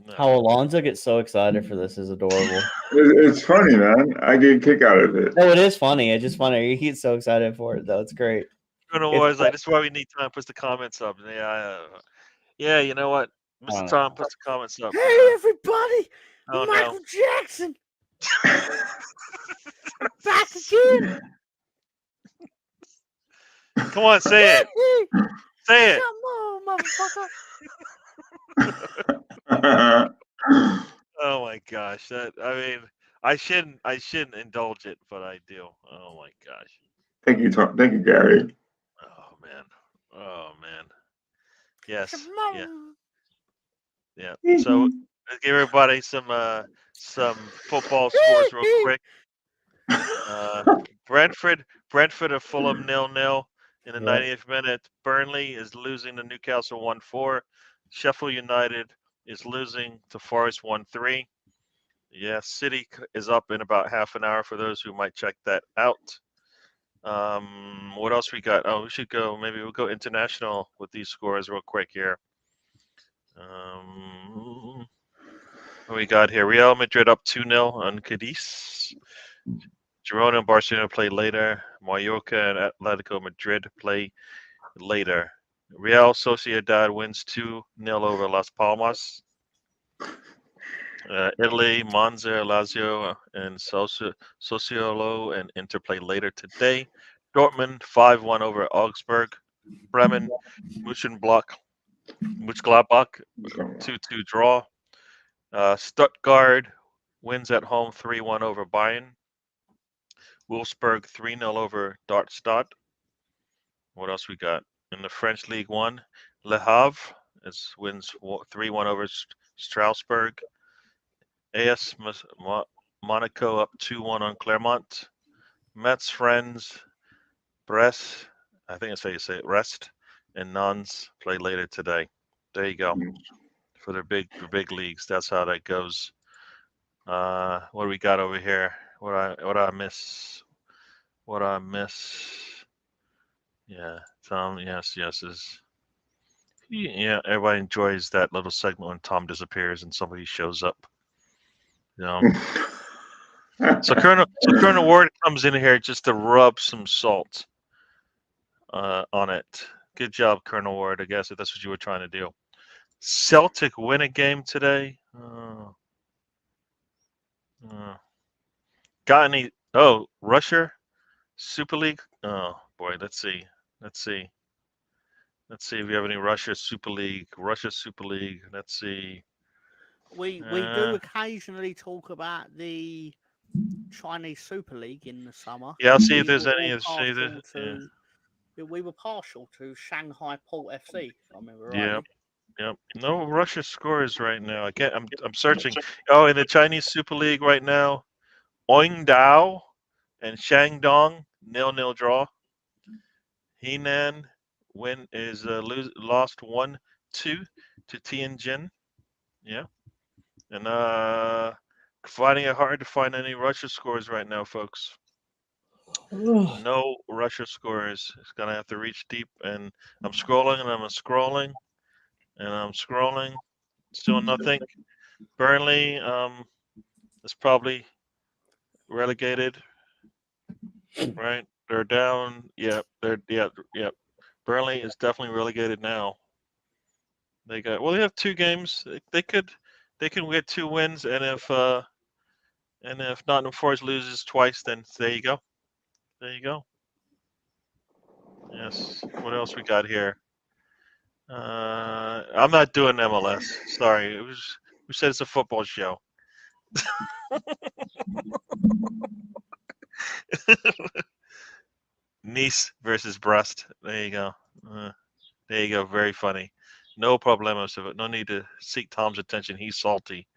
No.
How Alonzo gets so excited for this is adorable.
It's funny, man. I get a kick out of it.
No, it is funny. It's just funny. He gets so excited for it, though. It's great.
This is why we need time. Puts the comments up. Yeah. You know what? Mr. Tom puts the comments up.
Hey, everybody! Michael Jackson! Back again!
Come on, say it. Say it.
Come on, motherfucker!
Oh my gosh! I shouldn't indulge it, but I do. Oh my gosh!
Thank you, Tom. Thank you, Gary.
Oh man! Yes. Yeah.
Mm-hmm.
So let's give everybody some football scores real quick. Brentford of Fulham 0-0 in the 90th minute. Burnley is losing to Newcastle 1-4. Sheffield United is losing to Forest 1-3. Yeah, City is up in about half an hour for those who might check that out. What else we got? Oh, we should go. Maybe we'll go international with these scores real quick here. What we got here? Real Madrid up 2-0 on Cadiz. Girona and Barcelona play later. Mallorca and Atletico Madrid play later. Real Sociedad wins 2-0 over Las Palmas. Italy, Monza, Lazio, and Sassuolo and Inter play later today. Dortmund 5-1 over Augsburg. Bremen, Mönchengladbach 2-2 draw. Stuttgart wins at home 3-1 over Bayern. Wolfsburg 3-0 over Darmstadt. What else we got? In the French League 1, Le Havre wins 3-1 over Strasbourg. AS Monaco up 2-1 on Clermont. Metz, Friends, Brest, I think that's how you say it, Rest, and Nantes play later today. There you go. For the big leagues, that's how that goes. What do we got over here? What I miss? What I miss? Yeah, Tom. Yes. Yeah, everybody enjoys that little segment when Tom disappears and somebody shows up. You know. So Colonel Ward comes in here just to rub some salt on it. Good job, Colonel Ward. I guess if that's what you were trying to do. Celtic win a game today. Got any? Oh, Russia Super League. Oh boy, let's see if we have any Russia Super League. Let's see.
We do occasionally talk about the Chinese Super League in the summer.
Yeah, I'll see if there's any.
We were partial to Shanghai Port FC, if I remember
Yeah.
rightly.
Yep. No Russia scores right now. I'm searching. Oh, in the Chinese Super League right now, Oingdao and Shandong 0-0 draw. Henan lost 1-2 to Tianjin. Yeah. And finding it hard to find any Russia scores right now, folks. No Russia scores. It's gonna have to reach deep, and I'm scrolling and I'm scrolling and I'm scrolling. Still nothing. Burnley is probably relegated. Right? They're down. Yep. Yep. Burnley is definitely relegated now. They have 2 games. They can get 2 wins, and if Nottingham Forest loses twice, then there you go. Yes. What else we got here? I'm not doing MLS. Sorry. We said it's a football show. Nice versus Brest. There you go. Very funny. No problemos of it. No need to seek Tom's attention. He's salty.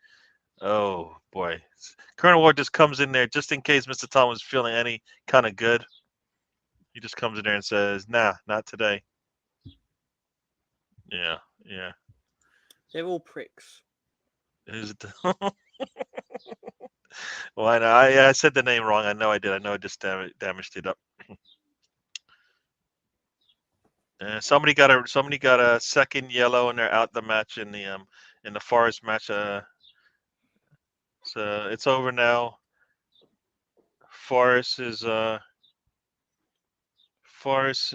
Oh boy. Colonel Ward just comes in there just in case Mr. Tom was feeling any kind of good. He just comes in there and says, "Nah, not today." Yeah.
They're all pricks.
Is it? Well, I know. I said the name wrong. I know I did. I know I just damaged it up. Somebody got a second yellow, and they're out the match in the Forest match. So it's over now. Forest.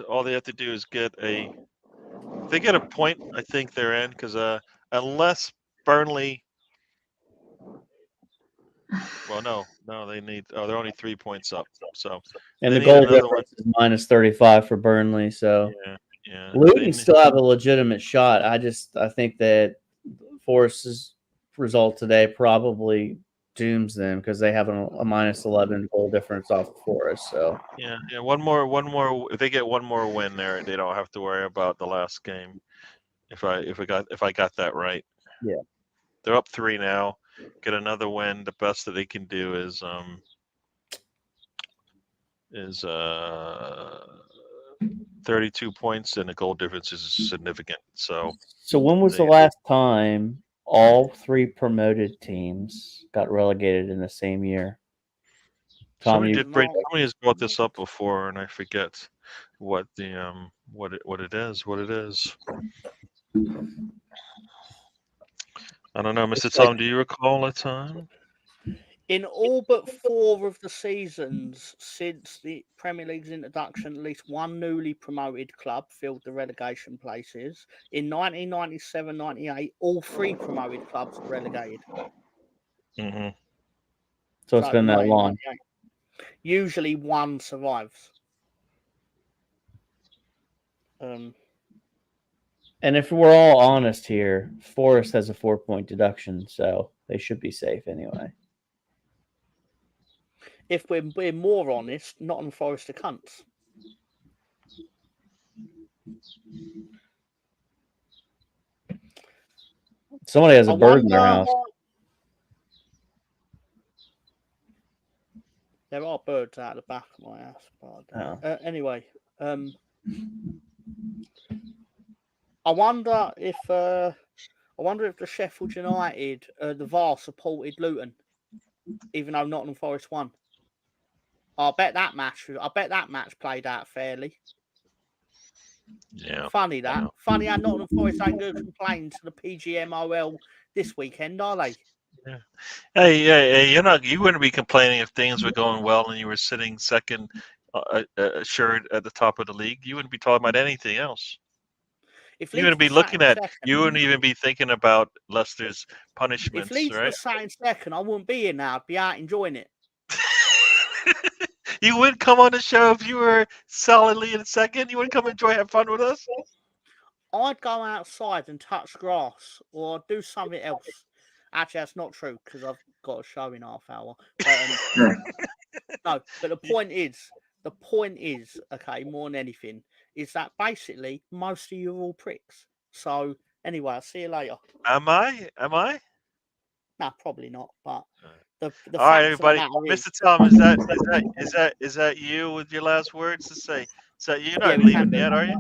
All they have to do is get if they get a point, I think they're in, because unless Burnley. Well, no, they need. Oh, they're only 3 points up. So
and the goal difference is -35 for Burnley. So
yeah.
Luton still have a legitimate shot. I think that Forest's result today probably dooms them because they have a -11 goal difference off of Forest. So
yeah. One more. If they get one more win there, they don't have to worry about the last game. If I got that right.
Yeah.
They're up 3 now. Get another win. The best that they can do is 32 points, and the goal difference is significant. So
when was the last time all 3 promoted teams got relegated in the same year. Tom,
Somebody has brought this up before, and I forget what the what it is. I don't know, Mr. Tom. Do you recall a time?
In all but 4 of the seasons since the Premier League's introduction, at least one newly promoted club filled the relegation places. In 1997-98, all 3 promoted clubs were relegated.
Mm-hmm.
So it's been that long.
Usually one survives.
And if we're all honest here, Forest has a 4-point deduction, so they should be safe anyway.
If we're more honest, Nottingham Forest are cunts.
Somebody has a bird in their house.
There are birds out the back of my house. But anyway, I wonder if the Sheffield United, the VAR supported Luton, even though Nottingham Forest won. I bet that match played out fairly.
Yeah.
Funny that. Yeah. Funny how Nottingham Forest ain't going to complain to the PGMOL this weekend, are they?
Yeah. Hey, you wouldn't be complaining if things were going well and you were sitting second, assured at the top of the league. You wouldn't be talking about anything else. You wouldn't be looking at. You wouldn't even be thinking about Leicester's punishments.
If Leeds
right?
was sat in second, I wouldn't be here now. I'd be out enjoying it.
You wouldn't come on the show if you were solidly in second. You wouldn't come enjoy, have fun with us.
I'd go outside and touch grass or do something else. Actually, that's not true because I've got a show in half hour. No, but the point is, okay, more than anything, is that basically most of you are all pricks. So anyway, I'll see you later.
Am I?
Nah, probably not. But the
all right, everybody. Mr. Tom, is that you with your last words to say? Is that you? You're not leaving yet, are you?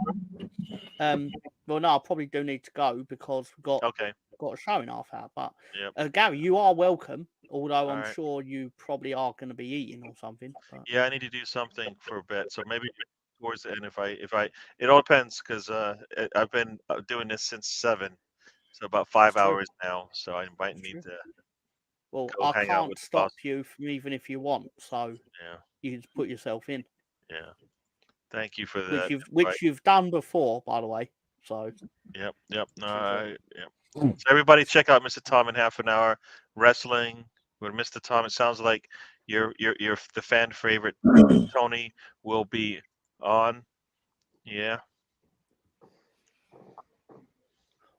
Well, no, I probably do need to go because we've got a show in half hour. But
yep.
Gary, you are welcome. Although I'm sure you probably are going to be eating or something. But...
Yeah, I need to do something for a bit. So maybe towards the end, if I, it all depends because I've been doing this since 7, so about 5 hours now. So I might need to.
Well, I can't stop you from even if you want. So you just put yourself in.
Yeah. Thank you for that.
Which you've done before, by the way. So.
Yep. No. So everybody, check out Mr. Tom in half an hour wrestling with Mr. Tom. It sounds like you're the fan favorite Tony will be on. Yeah.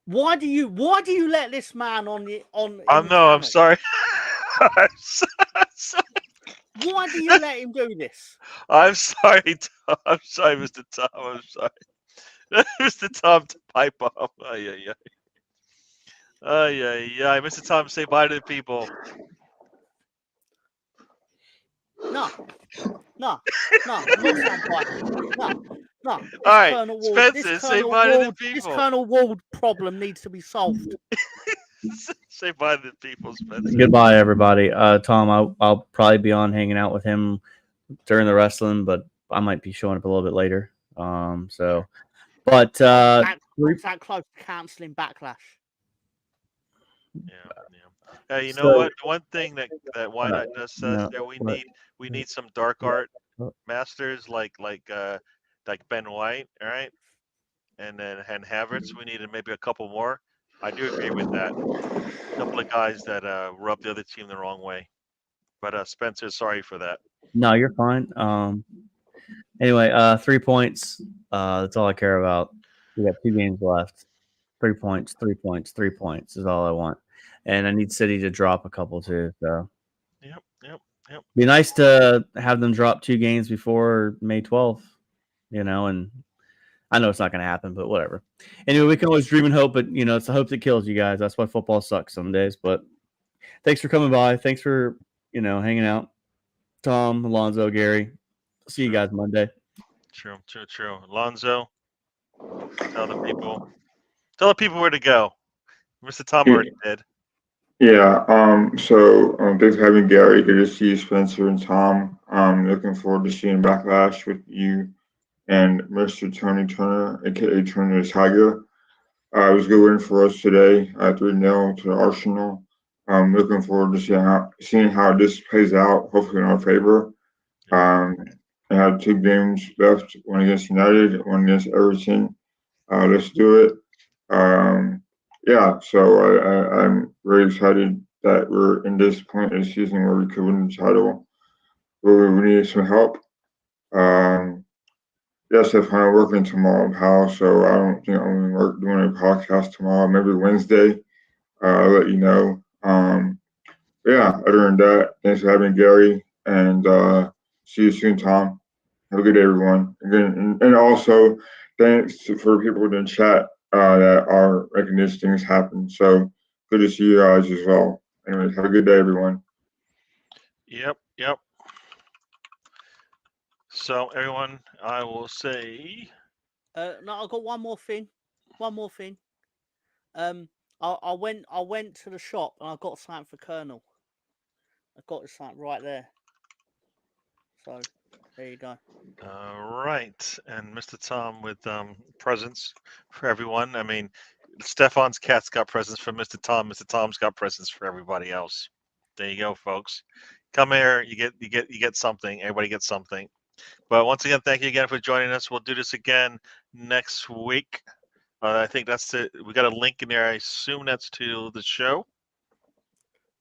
Why do you let this man on?
I'm sorry. I'm sorry.
Why do you let him do this?
I'm sorry, Tom. I'm sorry, Mr. Tom. I'm sorry. Mr. Tom to pipe off. Yeah. Mr. Tom, say bye to the people.
No. I'm not saying bye. No.
All right, Spencer, say bye to the people.
This Colonel Ward problem needs to be solved.
Say bye to the people, Spencer.
Goodbye, everybody. Tom, I'll probably be on hanging out with him during the wrestling, but I might be showing up a little bit later. That's
that close to cancelling Backlash.
Yeah. You know what? One thing that Why Not does says that we need some dark art masters like Ben White, all right, and Havertz. We needed maybe a couple more. I do agree with that. A couple of guys that rub the other team the wrong way. But Spencer, sorry for that.
No, you're fine. Anyway, 3 points. That's all I care about. We got 2 games left. 3 points, 3 points, 3 points is all I want. And I need City to drop a couple too. So.
Yep.
Be nice to have them drop 2 games before May 12th, and I know it's not going to happen, but whatever. Anyway, we can always dream and hope, but it's the hope that kills you guys. That's why football sucks some days. But thanks for coming by. Thanks for hanging out, Tom, Alonzo, Gary. See you guys Monday.
True. Alonzo, tell the people where to go. Mr. Tom
Yeah.
already did.
Yeah. Thanks for having Gary. Good to see you, Spencer and Tom. Looking forward to seeing Backlash with you and Mr. Tony Turner, aka Turner Tiger. It was a good win for us today, 3-0 to the Arsenal. Looking forward to seeing how this plays out, hopefully in our favor. I have 2 games left, one against United, one against Everton. Let's do it. I'm very excited that we're in this point of the season where we could win the title. Where we need some help. Yes, if I'm working tomorrow, pal, so I don't think I'm gonna be doing a podcast tomorrow. Maybe Wednesday. I'll let you know. Other than that, thanks for having Gary, and see you soon, Tom. Have a good day, everyone. And also, thanks for people in the chat that are making these things happen. So good to see you guys as well. Anyways, have a good day, everyone.
Yep. So everyone, I will say.
No, I've got one more thing. I went to the shop and I got something for Colonel. I got something right there. So there you go.
All right, and Mr. Tom with presents for everyone. I mean, Stefan's cat's got presents for Mr. Tom. Mr. Tom's got presents for everybody else. There you go, folks. Come here. You get something. Everybody gets something. But once again, thank you again for joining us. We'll do this again next week. I think that's it. We got a link in there. I assume that's to the show.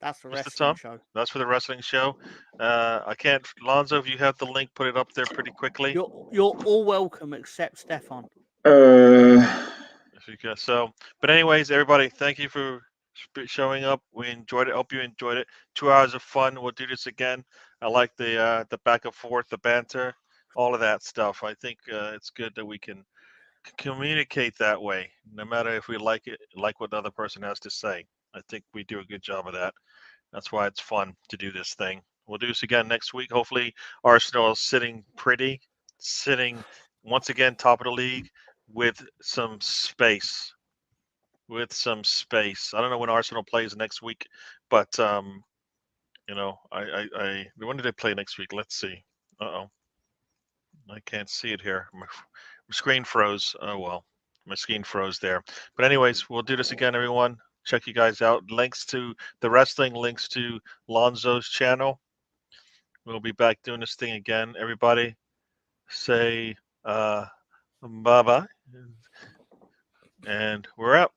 That's the
Mr.
wrestling
Tom?
show.
That's for the wrestling show. I can't. Lonzo, if you have the link, put it up there pretty quickly.
You're all welcome except Stefan.
If you can. So, but anyways, everybody, thank you for showing up. We enjoyed it. Hope you enjoyed it. 2 hours of fun. We'll do this again. I like the back and forth, the banter, all of that stuff. I think it's good that we can communicate that way, no matter if we like it, like what the other person has to say. I think we do a good job of that. That's why it's fun to do this thing. We'll do this again next week. Hopefully, Arsenal is sitting once again top of the league with some space. I don't know when Arsenal plays next week, but when do they play next week? Let's see. I can't see it here. My screen froze. Oh well, my screen froze there. But anyways, we'll do this again, everyone. Check you guys out. Links to the wrestling, links to Lonzo's channel. We'll be back doing this thing again. Everybody say bye-bye. And we're out.